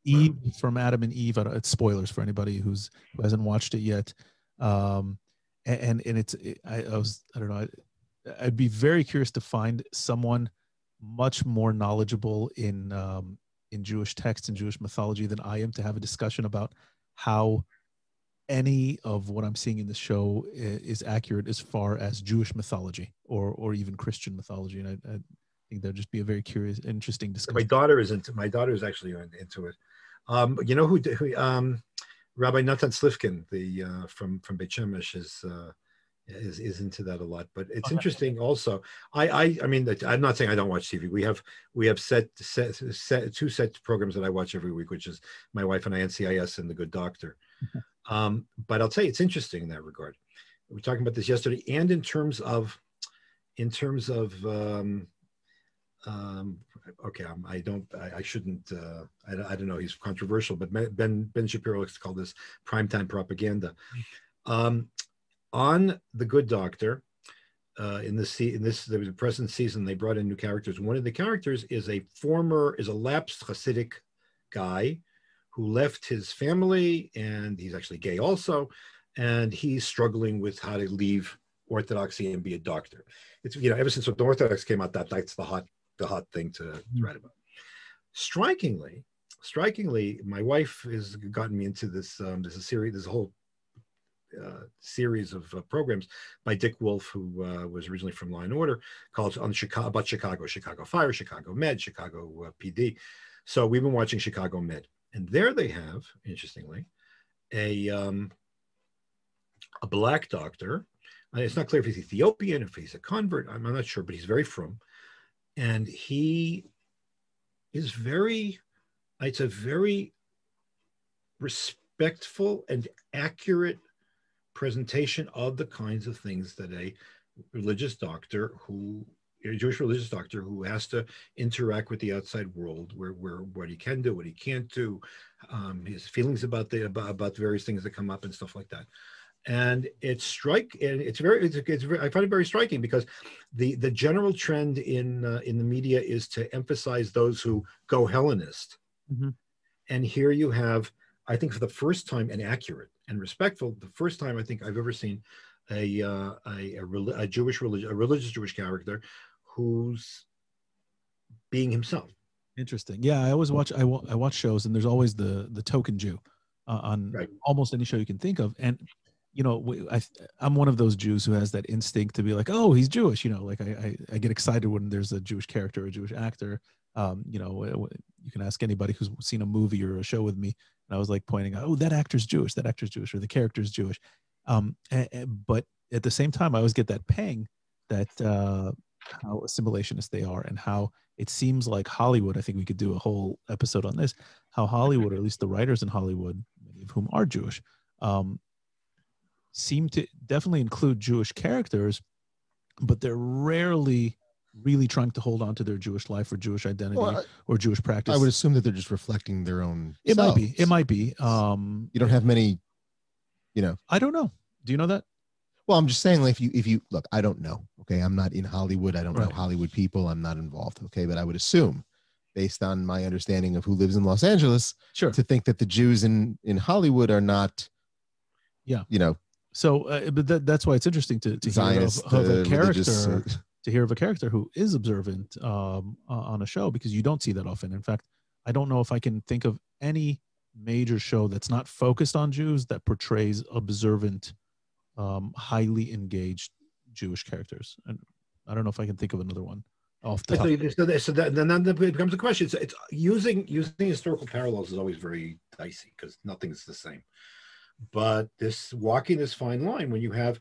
Eve from Adam and Eve. It's spoilers for anybody who hasn't watched it yet. And I don't know. I'd be very curious to find someone much more knowledgeable in Jewish text and Jewish mythology than I am to have a discussion about how any of what I'm seeing in the show is accurate as far as Jewish mythology or even Christian mythology. And I think that'd just be a very curious, interesting discussion. My daughter is actually into it. You know who Rabbi Natan Slifkin, from Beit Shemesh, is into that a lot. But it's interesting also. I mean, I'm not saying I don't watch TV. We have set two set programs that I watch every week, which is my wife and I, NCIS and The Good Doctor. But I'll tell you, it's interesting in that regard. We were talking about this yesterday, and in terms of okay, I don't know, he's controversial, but Ben Shapiro likes to call this primetime propaganda. On The Good Doctor, there was a present season, they brought in new characters. One of the characters is a lapsed Hasidic guy who left his family, and he's actually gay also, and he's struggling with how to leave Orthodoxy and be a doctor. It's, ever since the Orthodox came out, that's the hot thing to write about. Strikingly, my wife has gotten me into this. There's a whole series of programs by Dick Woolf, who was originally from Law and Order, called about Chicago Fire, Chicago Med, Chicago PD. So we've been watching Chicago Med, and there they have, interestingly, a black doctor. It's not clear if he's Ethiopian, if he's a convert. I'm not sure, but he's very frum. And he is it's a very respectful and accurate presentation of the kinds of things that a Jewish religious doctor who has to interact with the outside world, where what he can do, what he can't do, his feelings about various things that come up and stuff like that. And it's very, I find it very striking because the general trend in the media is to emphasize those who go Hellenist. Mm-hmm. And here you have, I think for the first time, and accurate and respectful, the first time I think I've ever seen a religious Jewish character who's being himself. Interesting. Yeah, I always watch. I watch shows, and there's always the token Jew on Right. almost any show you can think of. And you know, I'm one of those Jews who has that instinct to be like, oh, he's Jewish. You know, like I get excited when there's a Jewish character, a Jewish actor. You know, you can ask anybody who's seen a movie or a show with me, and I was like pointing out, oh, that actor's Jewish, that actor's Jewish, or the character's Jewish. But at the same time, I always get that pang that how assimilationist they are, and how it seems like Hollywood, I think we could do a whole episode on this, how Hollywood, or at least the writers in Hollywood, many of whom are Jewish, seem to definitely include Jewish characters, but they're rarely really trying to hold on to their Jewish life or Jewish identity or Jewish practice. I would assume that they're just reflecting their own It selves. might be. It might be. You don't have many, you know. I don't know. Do you know that? Well, I'm just saying, like, if you look, I don't know. Okay, I'm not in Hollywood. I don't know Hollywood people. I'm not involved. Okay, but I would assume, based on my understanding of who lives in Los Angeles, sure, to think that the Jews in Hollywood are not, you know. So, but that's why it's interesting to hear of a character, to hear of a character who is observant on a show, because you don't see that often. In fact, I don't know if I can think of any major show that's not focused on Jews that portrays observant, highly engaged Jewish characters. And I don't know if I can think of another one off the top. So then it becomes a question. It's using historical parallels is always very dicey because nothing's the same. But walking this fine line when you have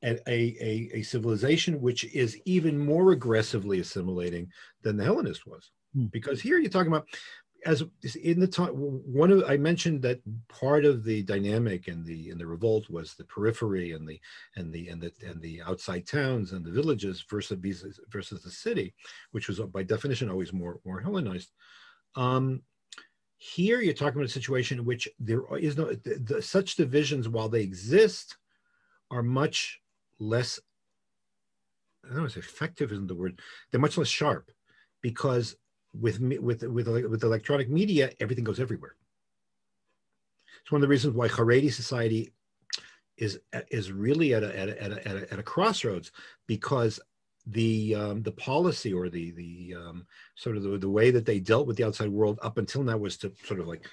a civilization which is even more aggressively assimilating than the Hellenist was, because here you're talking about, as in the time, I mentioned that part of the dynamic in the revolt was the periphery and the outside towns and the villages versus the city, which was by definition always more Hellenized. Here you're talking about a situation in which there is no such divisions, while they exist, are much less, I don't know if effective isn't the word, they're much less sharp, because with electronic media, everything goes everywhere. It's one of the reasons why Haredi society is really at a crossroads, because the policy, or the sort of the way that they dealt with the outside world up until now was to sort of like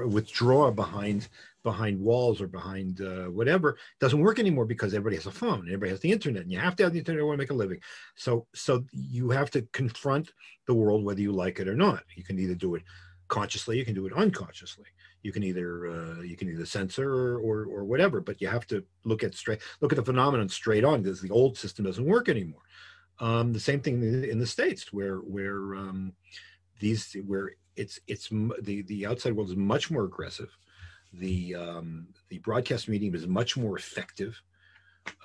withdraw behind walls or behind whatever. It doesn't work anymore because everybody has a phone, everybody has the internet, and you have to have the internet to want to make a living. So you have to confront the world whether you like it or not. You can either do it consciously, you can do it unconsciously. You can either censor or whatever, but you have to look at the phenomenon straight on, because the old system doesn't work anymore. The same thing in the States, where the outside world is much more aggressive. The broadcast medium is much more effective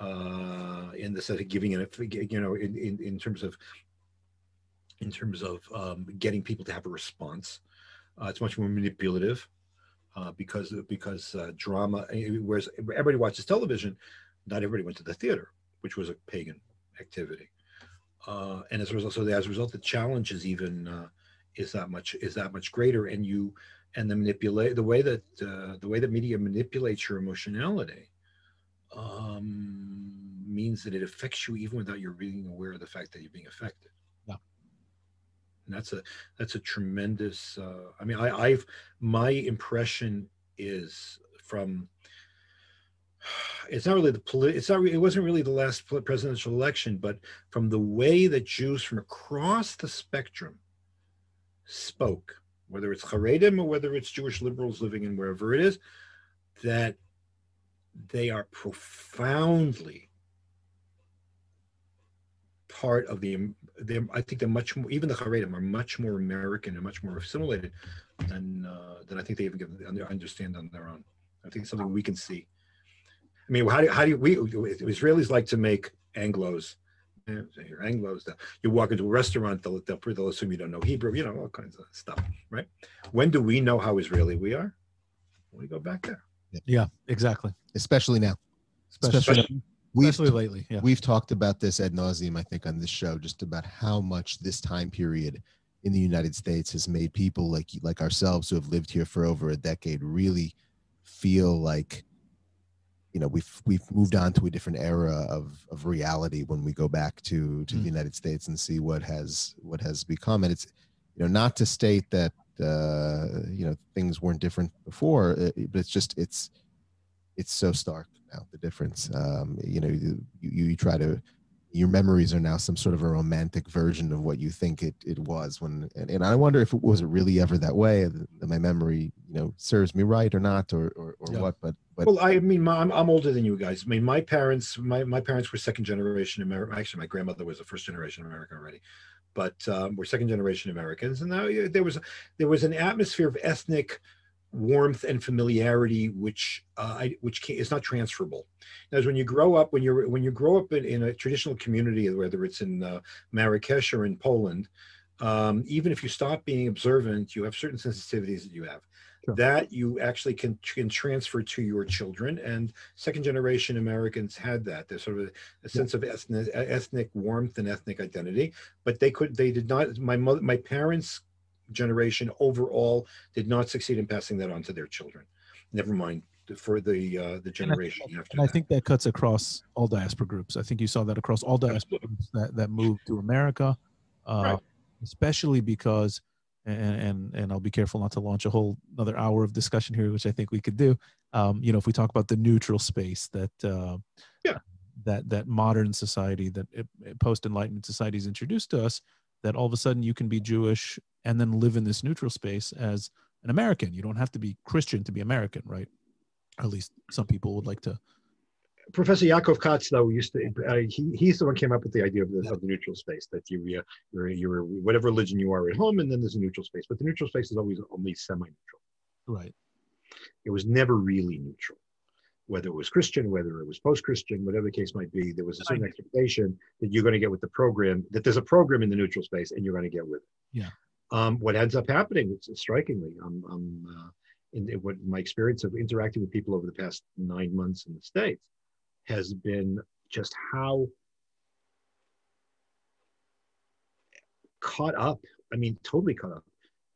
in the sense of giving it, in terms of getting people to have a response. It's much more manipulative. Because drama, whereas everybody watches television, not everybody went to the theater, which was a pagan activity, and as a result, the challenge is even is that much greater, and the way that media manipulates your emotionality means that it affects you even without you being aware of the fact that you're being affected. And that's a tremendous. I mean, my impression is from. It's not really it wasn't really the last presidential election, but from the way that Jews from across the spectrum spoke, whether it's Haredim or whether it's Jewish liberals living in wherever it is, that they are profoundly part of I think they're much more, even the Haredim are much more American and much more assimilated than I think they even understand on their own. I think it's something we can see. I mean, how do we Israelis like to make Anglos? You're Anglos. You walk into a restaurant, they'll assume you don't know Hebrew. All kinds of stuff, right? When do we know how Israeli we are? When we go back there. Yeah, exactly. Especially now. especially lately. Yeah. We've talked about this ad nauseum, I think, on this show, just about how much this time period in the United States has made people like ourselves who have lived here for over a decade really feel like, you know, we've moved on to a different era of reality when we go back to the United States and see what has become. And it's, you know, not to state that you know, things weren't different before, but it's just it's so stark now, the difference. You know, you try to, your memories are now some sort of a romantic version of what you think it was when, and I wonder if it was really ever that way, that my memory, you know, serves me right or not, or what. But well, I mean, I'm older than you guys. I mean, my parents were second generation American. Actually, my grandmother was a first generation American already, but we're second generation Americans. And now there was an atmosphere of ethnic warmth and familiarity, which is not transferable. As when you grow up, when you grow up in a traditional community, whether it's in Marrakesh or in Poland, even if you stop being observant, you have certain sensitivities that you have. Sure. That you actually can transfer to your children, and second generation Americans had that. There's sort of a sense of ethnic warmth and ethnic identity, but they did not. My parents' generation overall did not succeed in passing that on to their children. Never mind for the generation after. And I think that cuts across all diaspora groups. I think you saw that across all diaspora groups that moved to America, right. Especially because. And I'll be careful not to launch a whole another hour of discussion here, which I think we could do. You know, if we talk about the neutral space that that modern society, that post-Enlightenment societies introduced to us, that all of a sudden you can be Jewish and then live in this neutral space as an American. You don't have to be Christian to be American, right? Or at least some people would like to. Professor Yaakov Katz, though, used to he's the one who came up with the idea of the neutral space, that you're whatever religion you are at home, and then there's a neutral space. But the neutral space is always only semi-neutral. Right. It was never really neutral. Whether it was Christian, whether it was post-Christian, whatever the case might be, there was a certain expectation that you're going to get with the program, that there's a program in the neutral space, and you're going to get with it. Yeah. What ends up happening, strikingly, in what my experience of interacting with people over the past 9 months in the States, has been just how caught up, I mean, totally caught up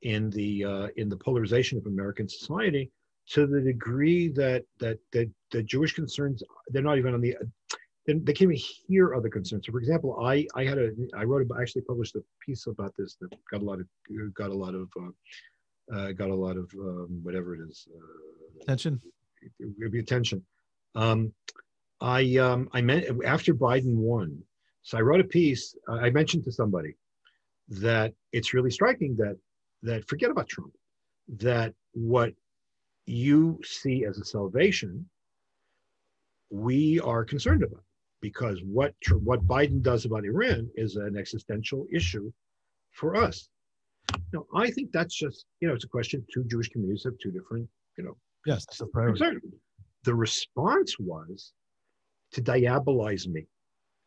in the polarization of American society, to the degree that the Jewish concerns, they're not even on the, they can't even hear other concerns. So, for example, I actually published a piece about this that got a lot of whatever it is, attention. Attention. I meant after Biden won, so I wrote a piece. I mentioned to somebody that it's really striking that forget about Trump, that what you see as a salvation, we are concerned about, because what Biden does about Iran is an existential issue for us. Now, I think that's just, it's a question. Two Jewish communities have two different, yes, that's a priority. Concerns. The response was to diabolize me.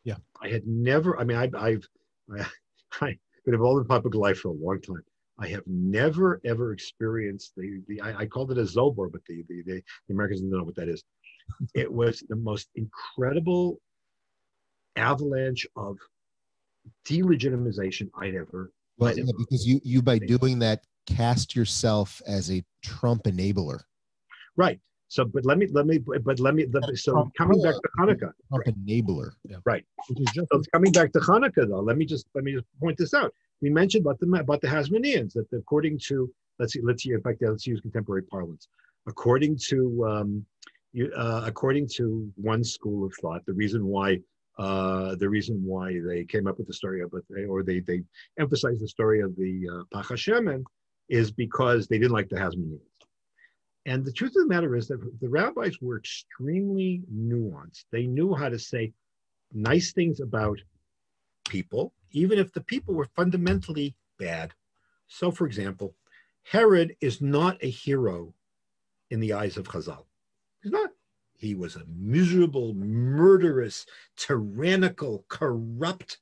Yeah, I had never. I mean, I've been involved in public life for a long time. I have never ever experienced I called it a Zobor, but the Americans don't know what that is. It was the most incredible avalanche of delegitimization I'd ever. Well, yeah, because you by doing that cast yourself as a Trump enabler. Right. So, coming back to Hanukkah. Trump enabler. Yeah. Right. So coming back to Hanukkah, though, let me just point this out. We mentioned about the Hasmoneans, that according to, let's use contemporary parlance. According to one school of thought, the reason why they came up with the story of it, or they emphasized the story of the Pach HaShemen, is because they didn't like the Hasmoneans. And the truth of the matter is that the rabbis were extremely nuanced. They knew how to say nice things about people, even if the people were fundamentally bad. So, for example, Herod is not a hero in the eyes of Chazal. He's not. He was a miserable, murderous, tyrannical, corrupt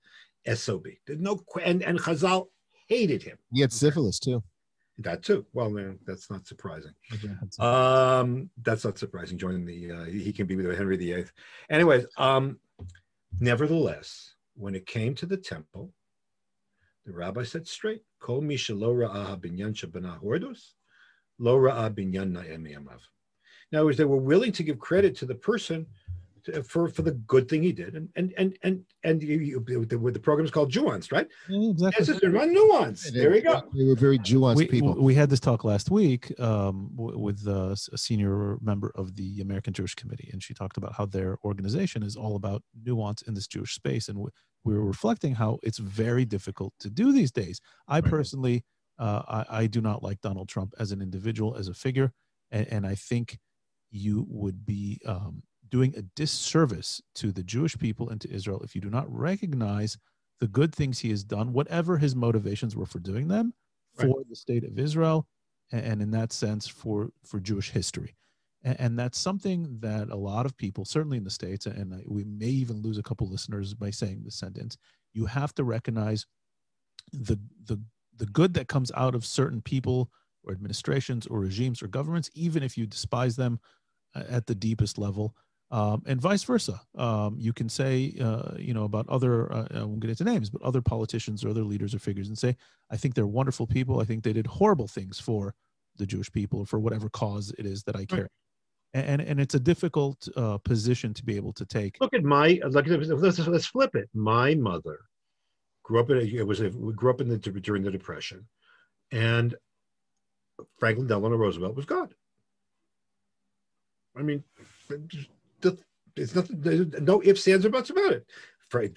SOB. There's no, and Chazal hated him. He had syphilis too. That too. Well, man, that's not surprising. That's not surprising. Joining he can be with Henry VIII. Anyways, nevertheless, when it came to the temple, the rabbi said straight, Kol misha lo ra'ah binyan shabana hordus, lo ra'ah binyan na'em yamav. In other words, they were willing to give credit to the person for the good thing he did, and the program is called Jewance, right? Yeah, exactly. This is nuance. There we go. They were very Jewance people. We had this talk last week with a senior member of the American Jewish Committee, and she talked about how their organization is all about nuance in this Jewish space, and we were reflecting how it's very difficult to do these days. I personally, I do not like Donald Trump as an individual, as a figure, and I think you would be doing a disservice to the Jewish people and to Israel if you do not recognize the good things he has done, whatever his motivations were for doing them, for the state of Israel, and in that sense for Jewish history. And that's something that a lot of people, certainly in the States, and we may even lose a couple listeners by saying this sentence, you have to recognize the good that comes out of certain people or administrations or regimes or governments, even if you despise them at the deepest level. And vice versa. You can say, about other, I won't get into names, but other politicians or other leaders or figures and say, I think they're wonderful people. I think they did horrible things for the Jewish people or for whatever cause it is that I carry. And it's a difficult position to be able to take. Let's flip it. My mother grew up during the Depression, and Franklin Delano Roosevelt was God. I mean, it's nothing. There's no ifs, ands, or buts about it.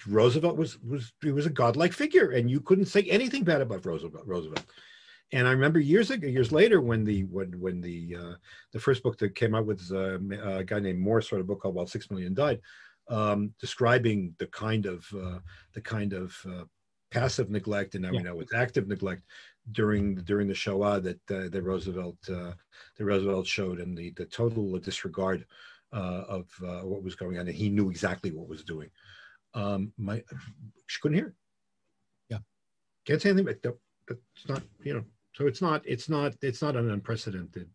Roosevelt was a godlike figure, and you couldn't say anything bad about Roosevelt. And I remember years later when the first book that came out with a guy named Morse wrote a book called "While 6 Million Died," describing the kind of passive neglect, and now we know it's active neglect during the Shoah that Roosevelt showed, and the total disregard of what was going on, and he knew exactly what was doing. She couldn't hear it. Yeah, can't say anything. But it's not, So it's not an unprecedented.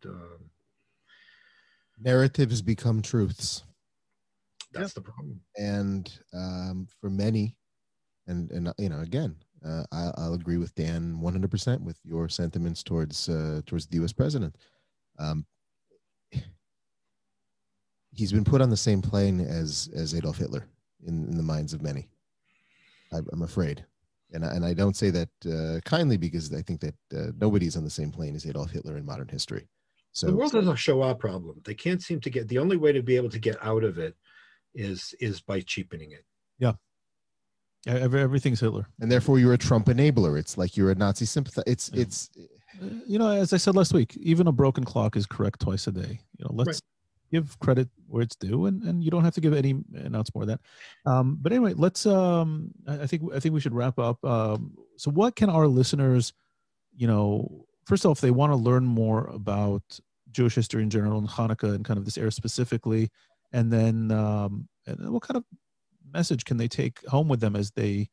Narratives become truths. That's the problem. And for many, and again, I'll agree with Dan 100% with your sentiments towards the U.S. president. He's been put on the same plane as Adolf Hitler in the minds of many. I'm afraid, and I don't say that kindly, because I think that nobody's on the same plane as Adolf Hitler in modern history. So the world has a Shoah problem. They can't seem to get. The only way to be able to get out of it is by cheapening it. Yeah. Everything's Hitler, and therefore you're a Trump enabler. It's like you're a Nazi sympathizer. It's as I said last week, even a broken clock is correct twice a day. Let's give credit where it's due, and you don't have to give any ounce more of that. But anyway, let's. I think we should wrap up. So, what can our listeners, first off, if they want to learn more about Jewish history in general and Hanukkah and kind of this era specifically, and then what kind of message can they take home with them as they,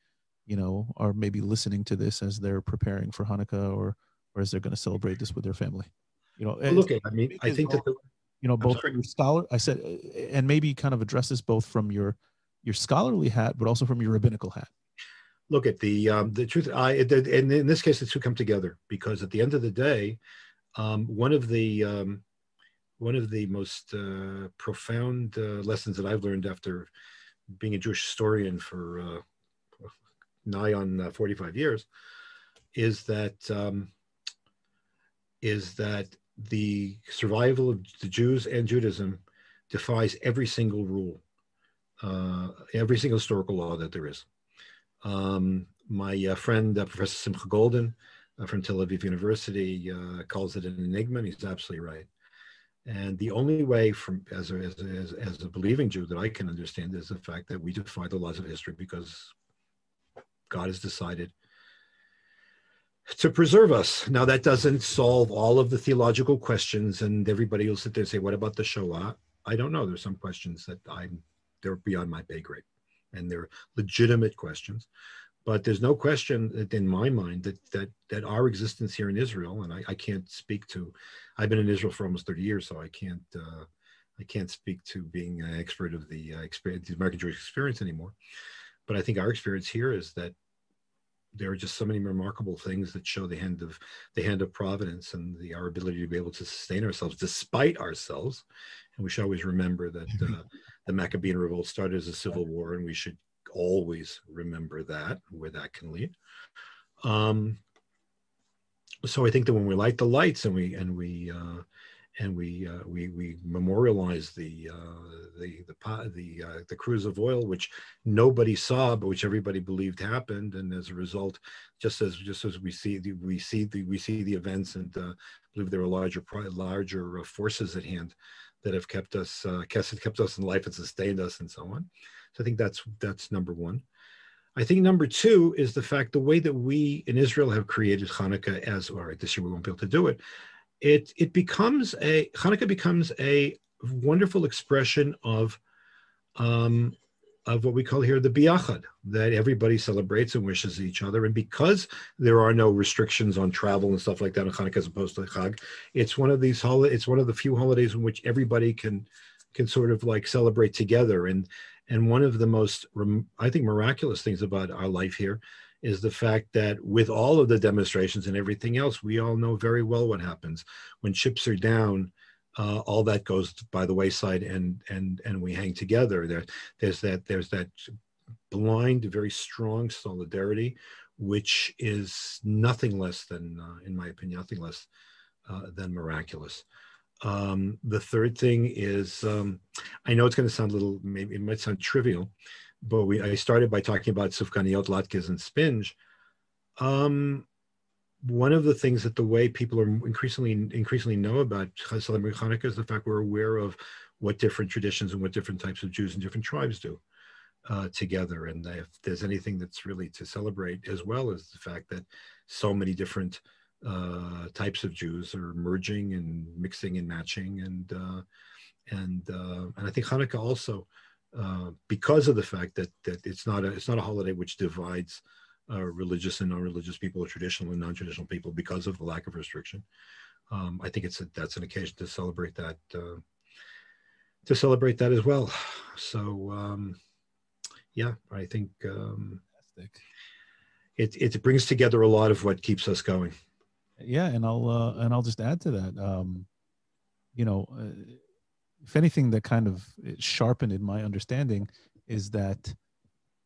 are maybe listening to this as they're preparing for Hanukkah or as they're going to celebrate this with their family? I think that both from your scholar, I said, and maybe kind of address this both from your scholarly hat, but also from your rabbinical hat. Look at the truth. And in this case, the two come together, because at the end of the day, one of the most profound lessons that I've learned after being a Jewish historian for nigh on 45 years is that the survival of the Jews and Judaism defies every single rule, every single historical law that there is. My friend, Professor Simcha Golden from Tel Aviv University, calls it an enigma, and he's absolutely right. And the only way, as a believing Jew, that I can understand is the fact that we defy the laws of history because God has decided to preserve us. Now, that doesn't solve all of the theological questions, and everybody will sit there and say, what about the Shoah? I don't know. There's some questions that they're beyond my pay grade, and they're legitimate questions. But there's no question that in my mind that our existence here in Israel, and I can't speak to, I've been in Israel for almost 30 years, so I can't speak to being an expert of the experience, the American Jewish experience anymore. But I think our experience here is that there are just so many remarkable things that show the hand of providence and our ability to be able to sustain ourselves despite ourselves. And we should always remember that the Maccabean revolt started as a civil war, and we should always remember that, where that can lead. So I think that when we light the lights and we memorialize the cruise of oil, which nobody saw but which everybody believed happened, and as a result, just as we see the events, and believe there are larger forces at hand that have kept us in life and sustained us, and so on. So I think that's number one. I think number two is the fact the way that we in Israel have created Chanukah as, all right, this year we won't be able to do it. Chanukah becomes a wonderful expression of what we call here the biachad, that everybody celebrates and wishes each other. And because there are no restrictions on travel and stuff like that on Chanukah as opposed to Chag, it's one of these it's one of the few holidays in which everybody can sort of like celebrate together. And one of the most, I think, miraculous things about our life here is the fact that with all of the demonstrations and everything else, we all know very well what happens when ships are down. All that goes by the wayside, and we hang together. There's that blind, very strong solidarity, which is nothing less than, in my opinion, nothing less than miraculous. The third thing is, I know it's going to sound a little, maybe it might sound trivial, but I started by talking about sufganiyot, latkes, and spinach. One of the things that the way people are increasingly know about celebrating Hanukkah is the fact we're aware of what different traditions and what different types of Jews and different tribes do together. And if there's anything that's really to celebrate, as well as the fact that so many different types of Jews are merging and mixing and matching, and I think Hanukkah also, because of the fact that it's not a holiday which divides religious and non-religious people, or traditional and non-traditional people, because of the lack of restriction. I think that's an occasion to celebrate that as well. So yeah, I think it brings together a lot of what keeps us going. Yeah, and I'll just add to that. If anything, that kind of sharpened in my understanding is that,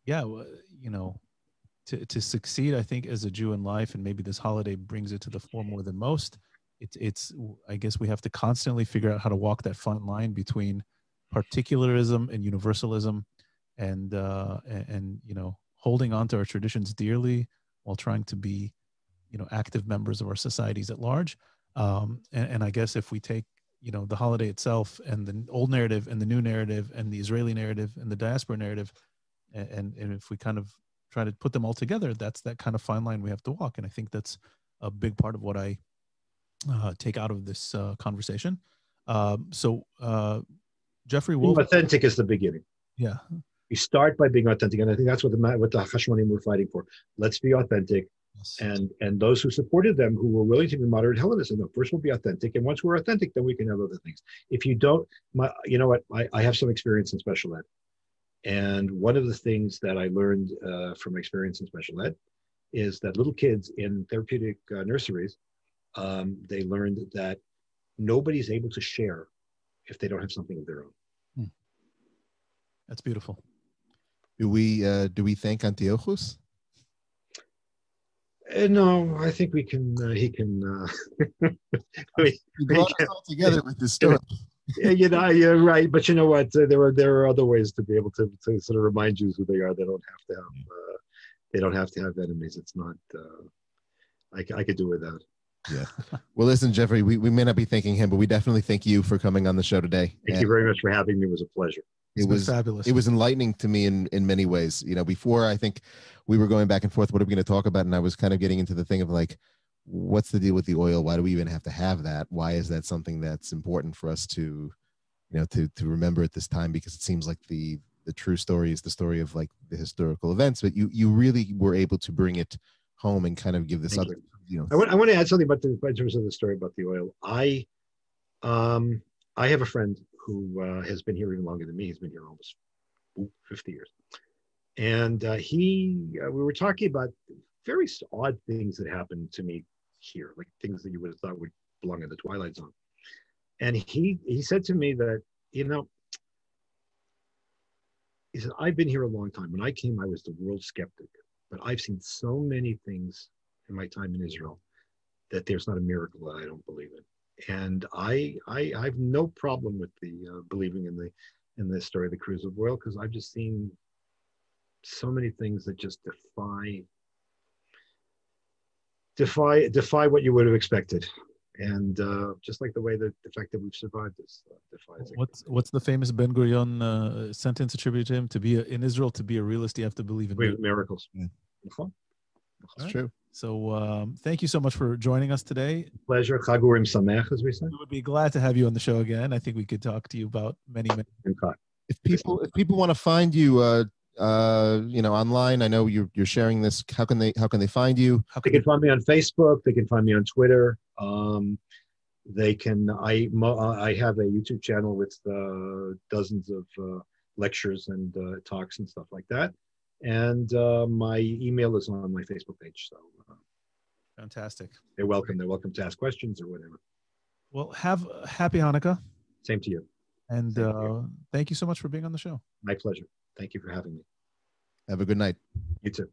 to succeed, I think, as a Jew in life, and maybe this holiday brings it to the fore more than most. It's I guess we have to constantly figure out how to walk that fine line between particularism and universalism, and holding on to our traditions dearly while trying to be, active members of our societies at large. And I guess if we take, the holiday itself and the old narrative and the new narrative and the Israeli narrative and the diaspora narrative, and if we kind of try to put them all together, that's that kind of fine line we have to walk. And I think that's a big part of what I take out of this conversation. So Jeffrey Woolf. Being authentic is the beginning. Yeah. You start by being authentic. And I think that's what the Hashmonaim were fighting for. Let's be authentic. Yes. And those who supported them, who were willing to be moderate Hellenists, and first we'll be authentic. And once we're authentic, then we can have other things. If you don't, you know what? I have some experience in special ed. And one of the things that I learned from experience in special ed is that little kids in therapeutic nurseries, they learned that nobody's able to share if they don't have something of their own. That's beautiful. Do we thank Antiochus? No, I think we can. He can. We brought us all together with this story. You're right. But you know what? There are other ways to be able to sort of remind Jews who they are. They don't have to have. They don't have to have enemies. It's not. I could do without. Yeah. Well, listen, Jeffrey. We may not be thanking him, but we definitely thank you for coming on the show today. Thank you very much for having me. It was a pleasure. It was fabulous. It was enlightening to me in many ways. Before, I think we were going back and forth, what are we going to talk about? And I was kind of getting into the thing of like, what's the deal with the oil? Why do we even have to have that? Why is that something that's important for us to remember at this time? Because it seems like the the true story is the story of like the historical events, but you really were able to bring it home and kind of give this Thank other, I want to add something about in terms of the story about the oil. I have a friend who has been here even longer than me. He's been here almost 50 years. And we were talking about very odd things that happened to me here, like things that you would have thought would belong in the Twilight Zone. And he said to me that, he said, I've been here a long time. When I came, I was the world skeptic, but I've seen so many things in my time in Israel that there's not a miracle that I don't believe in. And I have no problem with the believing in the story of the cruise of oil, because I've just seen so many things that just defy what you would have expected. And just like the fact that we've survived this defies. What's the famous Ben Gurion sentence attributed to him? To be in Israel, to be a realist, you have to believe in miracles. Yeah. That's right. true. So thank you so much for joining us today. Pleasure. Chagurim Samech, as we say. We would be glad to have you on the show again. I think we could talk to you about many. If people want to find you, online, I know you're sharing this. How can they find you? They can find me on Facebook. They can find me on Twitter. They can. I have a YouTube channel with dozens of lectures and talks and stuff like that. And my email is on my Facebook page. So fantastic. They're welcome. They're welcome to ask questions or whatever. Well, have a happy Hanukkah. Same to you. And thank you so much for being on the show. My pleasure. Thank you for having me. Have a good night. You too.